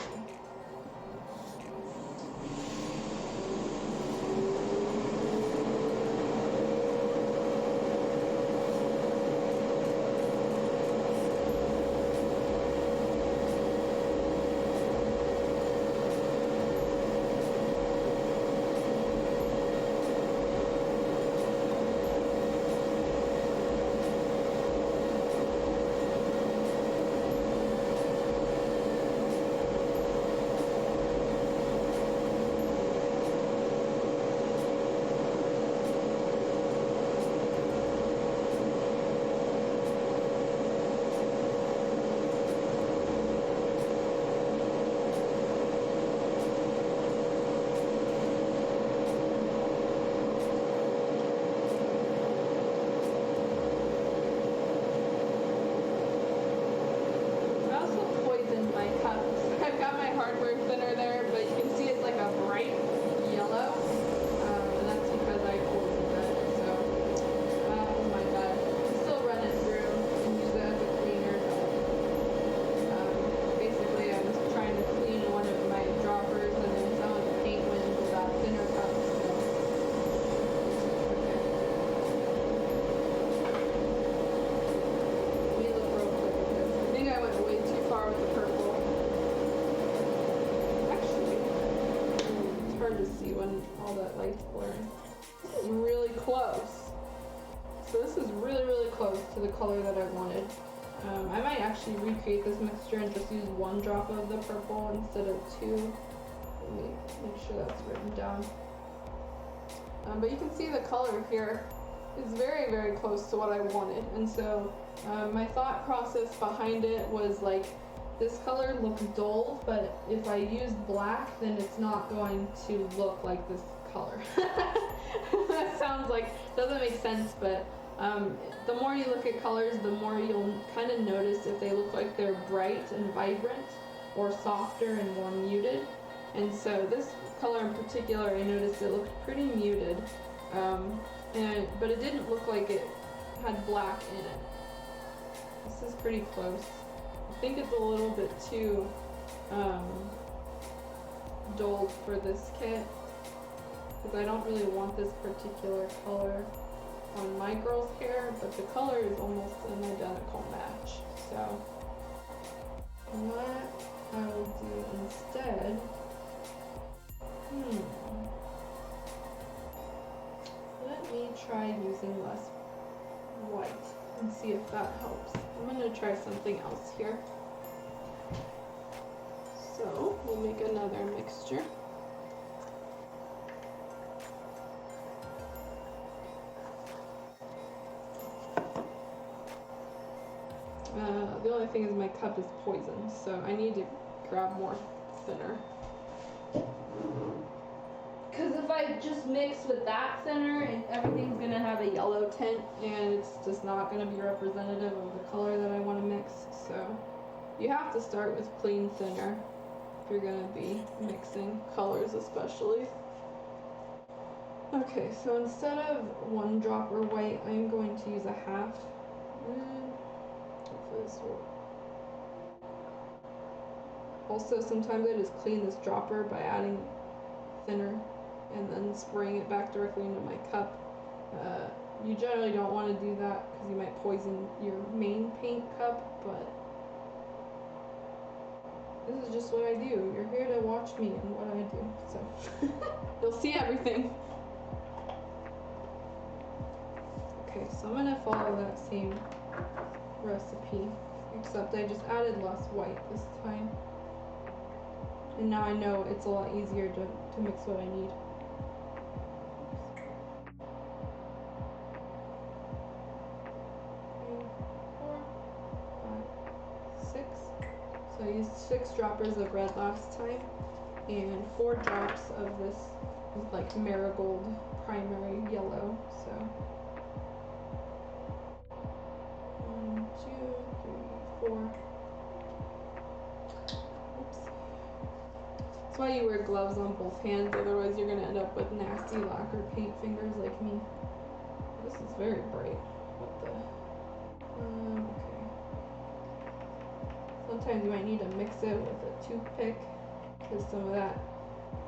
To the color that I wanted. I might actually recreate this mixture and just use 1 drop of the purple instead of 2. Let me make sure that's written down. But you can see the color here is very, very close to what I wanted. And so my thought process behind it was like, this color looks dull, but if I use black, then it's not going to look like this color. That sounds like, doesn't make sense, but the more you look at colors, the more you'll kind of notice if they look like they're bright and vibrant or softer and more muted. And so this color in particular, I noticed it looked pretty muted, but it didn't look like it had black in it. This is pretty close. I think it's a little bit too dulled for this kit, because I don't really want this particular color on my girl's hair, but the color is almost an identical match. So what I will do instead, let me try using less white and see if that helps. I'm going to try something else here. So we'll make another mixture. The only thing is my cup is poisoned, so I need to grab more thinner. Because if I just mix with that thinner, everything's going to have a yellow tint, and it's just not going to be representative of the color that I want to mix. So you have to start with clean thinner if you're going to be mixing colors especially. Okay, so instead of 1 dropper white, I'm going to use a half. Hopefully this will. Also, sometimes I just clean this dropper by adding thinner and then spraying it back directly into my cup. You generally don't want to do that because you might poison your main paint cup, but this is just what I do. You're here to watch me and what I do, so you'll see everything. Okay, so I'm gonna follow that same recipe, except I just added less white this time. And now I know it's a lot easier to mix what I need. 3, 4, 5, 6. So I used 6 droppers of red last time, and 4 drops of this like marigold primary yellow. So 1, 2, 3, 4. That's why you wear gloves on both hands, otherwise you're going to end up with nasty lacquer paint fingers like me. This is very bright. What the? Okay. Sometimes you might need to mix it with a toothpick, because some of that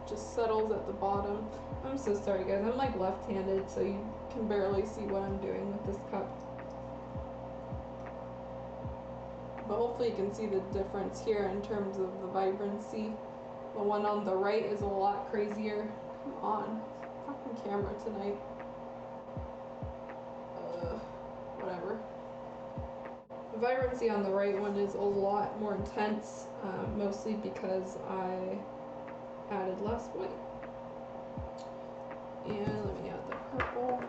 just settles at the bottom. I'm so sorry guys, I'm like left-handed, so you can barely see what I'm doing with this cup. But hopefully you can see the difference here in terms of the vibrancy. The one on the right is a lot crazier. Come on, fucking camera tonight. Whatever. The vibrancy on the right one is a lot more intense, mostly because I added less white. And let me add the purple.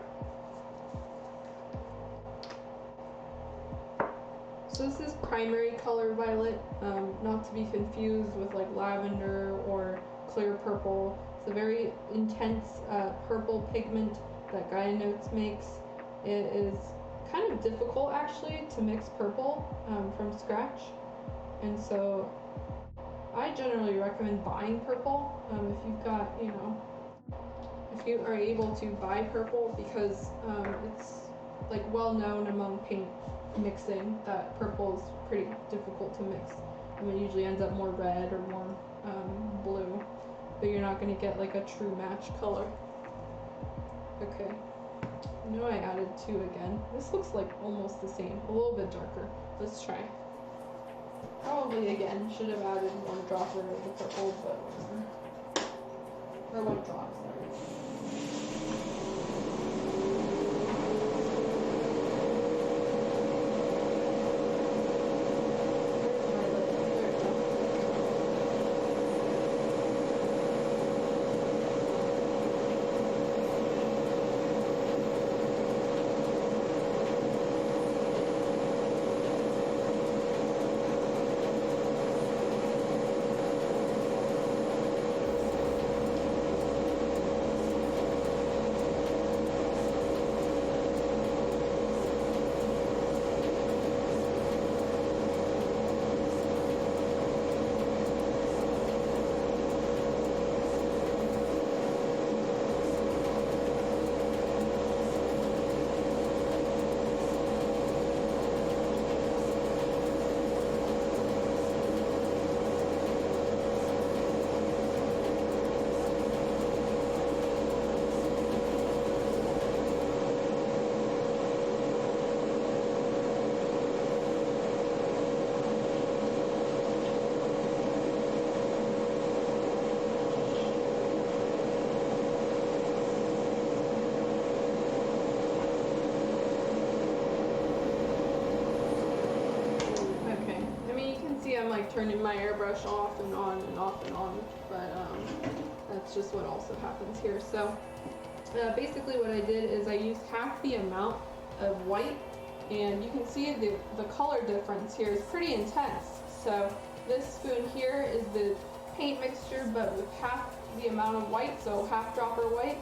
So this is primary color violet, not to be confused with like lavender or clear purple. It's a very intense purple pigment that Gaia Notes makes. It is kind of difficult actually to mix purple from scratch, and so I generally recommend buying purple if you've got, you know, if you are able to buy purple, because it's like well known among paint mixing that purple is pretty difficult to mix. I mean, it usually ends up more red or more blue, but you're not going to get like a true match color. Okay, I know I added 2 again. This looks like almost the same, a little bit darker. Let's try. Probably again should have added 1 dropper of the purple, but whatever. Or 1 drop, sorry. turning my airbrush off and on and off and on, but that's just what also happens here. So basically what I did is I used half the amount of white, and you can see the color difference here is pretty intense. So this spoon here is the paint mixture, but with half the amount of white, so half dropper white.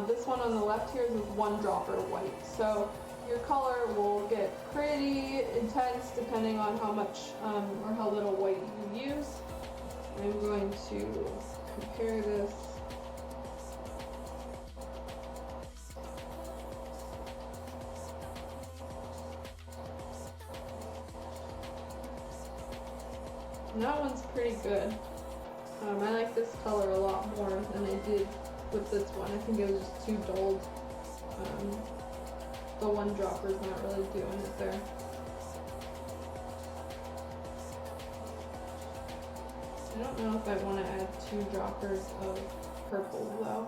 This one on the left here is with 1 dropper white. So your color will get pretty intense depending on how much or how little white you use. I'm going to compare this. And that one's pretty good. I like this color a lot more than I did with this one. I think it was just too dulled. The 1 dropper's not really doing it there. I don't know if I want to add 2 droppers of purple though.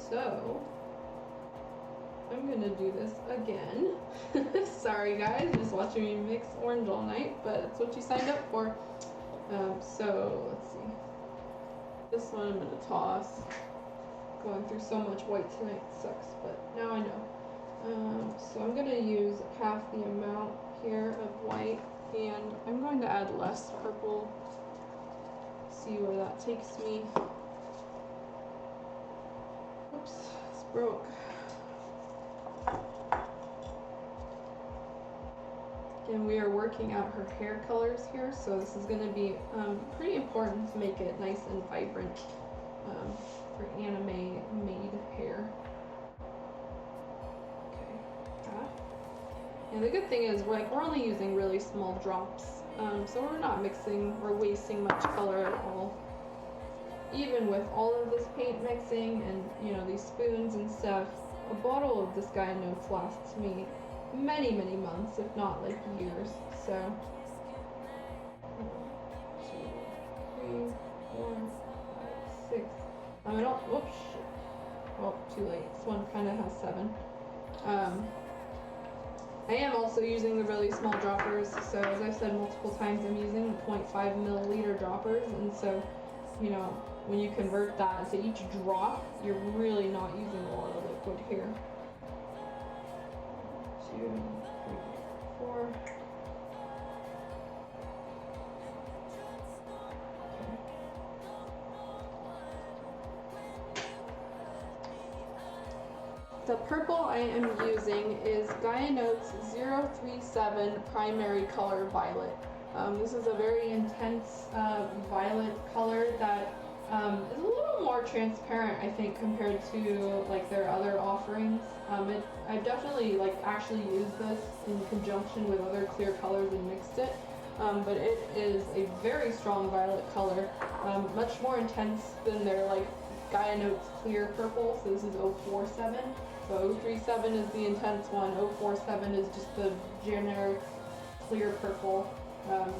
So I'm gonna do this again. Sorry guys, just watching me mix orange all night, but it's what you signed up for. So let's see. This one I'm gonna toss. Going through so much white tonight sucks, but now I know. So I'm gonna use half the amount here of white, and I'm going to add less purple. See where that takes me. Oops, it's broke. Again, we are working out her hair colors here, so this is going to be pretty important to make it nice and vibrant for anime Maid hair. Okay, and the good thing is, like, we're only using really small drops, so we're not mixing or wasting much color at all. Even with all of this paint mixing and, you know, these spoons and stuff, a bottle of this Gaia Notes lasts me many months, if not like years. So 1, 2, 3, 4, 5, 6. I don't. Whoops. Oh, too late. This one kind of has 7. I am also using the really small droppers. So as I've said multiple times, I'm using the 0.5 milliliter droppers, and so, you know, when you convert that to each drop, you're really not using a lot of liquid here. 2, 3, 4. Okay. The purple I am using is Gaia Notes 037 Primary Color Violet. This is a very intense violet color that is a little more transparent, I think, compared to like their other offerings. I've definitely actually used this in conjunction with other clear colors and mixed it, but it is a very strong violet color, much more intense than their Gaia Notes clear purple. So this is 047. So 037 is the intense one. 047 is just the generic clear purple.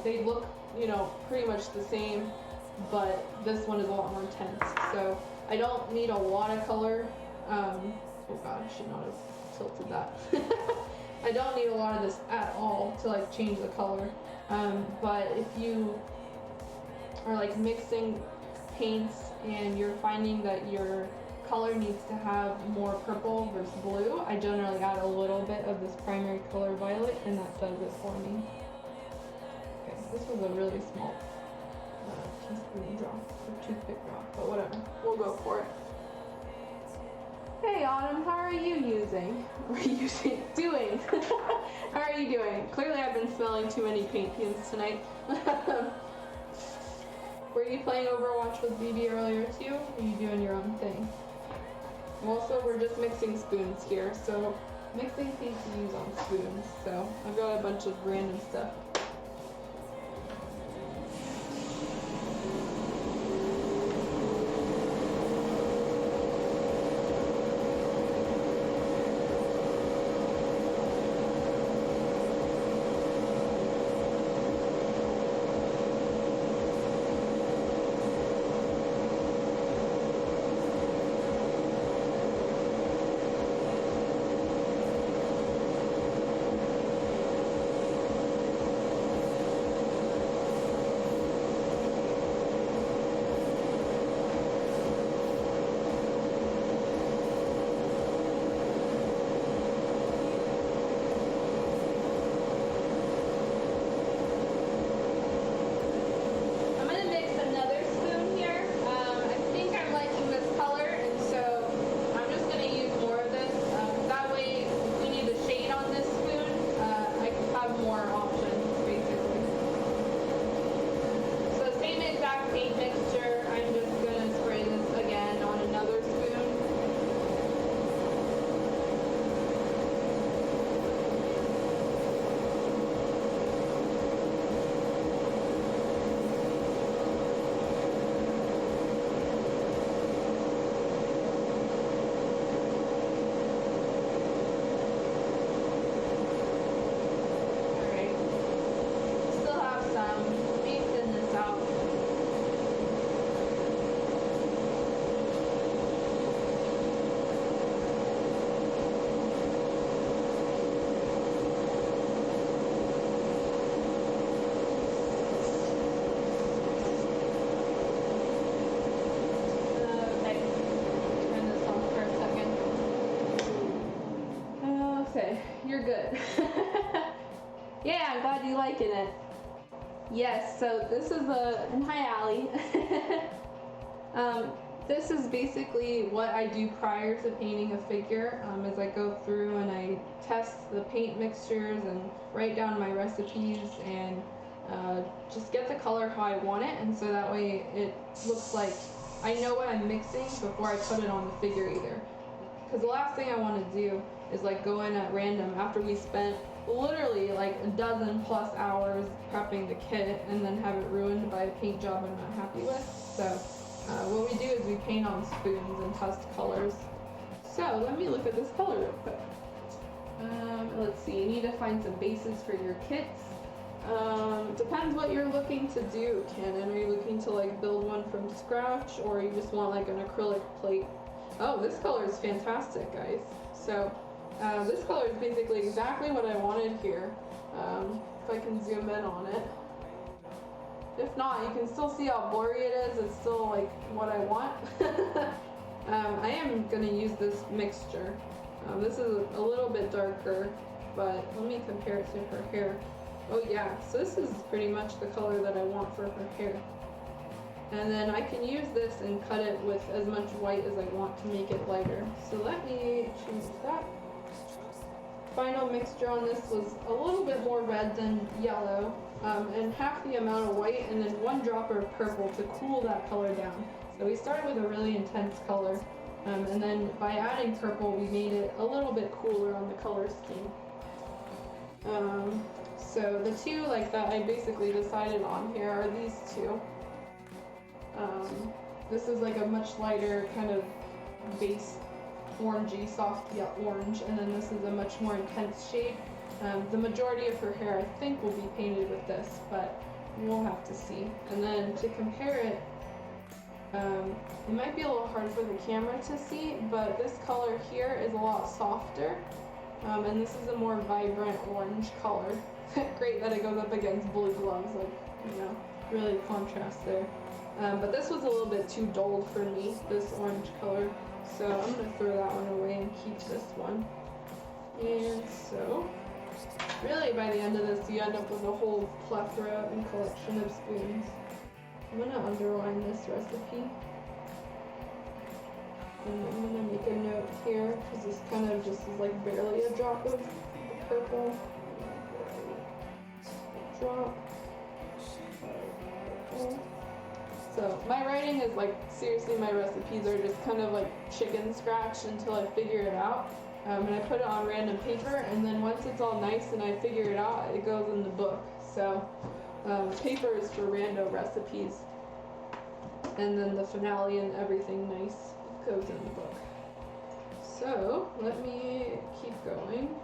They look, you know, pretty much the same, but this one is a lot more intense. So I don't need a lot of color. Oh god, I should not have tilted that. I don't need a lot of this at all to change the color. But if you are mixing paints and you're finding that your color needs to have more purple versus blue, I generally add a little bit of this primary color violet, and that does it for me. Okay, this was a really small teaspoon drop, or toothpick drop, but whatever, we'll go for it. Hey Autumn, how are you doing? How are you doing? Clearly I've been smelling too many paint fumes tonight. Were you playing Overwatch with BB earlier too? Or are you doing your own thing? Also, we're just mixing spoons here, so mixing things to use on spoons. So I've got a bunch of random stuff. You're good. Yeah, I'm glad you liking it. Yes, so this is and hi Allie. This is basically what I do prior to painting a figure, as I go through and I test the paint mixtures and write down my recipes and just get the color how I want it, and so that way it looks like I know what I'm mixing before I put it on the figure either. Because the last thing I want to do is like go in at random after we spent literally like a dozen plus hours prepping the kit and then have it ruined by a paint job I'm not happy with. So what we do is we paint on spoons and test colors. So let me look at this color real quick. Let's see, you need to find some bases for your kits. Depends what you're looking to do, Canon. Are you looking to like build one from scratch, or you just want like an acrylic plate? Oh, this color is fantastic, guys. So this color is basically exactly what I wanted here. If I can zoom in on it. If not, you can still see how blurry it is. It's still like what I want. I am gonna use this mixture. This is a little bit darker, but let me compare it to her hair. Oh yeah, so this is pretty much the color that I want for her hair. And then I can use this and cut it with as much white as I want to make it lighter. So let me choose that. Final mixture on this was a little bit more red than yellow, and half the amount of white, and then 1 drop of purple to cool that color down. So we started with a really intense color, and then by adding purple we made it a little bit cooler on the color scheme. So the two like that I basically decided on here are these two. This is like a much lighter kind of base orangey, soft orange, and then this is a much more intense shade. The majority of her hair I think will be painted with this, but we'll have to see. And then to compare it, it might be a little hard for the camera to see, but this color here is a lot softer, and this is a more vibrant orange color. Great that it goes up against blue gloves, like, you know, really contrast there. But this was a little bit too dull for me, this orange color. So I'm going to throw that one away and keep this one. And so, really by the end of this, you end up with a whole plethora and collection of spoons. I'm going to underline this recipe. And I'm going to make a note here, because this kind of just is like barely a drop of the purple. Drop. So my writing is like, seriously, my recipes are just kind of like chicken scratch until I figure it out. And I put it on random paper, and then once it's all nice and I figure it out, it goes in the book. So paper is for rando recipes. And then the finale and everything nice goes in the book. So let me keep going.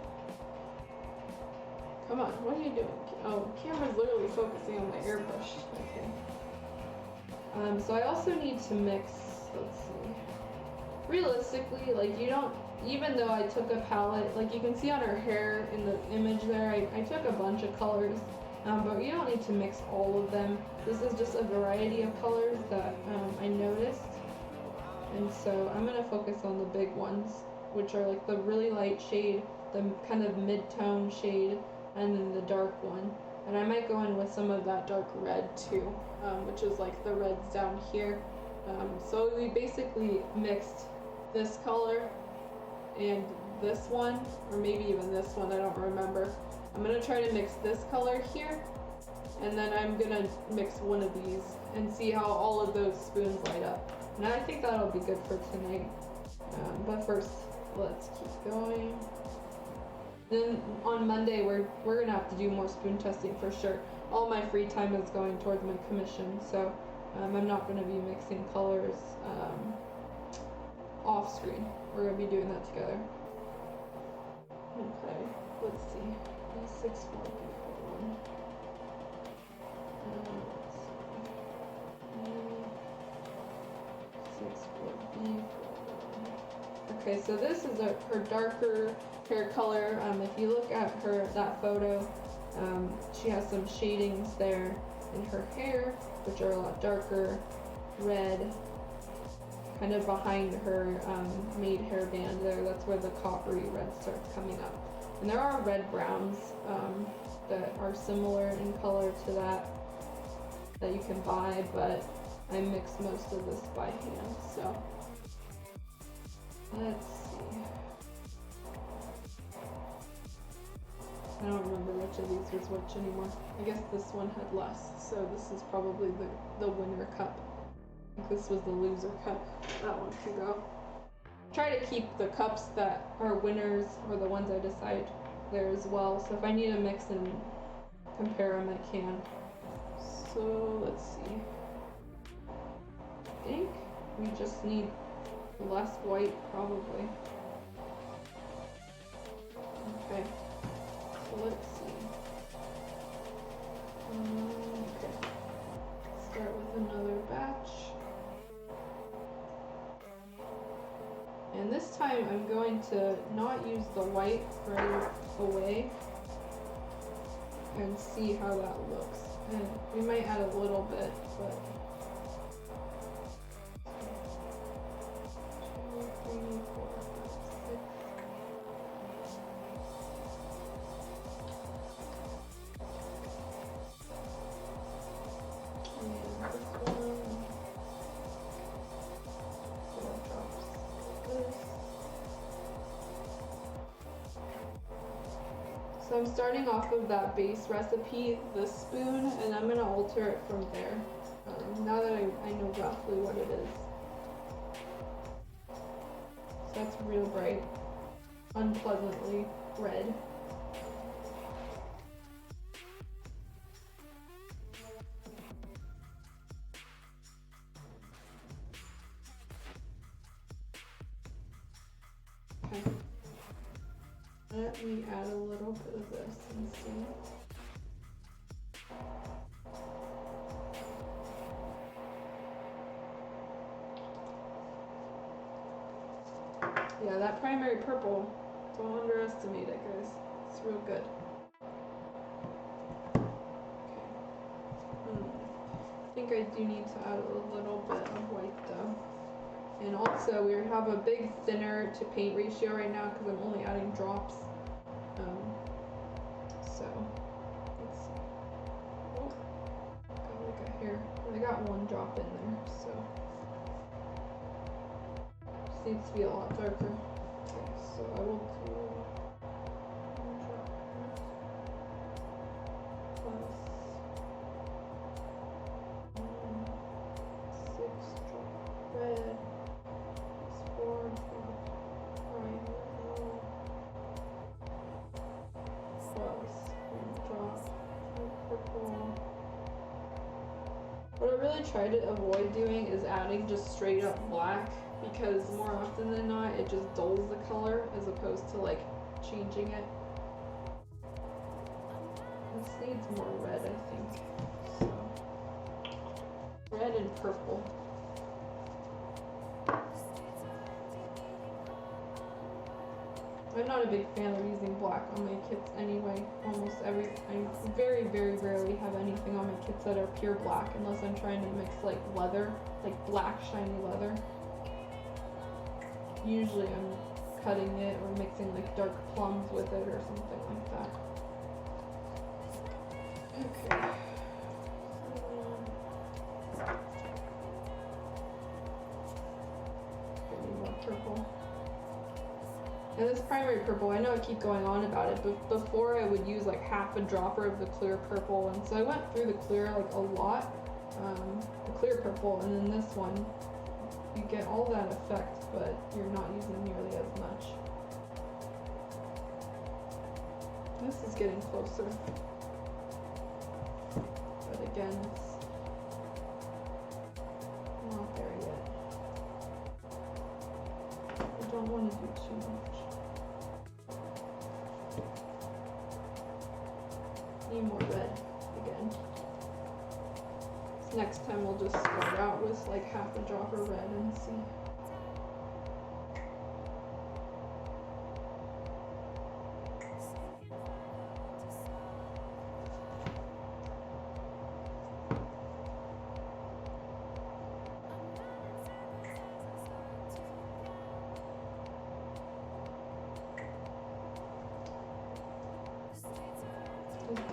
Come on, what are you doing? Oh, camera's literally focusing on my airbrush. Okay. So I also need to mix, let's see. Realistically, like you don't, even though I took a palette, like you can see on her hair in the image there, I took a bunch of colors, but you don't need to mix all of them. This is just a variety of colors that I noticed. And so I'm gonna focus on the big ones, which are like the really light shade, the kind of mid-tone shade, and then the dark one. And I might go in with some of that dark red too, which is like the reds down here. So we basically mixed this color and this one, or maybe even this one, I don't remember. I'm gonna try to mix this color here, and then I'm gonna mix one of these and see how all of those spoons light up. And I think that'll be good for tonight. But first, let's keep going. Then on Monday, we're gonna have to do more spoon testing for sure. All my free time is going towards my commission, so I'm not gonna be mixing colors off screen. We're gonna be doing that together. Okay, let's see. E64B41. Okay, so this is her darker hair color. If you look at that photo, she has some shadings there in her hair, which are a lot darker, red, kind of behind her Maid hairband there. That's where the coppery red starts coming up. And there are red browns that are similar in color to that you can buy, but I mix most of this by hand, so let's see. I don't remember which of these was which anymore. I guess this one had less, so this is probably the winner cup. I think this was the loser cup. That one can go. Try to keep the cups that are winners or the ones I decide there as well, so if I need to mix and compare them, I can. So let's see. I think we just need less white, probably. Okay, so let's see. Okay, start with another batch. And this time I'm going to not use the white right away and see how that looks. And we might add a little bit, but 2, 3, 4, 5, 6. And this one, 4 drops of this. So I'm starting off of that base recipe, the spoon, and I'm gonna alter it from there. Now that I know roughly what it is. So that's real bright, unpleasantly red. Okay. Let me add a little bit of this and see. Yeah, that primary purple, don't underestimate it, guys. It's real good. Okay. I think I do need to add a little bit of white though. And also, we have a big thinner to paint ratio right now because I'm only adding drops. So, let's see. Oh, got like a hair. I got 1 drop in there, so. Just needs to be a lot darker. Okay, so I will do 1 drop plus 6 drop red. 4 drop primer plus 1 drop of purple. What I really try to avoid doing is adding just straight up black, because more often than not it just dulls the color as opposed to like changing it. This needs more red, I think. So red and purple. I'm not a big fan of using black on my kits anyway. I very, very rarely have anything on my kits that are pure black unless I'm trying to mix like leather, like black shiny leather. Usually I'm cutting it or mixing like dark plums with it or something like that. Okay. Need more purple. And this primary purple, I know I keep going on about it, but before I would use like half a dropper of the clear purple, and so I went through the clear like a lot, the clear purple, and then this one, you get all that effect, but you're not using nearly as much. This is getting closer, but again, it's not there yet. I don't want to do too much. Need more red again. So next time we'll just start out with like half a drop of red and see.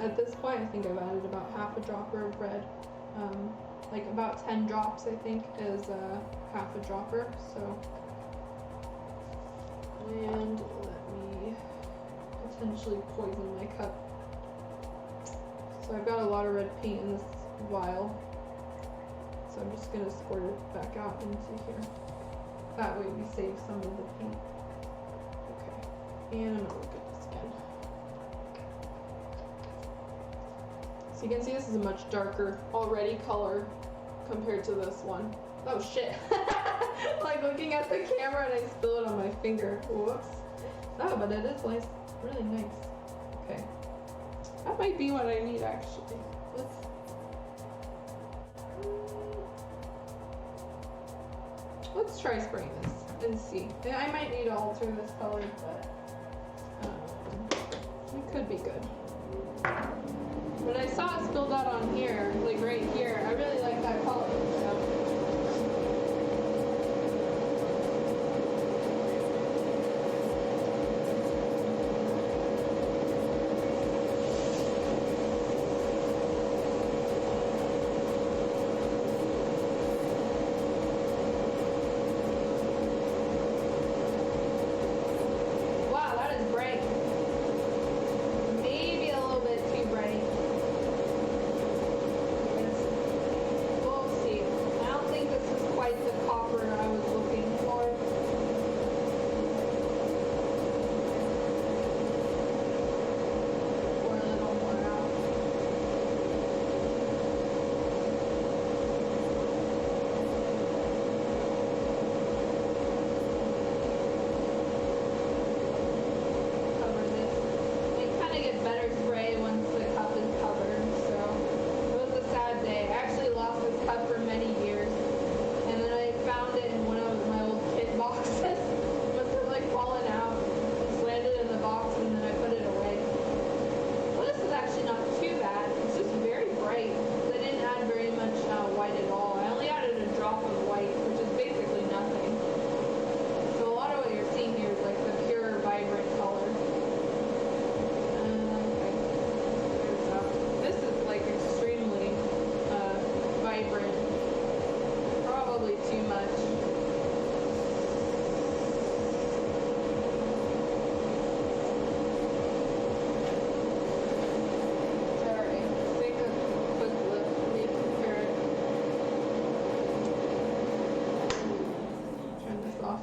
At this point, I think I've added about half a dropper of red. Like about 10 drops, I think, is half a dropper. So, and let me potentially poison my cup. So I've got a lot of red paint in this vial. So I'm just gonna squirt it back out into here. That way we save some of the paint. Okay, and I'm gonna look at this again. So you can see this is a much darker already color compared to this one. Oh shit! Like looking at the camera and I spill it on my finger. Whoops. Oh, but it is nice, really nice. Okay, that might be what I need actually. Let's try spraying this and see. I might need to alter this color, but it could be good. When I saw it spilled out on here, like right here, I really like that color. So.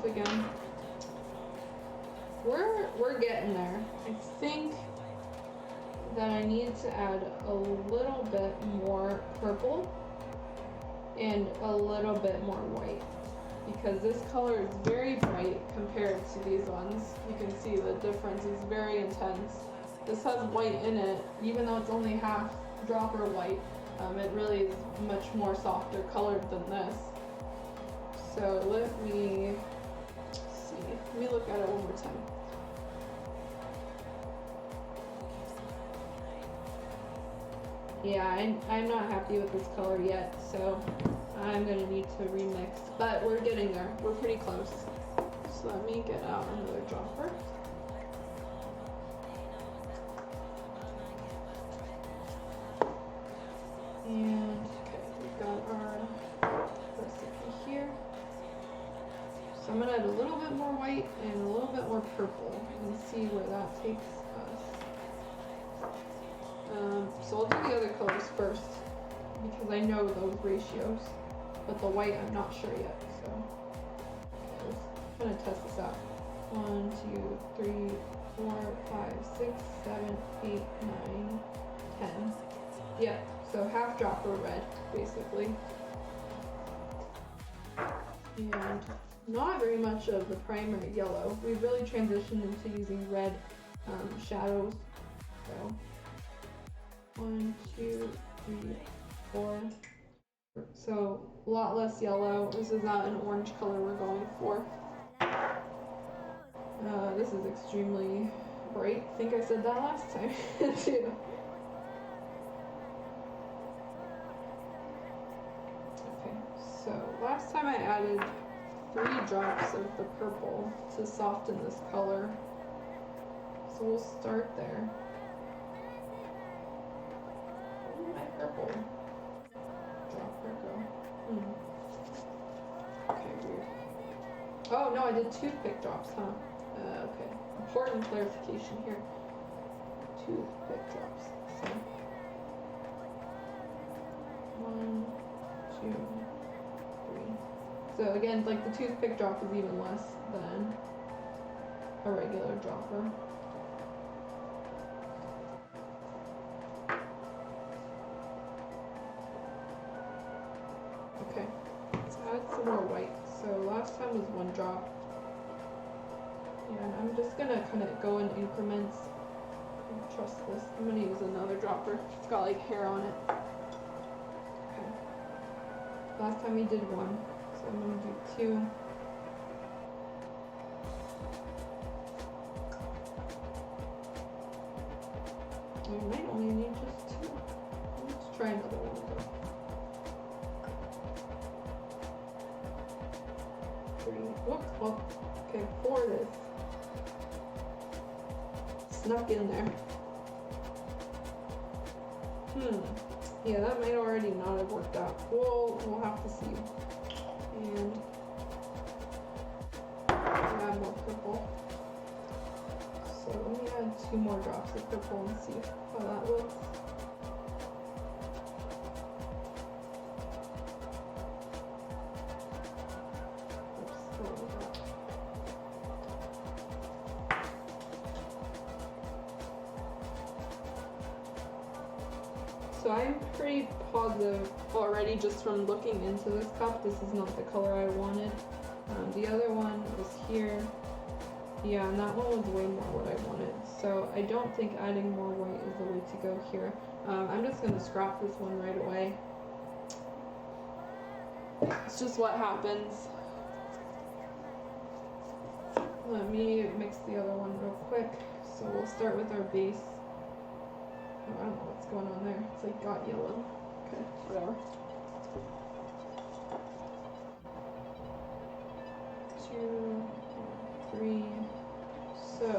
Again. We're getting there. I think that I need to add a little bit more purple and a little bit more white because this color is very bright compared to these ones. You can see the difference is very intense. This has white in it, even though it's only half dropper white. It really is much more softer colored than this. So let me look at it one more time. Yeah, I'm not happy with this color yet, so I'm gonna need to remix, but we're getting there. We're pretty close. So let me get out another dropper. And okay, we've got our recipe here. So I'm gonna add a little bit more white and a little bit more purple and see where that takes us. So I'll do the other colors first because I know those ratios, but the white I'm not sure yet. So okay, I'm gonna test this out. 1, 2, 3, 4, 5, 6, 7, 8, 9, 10. Yeah, so half dropper red basically. And not very much of the primary yellow. We've really transitioned into using red shadows. So 1, 2, 3, 4. So a lot less yellow. This is not an orange color we're going for. This is extremely bright. I think I said that last time too. Okay, so last time I added 3 drops of the purple to soften this color. So we'll start there. my purple dropper go? Okay, weird. Oh no, I did toothpick drops, huh? Okay. Important clarification here. Toothpick drops. So 1, 2, 3. So again, like the toothpick drop is even less than a regular dropper. Okay, let's add some more white. So last time was 1 drop. And I'm just gonna kind of go in increments. Trust this. I'm gonna use another dropper. It's got like hair on it. Okay. Last time we did 1, so I'm gonna do 2. I might only need just 2. Let's try another one though. 3. Whoops. Well, okay, 4 it is. Snuck in there. Yeah, that might already not have worked out. We'll have to see. And add more purple. So let me add 2 more drops of purple and see how that looks. Oops, what was that? So I'm pretty positive already just from looking into this cup, this is not the color I wanted. The other one was here. Yeah, and that one was way more what I wanted. So I don't think adding more white is the way to go here. I'm just going to scrap this one right away. It's just what happens. Let me mix the other one real quick. So we'll start with our base. Oh, I don't know what's going on there. It's like got yellow. Okay, whatever. 2, 3. So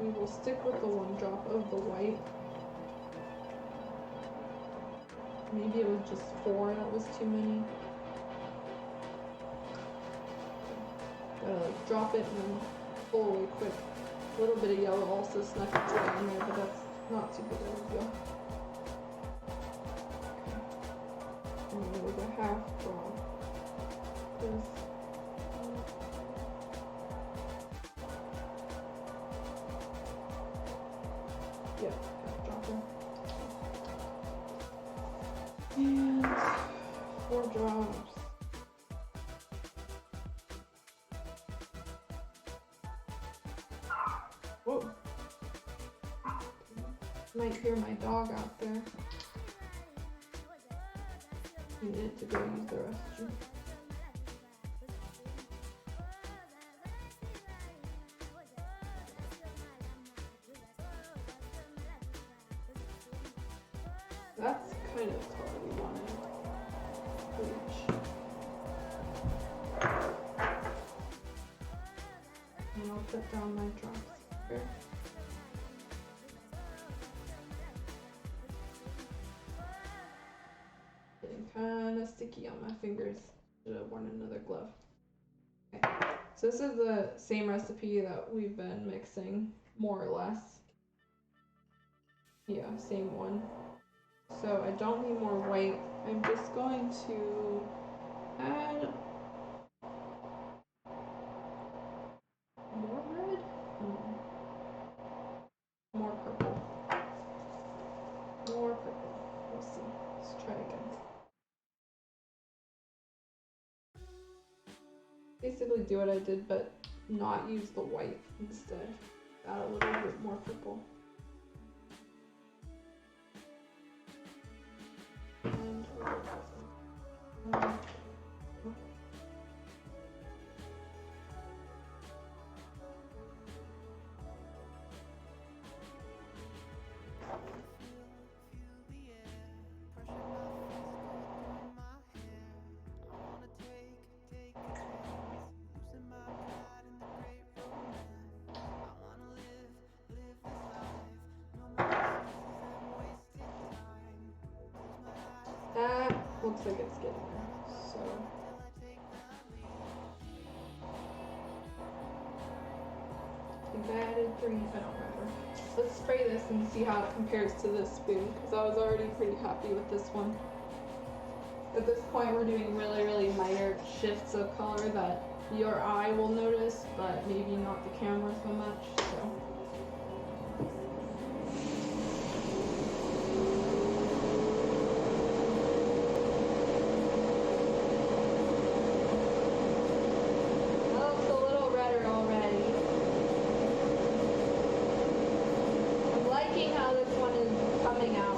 we will stick with the 1 drop of the white. Maybe it was just 4 that was too many. Gotta like drop it and then pull away quick. A little bit of yellow also snuck its way in there, but that's not too big of a deal. Okay. And there was a half drop. This. Yep, half dropper. And 4 drops. Whoa. Might hear my dog out there. He needed to go use the restroom. That's kind of color we wanted. Bleach. And I'll put down my drops here. Getting kind of sticky on my fingers. Should have worn another glove. Okay. So this is the same recipe that we've been mixing, more or less. Yeah, same one. So I don't need more white. I'm just going to add more red? More purple. More purple. We'll see. Let's try again. Basically do what I did, but not use the white instead. Add a little bit more purple. And looks like it's getting there. So. I think I added 3, I don't remember. Let's spray this and see how it compares to this spoon, because I was already pretty happy with this one. At this point, we're doing really, really minor shifts of color that your eye will notice, but maybe not the camera so much, so. That looks a little redder already. I'm liking how this one is coming out.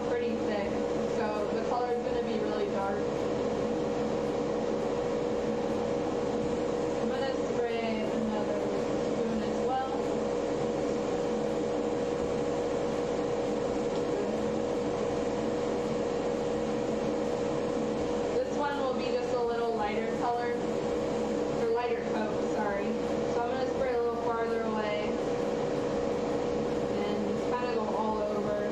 Pretty thick, so the color is going to be really dark. I'm going to spray another spoon as well. This one will be just a little lighter color, or lighter coat, sorry. So I'm going to spray a little farther away and just kind of go all over.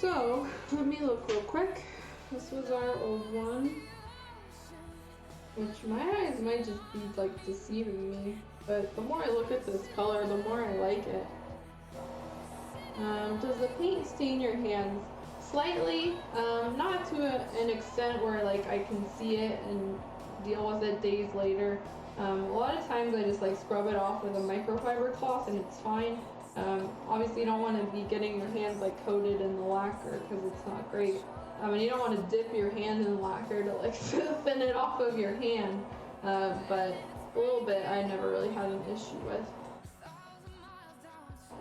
So, let me look real quick. This was our old one. Which my eyes might just be like deceiving me. But the more I look at this color, the more I like it. Does the paint stain your hands? Slightly, not to an extent where like I can see it and deal with it days later. A lot of times I just like scrub it off with a microfiber cloth and it's fine. Obviously you don't want to be getting your hands like coated in the lacquer because it's not great. And you don't want to dip your hand in lacquer to like thin it off of your hand. But a little bit I never really had an issue with.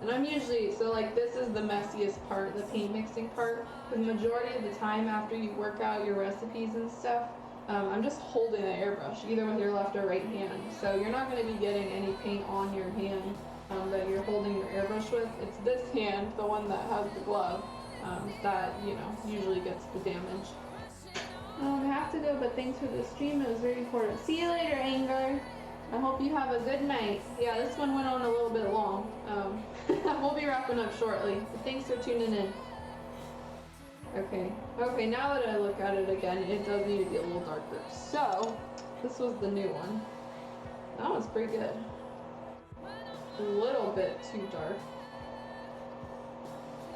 And I'm usually, so like this is the messiest part, the paint mixing part. The majority of the time after you work out your recipes and stuff, I'm just holding the airbrush, either with your left or right hand. So you're not going to be getting any paint on your hand that you're holding your airbrush with. It's this hand, the one that has the glove, that, you know, usually gets the damage. I have to go, but thanks for the stream. It was very important. See you later, Anger. I hope you have a good night. Yeah, this one went on a little bit long. We'll be wrapping up shortly. But thanks for tuning in. Okay, now that I look at it again, it does need to be a little darker. So, this was the new one. That one's pretty good. A little bit too dark.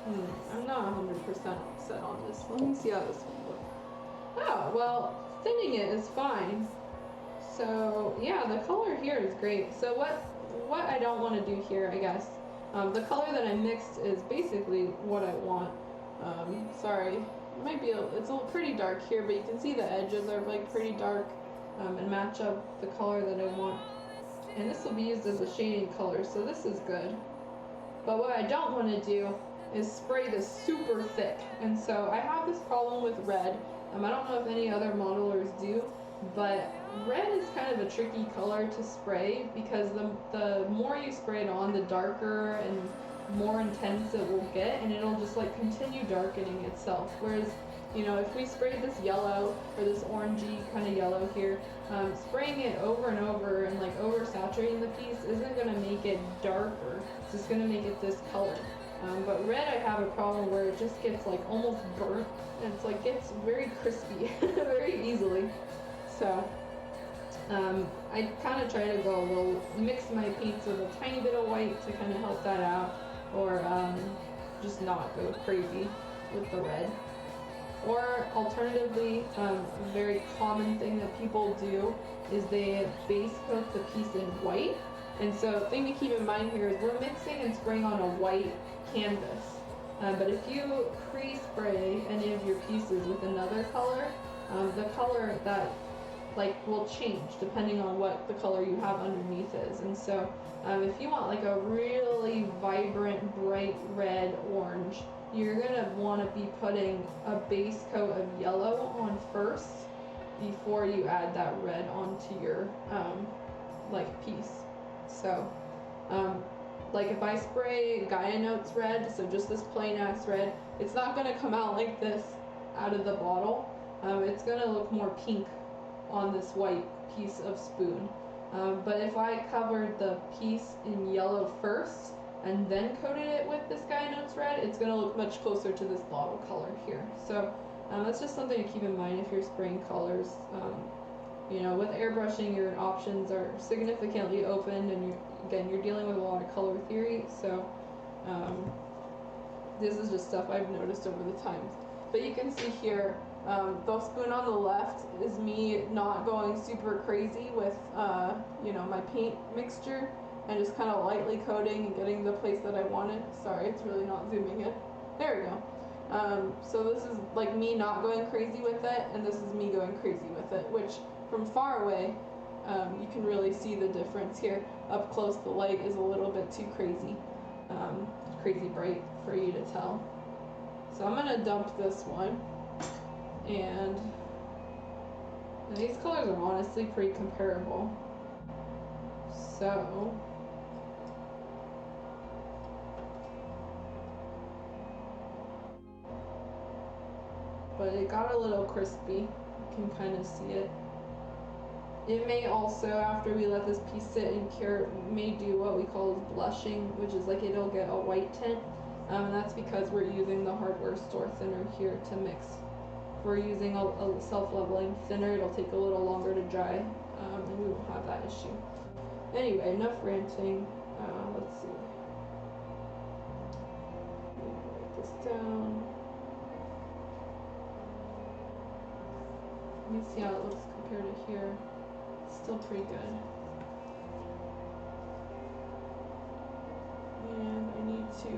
I'm not 100% set on this. Let me see how this one looks. Oh, well, thinning it is fine. So, yeah, the color here is great. So what I don't want to do here, I guess, the color that I mixed is basically what I want. Sorry, it might be it's a little pretty dark here, but you can see the edges are like pretty dark and match up the color that I want. And this will be used as a shading color, so this is good. But what I don't want to do is spray this super thick. And so I have this problem with red. I don't know if any other modelers do, but red is kind of a tricky color to spray because the more you spray it on, the darker and more intense it will get, and it'll just like continue darkening itself. Whereas, you know, if we sprayed this yellow or this orangey kind of yellow here, spraying it over and over and like oversaturating the piece isn't going to make it darker. It's just going to make it this color. But red, I have a problem where it just gets like almost burnt, and it's like gets very crispy very easily. So I kind of try to go a little, mix my paints with a tiny bit of white to kind of help that out, or just not go crazy with the red. Or alternatively, a very common thing that people do is they base coat the piece in white. And so the thing to keep in mind here is we're mixing and spraying on a white canvas. But if you pre-spray any of your pieces with another color, the color that will change depending on what the color you have underneath is. And so if you want like a really vibrant, bright red orange, you're gonna want to be putting a base coat of yellow on first before you add that red onto your piece. So like if I spray Gaia Notes red, so just this plain ass red, it's not gonna come out like this out of the bottle. It's gonna look more pink on this white piece of spoon. But if I covered the piece in yellow first and then coated it with this Gaia Notes red, it's going to look much closer to this bottle color here. So that's just something to keep in mind if you're spraying colors. You know, with airbrushing, your options are significantly opened, and you're dealing with a lot of color theory. So this is just stuff I've noticed over the times. But you can see here, the spoon on the left is me not going super crazy with, you know, my paint mixture, and just kind of lightly coating and getting the place that I wanted. Sorry, it's really not zooming in. There we go. So this is like me not going crazy with it, and this is me going crazy with it, which from far away, you can really see the difference here. Up close, the light is a little bit too crazy, crazy bright for you to tell. So I'm gonna dump this one, and these colors are honestly pretty comparable. So but it got a little crispy. You can kind of see it. It may also, after we let this piece sit and cure, may do what we call blushing, which is like it'll get a white tint. And that's because we're using the hardware store thinner here to mix. If we're using a self-leveling thinner, it'll take a little longer to dry, and we won't have that issue. Anyway, enough ranting. Let's see. Write this down. Let me see how it looks compared to here. It's still pretty good. And I need to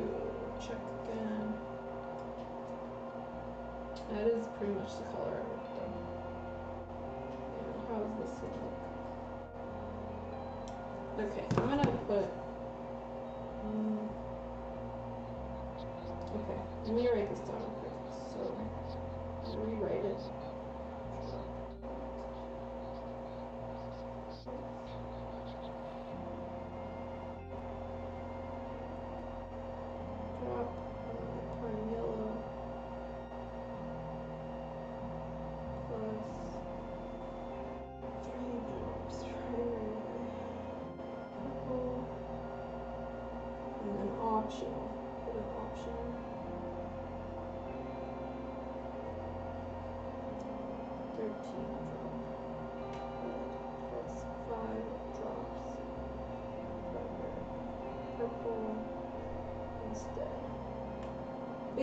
check again. That is pretty much the color I worked on. And how does this one look? Okay, I'm gonna put. Okay, let me write this down real quick. So, I'm gonna rewrite it. Drop prime yellow plus primary purple, and then optional. Put an optional.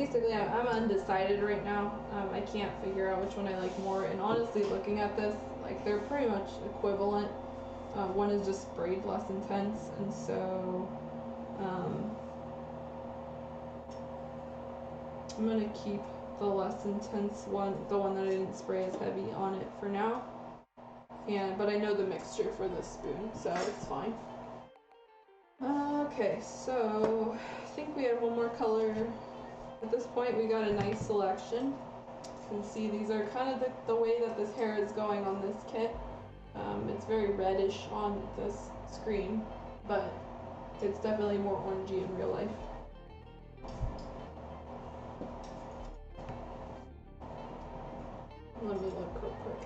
basically, I'm undecided right now. I can't figure out which one I like more, and honestly, looking at this, like, they're pretty much equivalent. One is just sprayed less intense, and so I'm gonna keep the less intense one, the one that I didn't spray as heavy on it for now. But I know the mixture for this spoon, so it's fine. Okay, so I think we had one more color. At this point, we got a nice selection. You can see these are kind of the way that this hair is going on this kit. It's very reddish on this screen, but it's definitely more orangey in real life. Let me look real quick.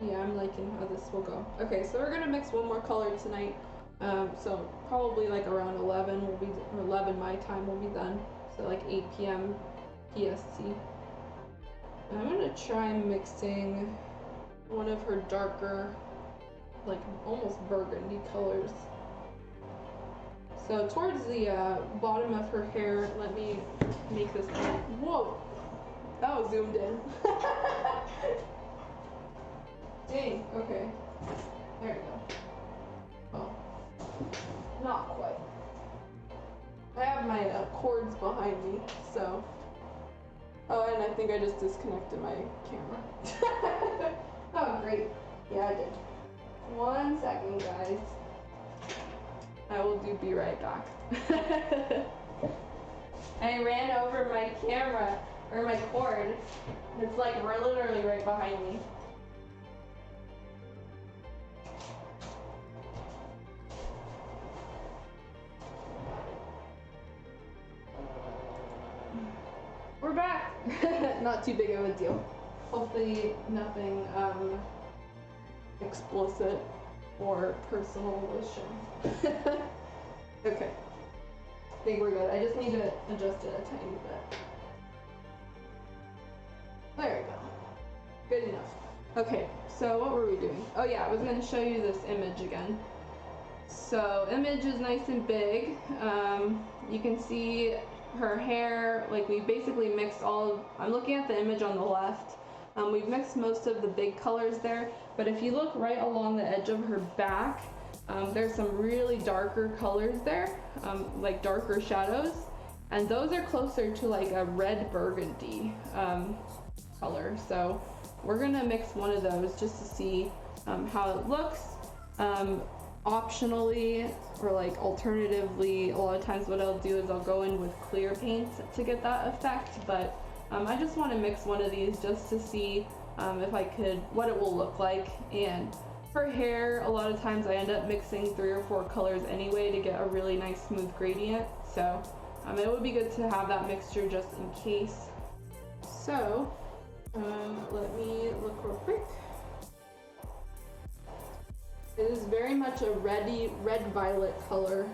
Yeah, I'm liking how this will go. Okay, so we're gonna mix one more color tonight. So probably like around 11 will be, or 11 my time will be done. So like 8 p.m. PST. And I'm gonna try mixing one of her darker, like almost burgundy colors. So towards the bottom of her hair, let me make this. Whoa, that was zoomed in. Dang, okay. There you go. Oh, not quite. I have my cords behind me, so. Oh, and I think I just disconnected my camera. Oh, great. Yeah, I did. 1 second, guys. I will be right back. I ran over my camera, or my cord. It's like literally right behind me. We're back! Not too big of a deal. Hopefully nothing explicit or personal was shown. Okay. I think we're good. I just need to adjust it a tiny bit. There we go. Good enough. Okay, so what were we doing? Oh yeah, I was going to show you this image again. So image is nice and big. You can see her hair, like we basically mixed all of, I'm looking at the image on the left. We've mixed most of the big colors there, but if you look right along the edge of her back, there's some really darker colors there, like darker shadows, and those are closer to like a red burgundy color. So we're gonna mix one of those just to see how it looks. Optionally, or like alternatively, a lot of times what I'll do is I'll go in with clear paint to get that effect, but I just want to mix one of these just to see if I could, what it will look like. And for hair, a lot of times I end up mixing 3 or 4 colors anyway to get a really nice smooth gradient, so it would be good to have that mixture just in case. So let me look real quick. It is very much a red-violet color.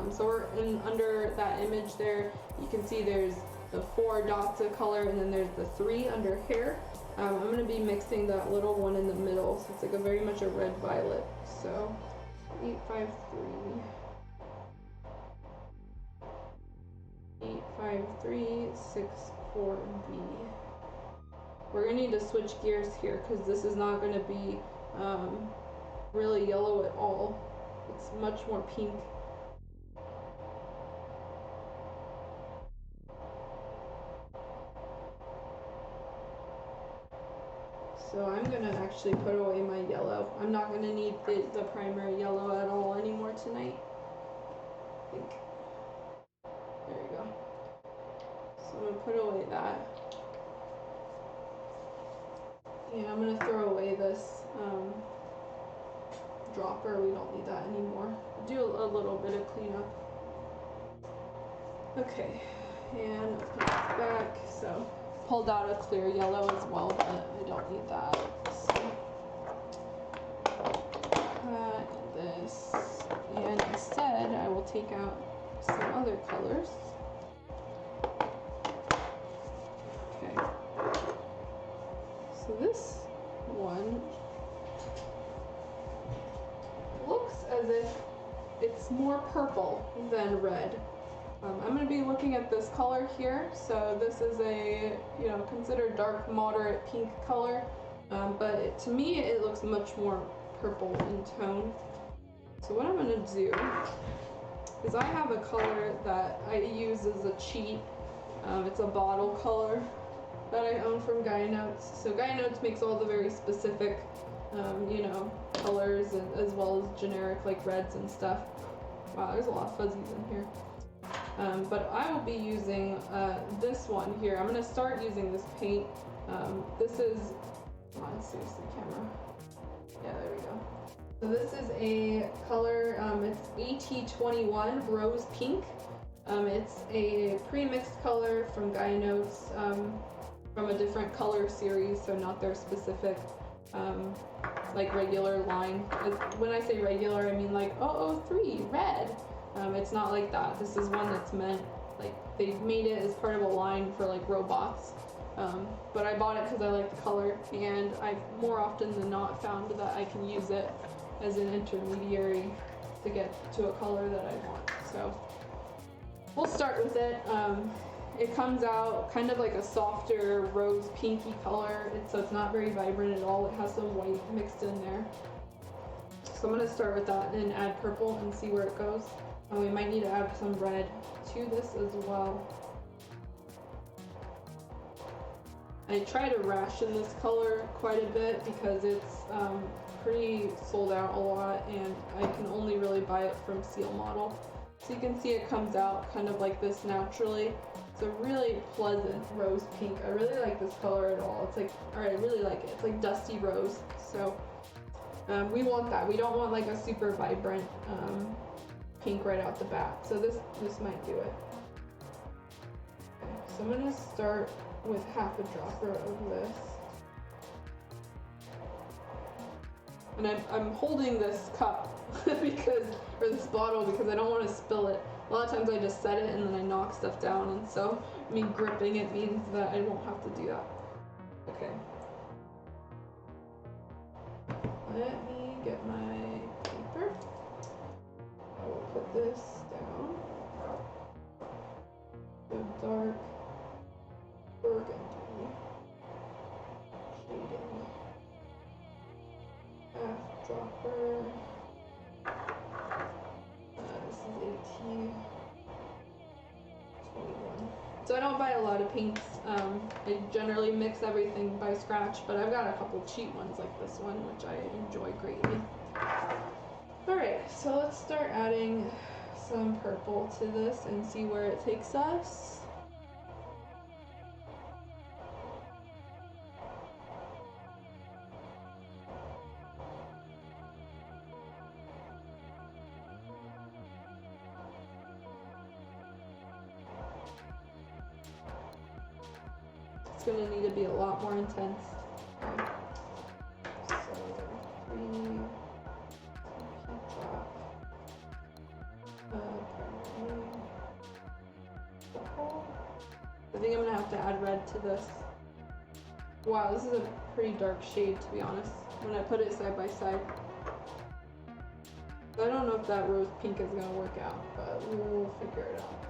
So we're under that image there. You can see there's the 4 dots of color, and then there's the 3 under hair. I'm going to be mixing that little one in the middle, so it's like a very much a red-violet. So 853. 85364B. We're going to need to switch gears here because this is not going to be really yellow at all. It's much more pink. So I'm gonna actually put away my yellow. I'm not gonna need the primary yellow at all anymore tonight. I think. There you go. So I'm gonna put away that. Yeah, I'm gonna throw away this dropper. We don't need that anymore. Do a little bit of cleanup. Okay, and put this back. So pulled out a clear yellow as well, but I don't need that. So this, and instead I will take out some other colors. Okay. So this one, a little purple than red. I'm going to be looking at this color here. So this is a, considered dark moderate pink color, but to me it looks much more purple in tone. So what I'm going to do is I have a color that I use as a cheat. It's a bottle color that I own from Gaia Notes. So Gaia Notes makes all the very specific, colors, and as well as generic like reds and stuff. Wow, there's a lot of fuzzies in here. But I will be using this one here. I'm going to start using this paint. This is, come on, seriously, camera. Yeah, there we go. So this is a color, it's AT21 Rose Pink. It's a pre-mixed color from Gaia Notes, from a different color series, so not their specific, like regular line. When I say regular, I mean like 003 red. It's not like that. This is one that's meant, like, they made it as part of a line for like robots. But I bought it because I like the color, and I've more often than not found that I can use it as an intermediary to get to a color that I want. So we'll start with it. It comes out kind of like a softer rose pinky color, so it's not very vibrant at all. It has some white mixed in there. So I'm going to start with that and add purple and see where it goes. And we might need to add some red to this as well. I try to ration this color quite a bit because it's pretty sold out a lot, and I can only really buy it from Seal Model. So you can see it comes out kind of like this naturally. It's a really pleasant rose pink. I really like this color at all. It's like, I really like it. It's like dusty rose. So we want that. We don't want like a super vibrant pink right out the bat. So this might do it. Okay, so I'm gonna start with half a dropper of this. And I'm holding this cup or this bottle because I don't want to spill it. A lot of times I just set it and then I knock stuff down, and so me gripping it means that I won't have to do that. Okay. Let me get my paper. I will put this down. The dark burgundy shading. Half dropper. This is AT21. So I don't buy a lot of paints. I generally mix everything by scratch, but I've got a couple cheap ones like this one, which I enjoy greatly. Alright, so let's start adding some purple to this and see where it takes us. It's going to need to be a lot more intense. Okay. So 3 drop. I think I'm going to have to add red to this. Wow, this is a pretty dark shade, to be honest, when I put it side by side. I don't know if that rose pink is going to work out, but we'll figure it out.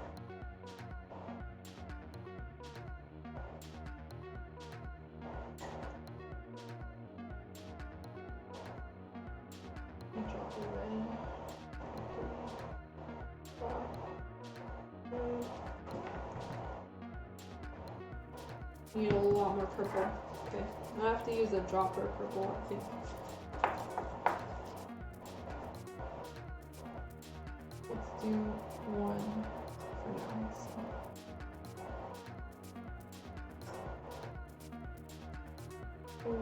Need a lot more purple. Okay, I have to use a dropper of purple, I think. Let's do one for now. So. 2, 3.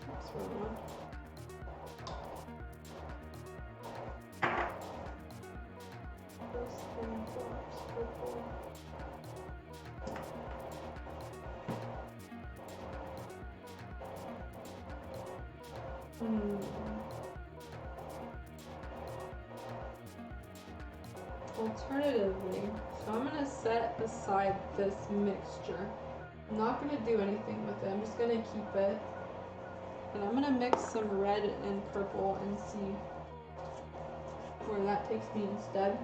That's what I want. Alternatively, so I'm going to set aside this mixture. I'm not going to do anything with it. I'm just going to keep it And I'm gonna mix some red and purple and see where that takes me instead.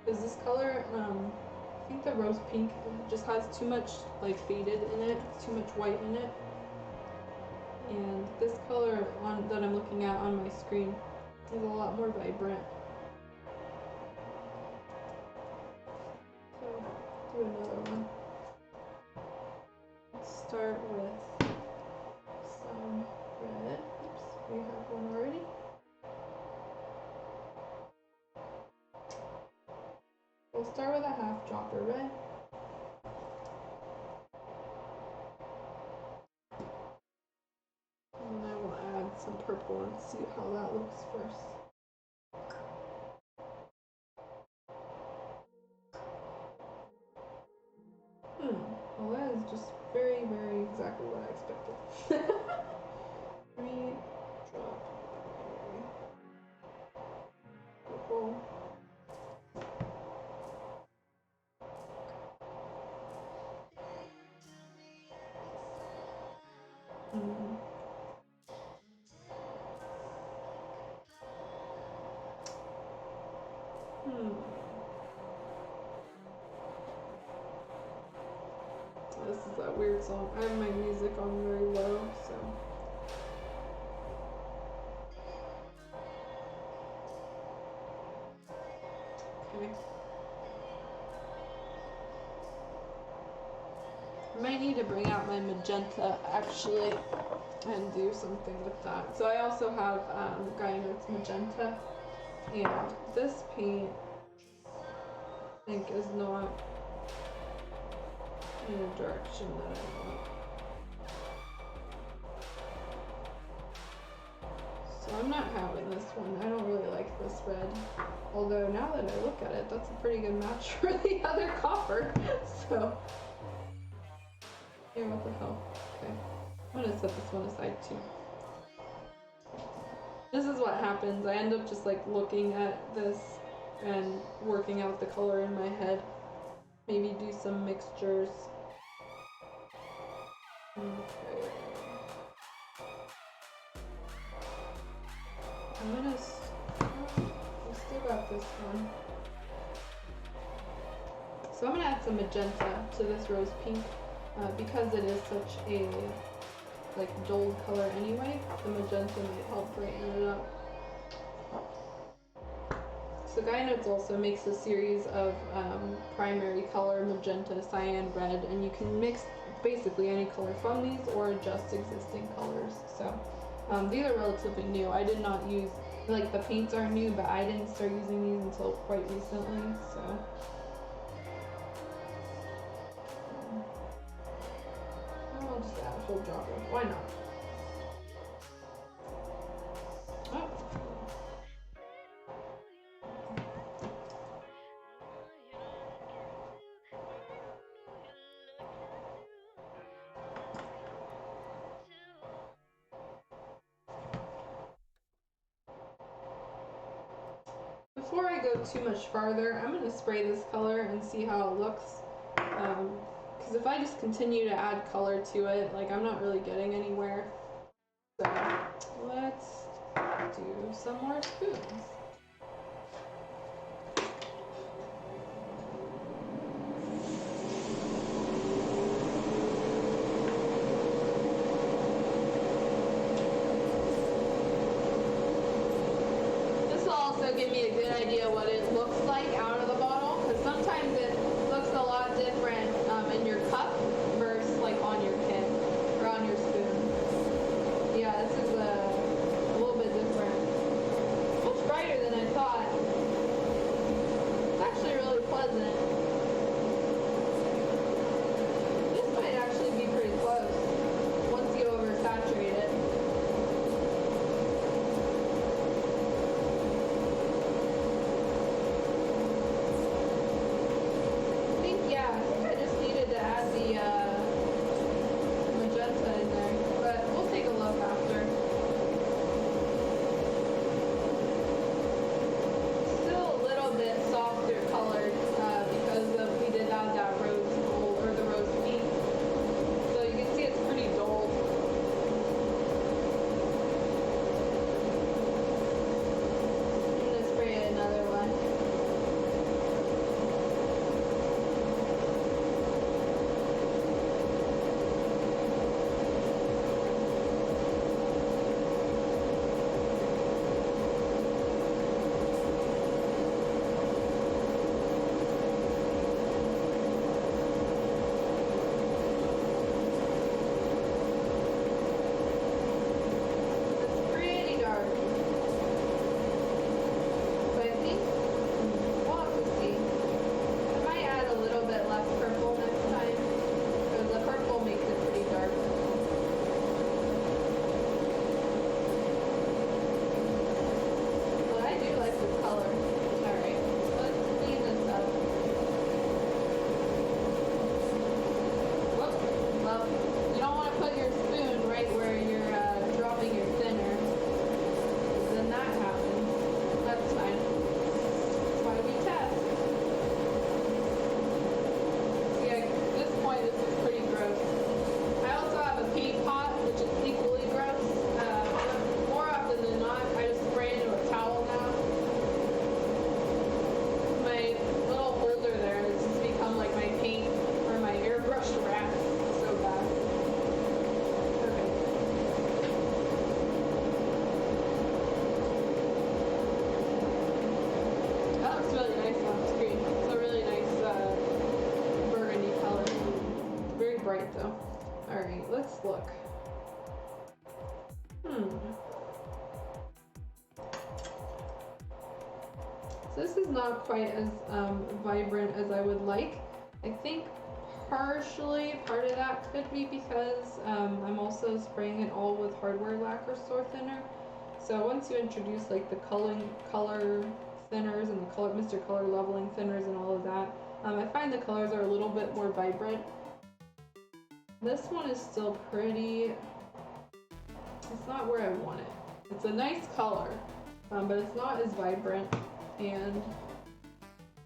Because this color, I think the rose pink just has too much like faded in it, too much white in it. And this color that I'm looking at on my screen is a lot more vibrant. So, do another one. Let's start with some red. Oops, we have one already. We'll start with a half drop of red. And then I will add some purple and see how that looks first. Well, that is just very, very exactly what I expected. 3 drop purple. This is that weird song. I have my music on very low, so. Okay. I might need to bring out my magenta actually and do something with that. So I also have Guy Notes Magenta, and this paint I think is not in the direction that I want. So I'm not having this one. I don't really like this red. Although now that I look at it, that's a pretty good match for the other copper. So, hey, what the hell? Okay, I'm gonna set this one aside too. This is what happens. I end up just like looking at this and working out the color in my head. Maybe do some mixtures. Okay. I'm gonna we still got this one. So I'm gonna add some magenta to this rose pink because it is such a like dull color anyway. The magenta might help brighten it up. So Guy Notes also makes a series of primary color, magenta, cyan, red, and you can mix basically any color from these or adjust existing colors. So these are relatively new. I did not use, like the paints are new, but I didn't start using these until quite recently, so. I'll just add a whole drop of, why not? Oh. Before I go too much farther, I'm going to spray this color and see how it looks. Because if I just continue to add color to it, like I'm not really getting anywhere. So let's do some more spoons. Give me a good idea what it looks like out of the bottle, because sometimes it looks a lot different in your cup versus like on your kit or on your spoon. Yeah, this is a little bit different. Much brighter than I thought. It's actually really pleasant. This might actually be pretty close once you oversaturate it. let's look. So this is not quite as vibrant as I would like. I think partially part of that could be because I'm also spraying it all with hardware lacquer store thinner. So once you introduce like the color thinners and the Mr. Color leveling thinners and all of that, I find the colors are a little bit more vibrant. This one is still pretty, it's not where I want it. It's a nice color, but it's not as vibrant. And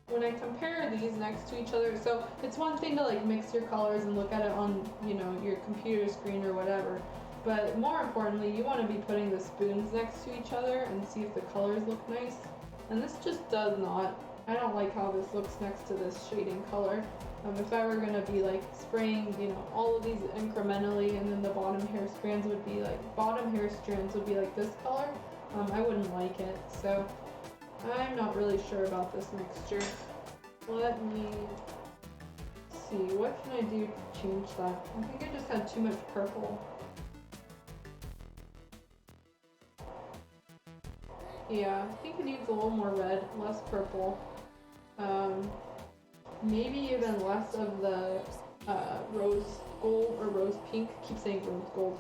when I compare these next to each other, so it's one thing to like mix your colors and look at it on, you know, your computer screen or whatever, but more importantly, you want to be putting the spoons next to each other and see if the colors look nice. And this just does not. I don't like how this looks next to this shading color. If I were gonna be like spraying, you know, all of these incrementally, and then the bottom hair strands would be like this color, I wouldn't like it. So I'm not really sure about this mixture. Let me see, what can I do to change that? I think I just had too much purple. Yeah, I think it needs a little more red, less purple. Maybe even less of the rose gold or rose pink. I keep saying rose gold.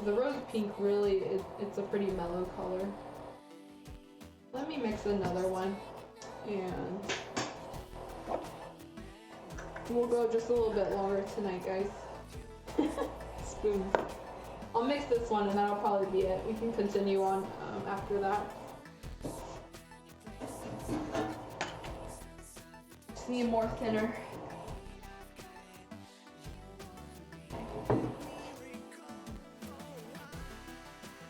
The rose pink really, it's a pretty mellow color. Let me mix another one, and we'll go just a little bit longer tonight, guys. Spoons. I'll mix this one and that'll probably be it. We can continue on after that. Just need more thinner.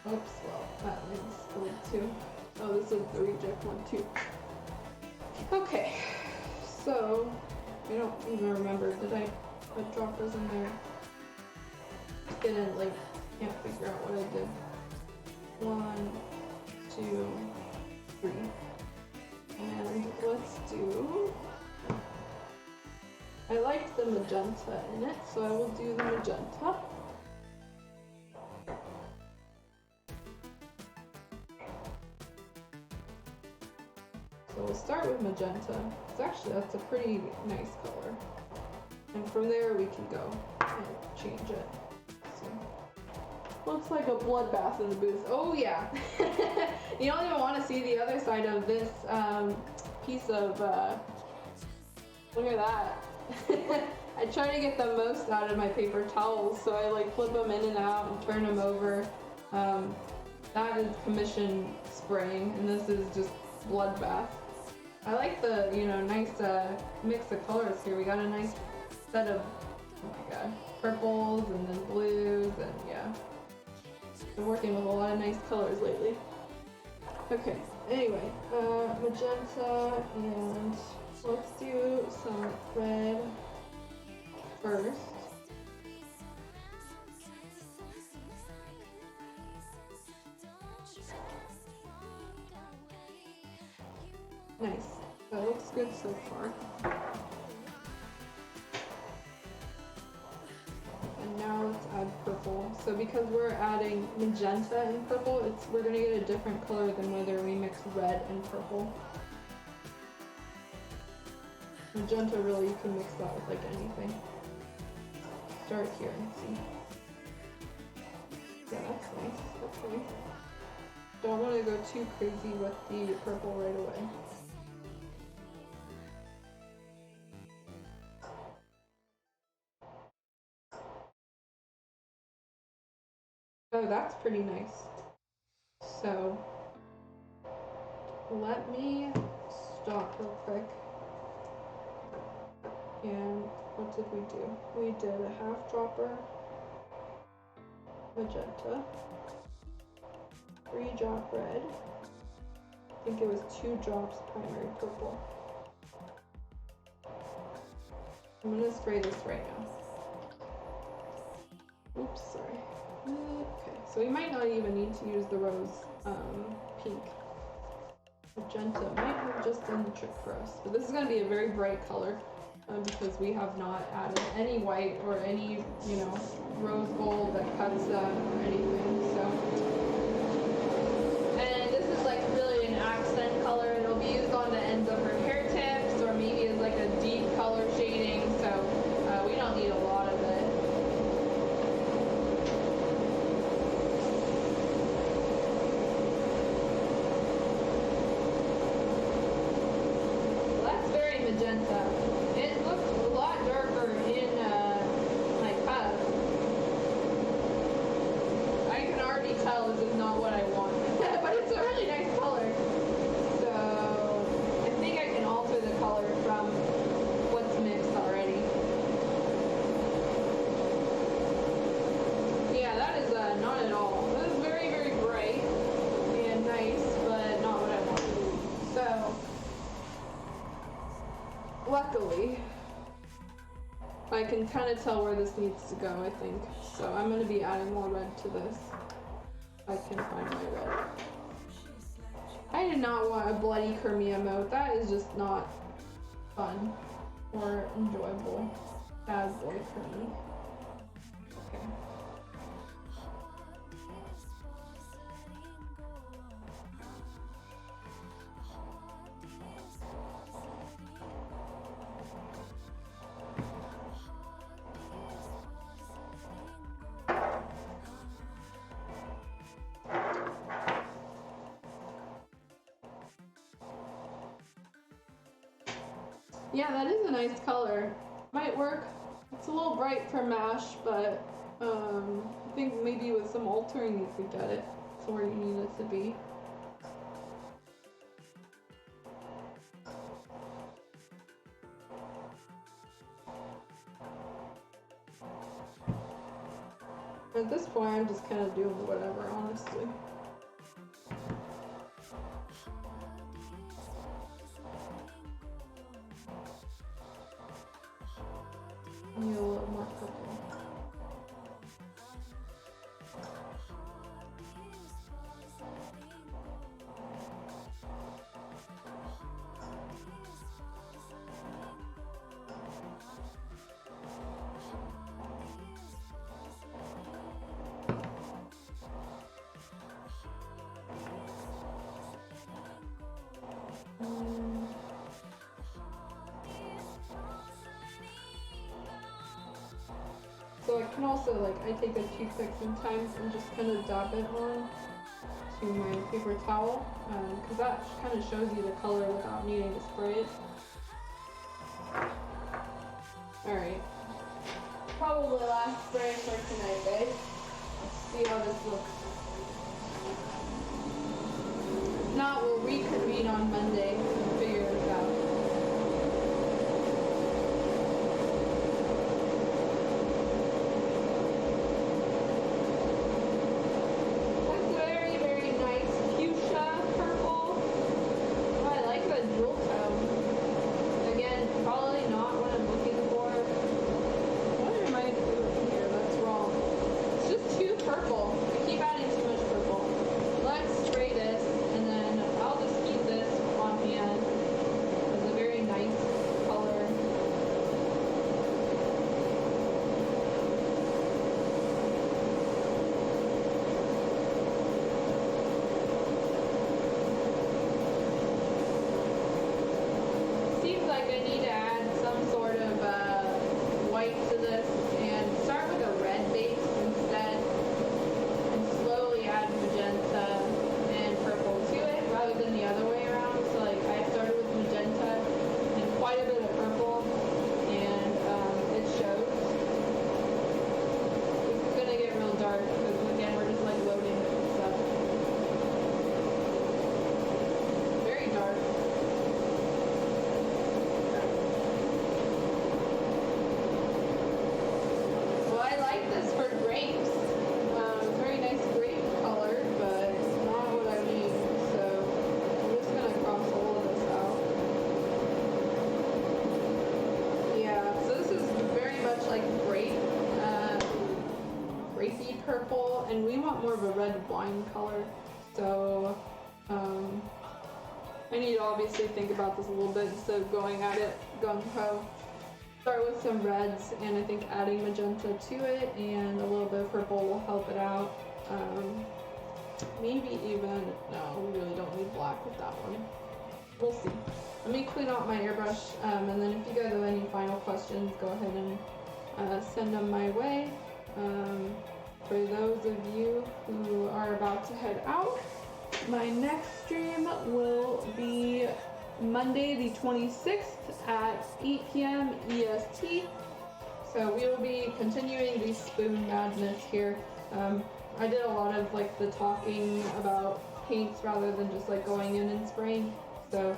Oops, well, that one's split too. Oh, this is the reject one too. Okay, so I don't even remember. Did I put droppers in there? Didn't, like, can't figure out what I did. 1, 2, 3. And let's do. I liked the magenta in it, so I will do the magenta. So we'll start with magenta. That's a pretty nice color. And from there we can go and change it. So, looks like a bloodbath in the booth. Oh yeah. You don't even want to see the other side of this piece of, look at that. I try to get the most out of my paper towels, so I like flip them in and out and turn them over. That is commission spraying, and this is just bloodbath. I like the, you know, nice mix of colors here. We got a nice set of, oh my god, purples and then blues, and yeah. Been working with a lot of nice colors lately. Okay, anyway, magenta, and let's do some red first. Nice. That looks good so far. And now let's add purple. So because we're adding magenta and purple, we're gonna get a different color than whether we mix red and purple. Magenta, really, you can mix that with like anything. Start here and see. Yeah, that's nice. That's nice. Don't want to go too crazy with the purple right away. Oh, that's pretty nice. So, let me stop real quick. And what did we do? We did a half dropper magenta, 3 drop red. I think it was 2 drops primary purple. I'm gonna spray this right now. Oops, sorry. Okay, so we might not even need to use the rose pink. Magenta might have just done the trick for us, but this is going to be a very bright color. because we have not added any white or any, you know, rose gold that cuts that or anything. So, and this is like really an accent color. It'll be used on the ends of her hair tips or maybe as like a deep color shading. So we don't need a lot of it. Well, that's very magenta. It looks a lot darker in my cup. I can already tell this is not what I want, but it's a really nice color. So I think I can alter the color from what's mixed already. Yeah, that is not at all. This is very, very bright and nice, but not what I want. So luckily, I can kind of tell where this needs to go, I think. So I'm going to be adding more red to this. I can find my red. I did not want a bloody Kermia mode. That is just not fun or enjoyable. Bad boy for me. Okay. Yeah, that is a nice color. Might work. It's a little bright for MASH, but I think maybe with some altering you could get it to where you need it to be. At this point, I'm just kind of doing whatever, honestly. I need a little more purple. So I can also, like, I take a toothpick sometimes and just kind of dab it on to my paper towel, because that kind of shows you the color without needing to spray it. Alright. Probably last spray for tonight, guys. Let's see how this looks. If not, we'll reconvene on Monday and figure this out. Purple, and we want more of a red wine color, so I need to obviously think about this a little bit instead of going at it gung-ho. start with some reds, and I think adding magenta to it and a little bit of purple will help it out. Maybe even, no, we really don't need black with that one. We'll see. Let me clean out my airbrush, and then if you guys have any final questions, go ahead and send them my way. For those of you who are about to head out, my next stream will be Monday the 26th at 8 p.m. EST. So we will be continuing the spoon madness here. I did a lot of like the talking about paints rather than just like going in and spraying. So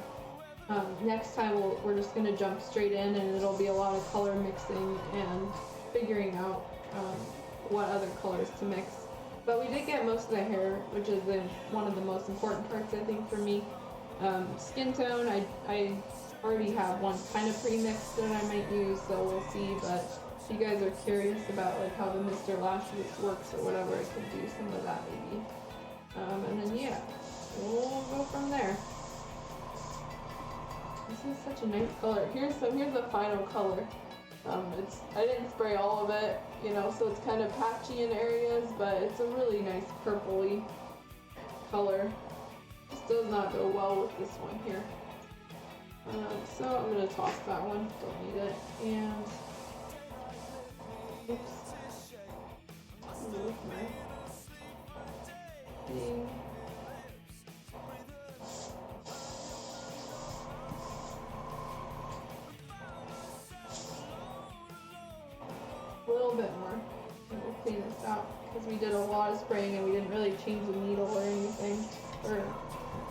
next time we're just gonna jump straight in, and it'll be a lot of color mixing and figuring out what other colors to mix. But we did get most of the hair, which is one of the most important parts, I think, for me. Skin tone, I already have one kind of pre-mixed that I might use, so we'll see. But if you guys are curious about like how the Mr. Lashes works or whatever, I could do some of that maybe. And then yeah, we'll go from there. This is such a nice color. Here's the final color. I didn't spray all of it, you know, so it's kind of patchy in areas, but it's a really nice purpley color. Just does not go well with this one here. So I'm gonna toss that one. Don't need it. And oops. Move my thing. A little bit more, and we'll clean this out because we did a lot of spraying and we didn't really change the needle or anything, or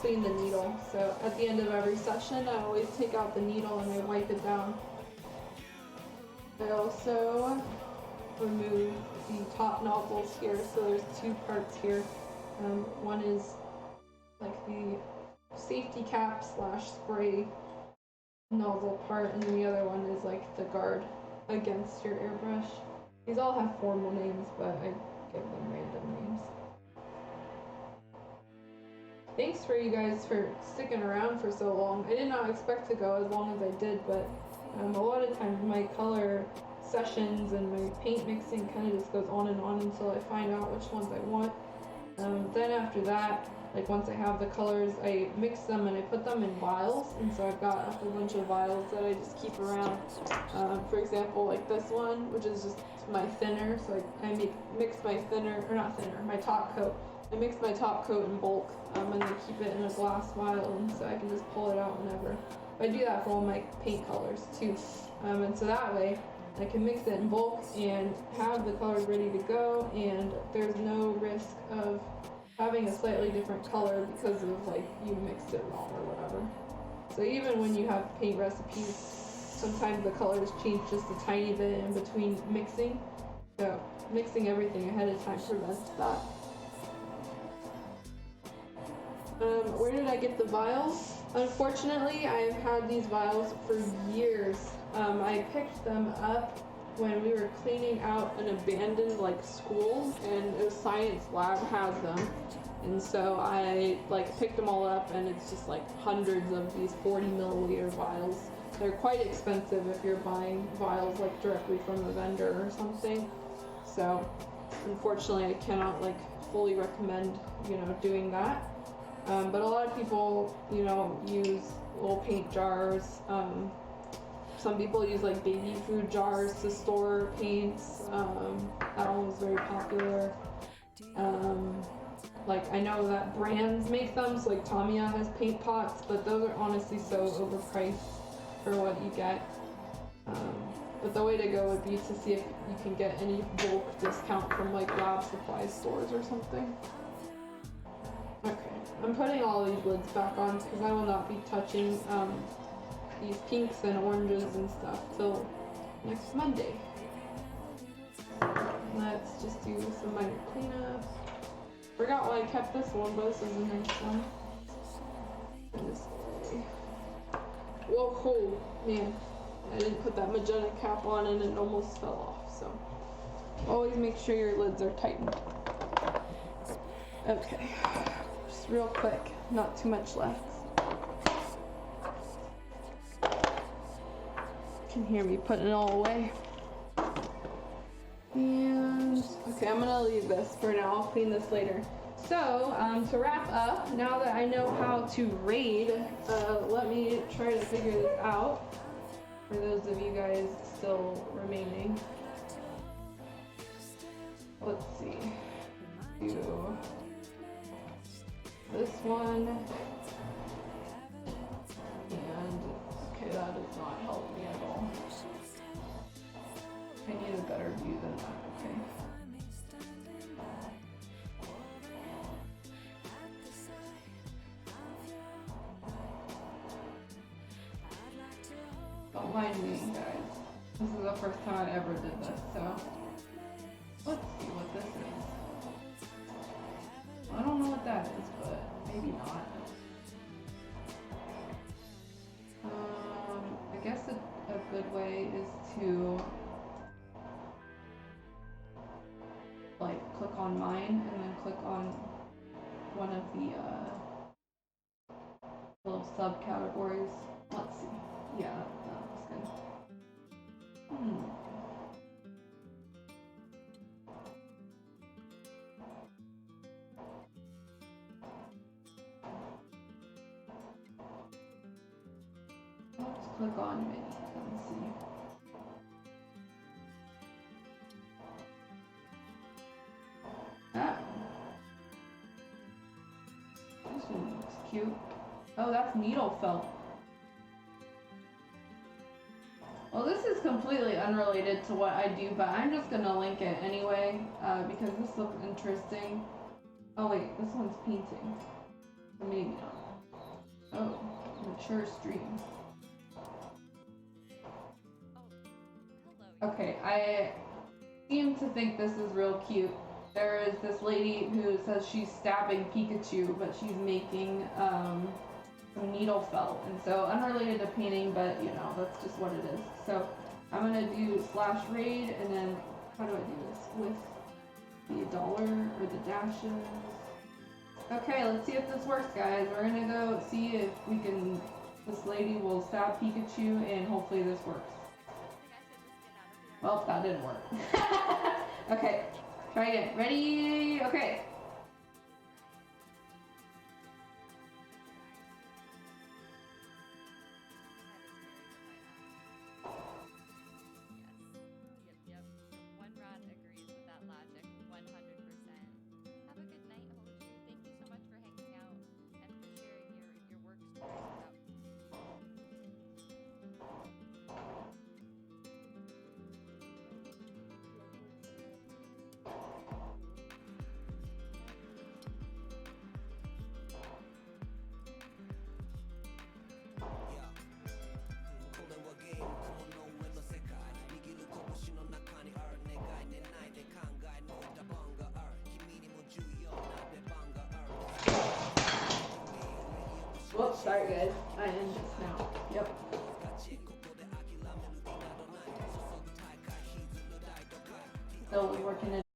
clean the needle. So at the end of every session, I always take out the needle and I wipe it down. I also remove the top nozzles here. So there's two parts here. One is like the safety cap / spray nozzle part, and then the other one is like the guard against your airbrush. These all have formal names, but I give them random names. Thanks for you guys for sticking around for so long. I did not expect to go as long as I did, but a lot of times my color sessions and my paint mixing kind of just goes on and on until I find out which ones I want. Then after that, like once I have the colors, I mix them and I put them in vials, and so I've got a whole bunch of vials that I just keep around. For example, like this one, which is just my thinner, so I mix my thinner, or not thinner, my top coat. I mix my top coat in bulk, and then keep it in a glass vial, and so I can just pull it out whenever. I do that for all my paint colors too, and so that way I can mix it in bulk and have the colors ready to go, and there's no risk of having a slightly different color because of like you mixed it wrong or whatever. So even when you have paint recipes, sometimes the colors change just a tiny bit in between mixing. So mixing everything ahead of time prevents that. Where did I get the vials? Unfortunately, I've had these vials for years. I picked them up when we were cleaning out an abandoned like school, and a science lab has them, and so I like picked them all up, and it's just like hundreds of these 40 milliliter vials. They're quite expensive if you're buying vials like directly from a vendor or something. So unfortunately I cannot like fully recommend, you know, doing that. But a lot of people, you know, use little paint jars. Some people use like baby food jars to store paints. That one was very popular. Like I know that brands make them, so like Tamiya has paint pots, but those are honestly so overpriced for what you get. But the way to go would be to see if you can get any bulk discount from like lab supply stores or something. Okay, I'm putting all these lids back on because I will not be touching these pinks and oranges and stuff till next Monday. Let's just do some minor cleanup. Forgot why I kept this one, but this is a nice one. And this way. Whoa, man. I didn't put that magenta cap on and it almost fell off, so. Always make sure your lids are tightened. Okay. Just real quick, not too much left. can hear me putting it all away. And okay, I'm gonna leave this for now. I'll clean this later. So to wrap up, now that I know how to raid, let me try to figure this out. For those of you guys still remaining, let's see. Do this one, and okay, that does not help me at all. I need a better view than that. Okay. Don't mind me, guys. This is the first time I ever did this, so let's see what this is. I don't know what that is, but maybe not. I guess a good way is to like click on mine and then click on one of the little subcategories. Let's see. Yeah, that looks good. Let's click on Maid and see. Ah. This one looks cute. Oh, that's needle felt. Well, this is completely unrelated to what I do, but I'm just gonna link it anyway, because this looks interesting. Oh wait, this one's painting. Or maybe not. Oh, mature stream. Okay, I seem to think this is real cute. There is this lady who says she's stabbing Pikachu, but she's making some needle felt, and so unrelated to painting, but you know, that's just what it is. So I'm gonna do /raid, and then how do I do this? With the dollar or the dashes. Okay, let's see if this works, guys. We're gonna go see if we can, this lady will stab Pikachu, and hopefully this works. Well, that didn't work. Okay, try again. Ready? Okay. Whoops, sorry guys. I end this now. Yep. Still working it.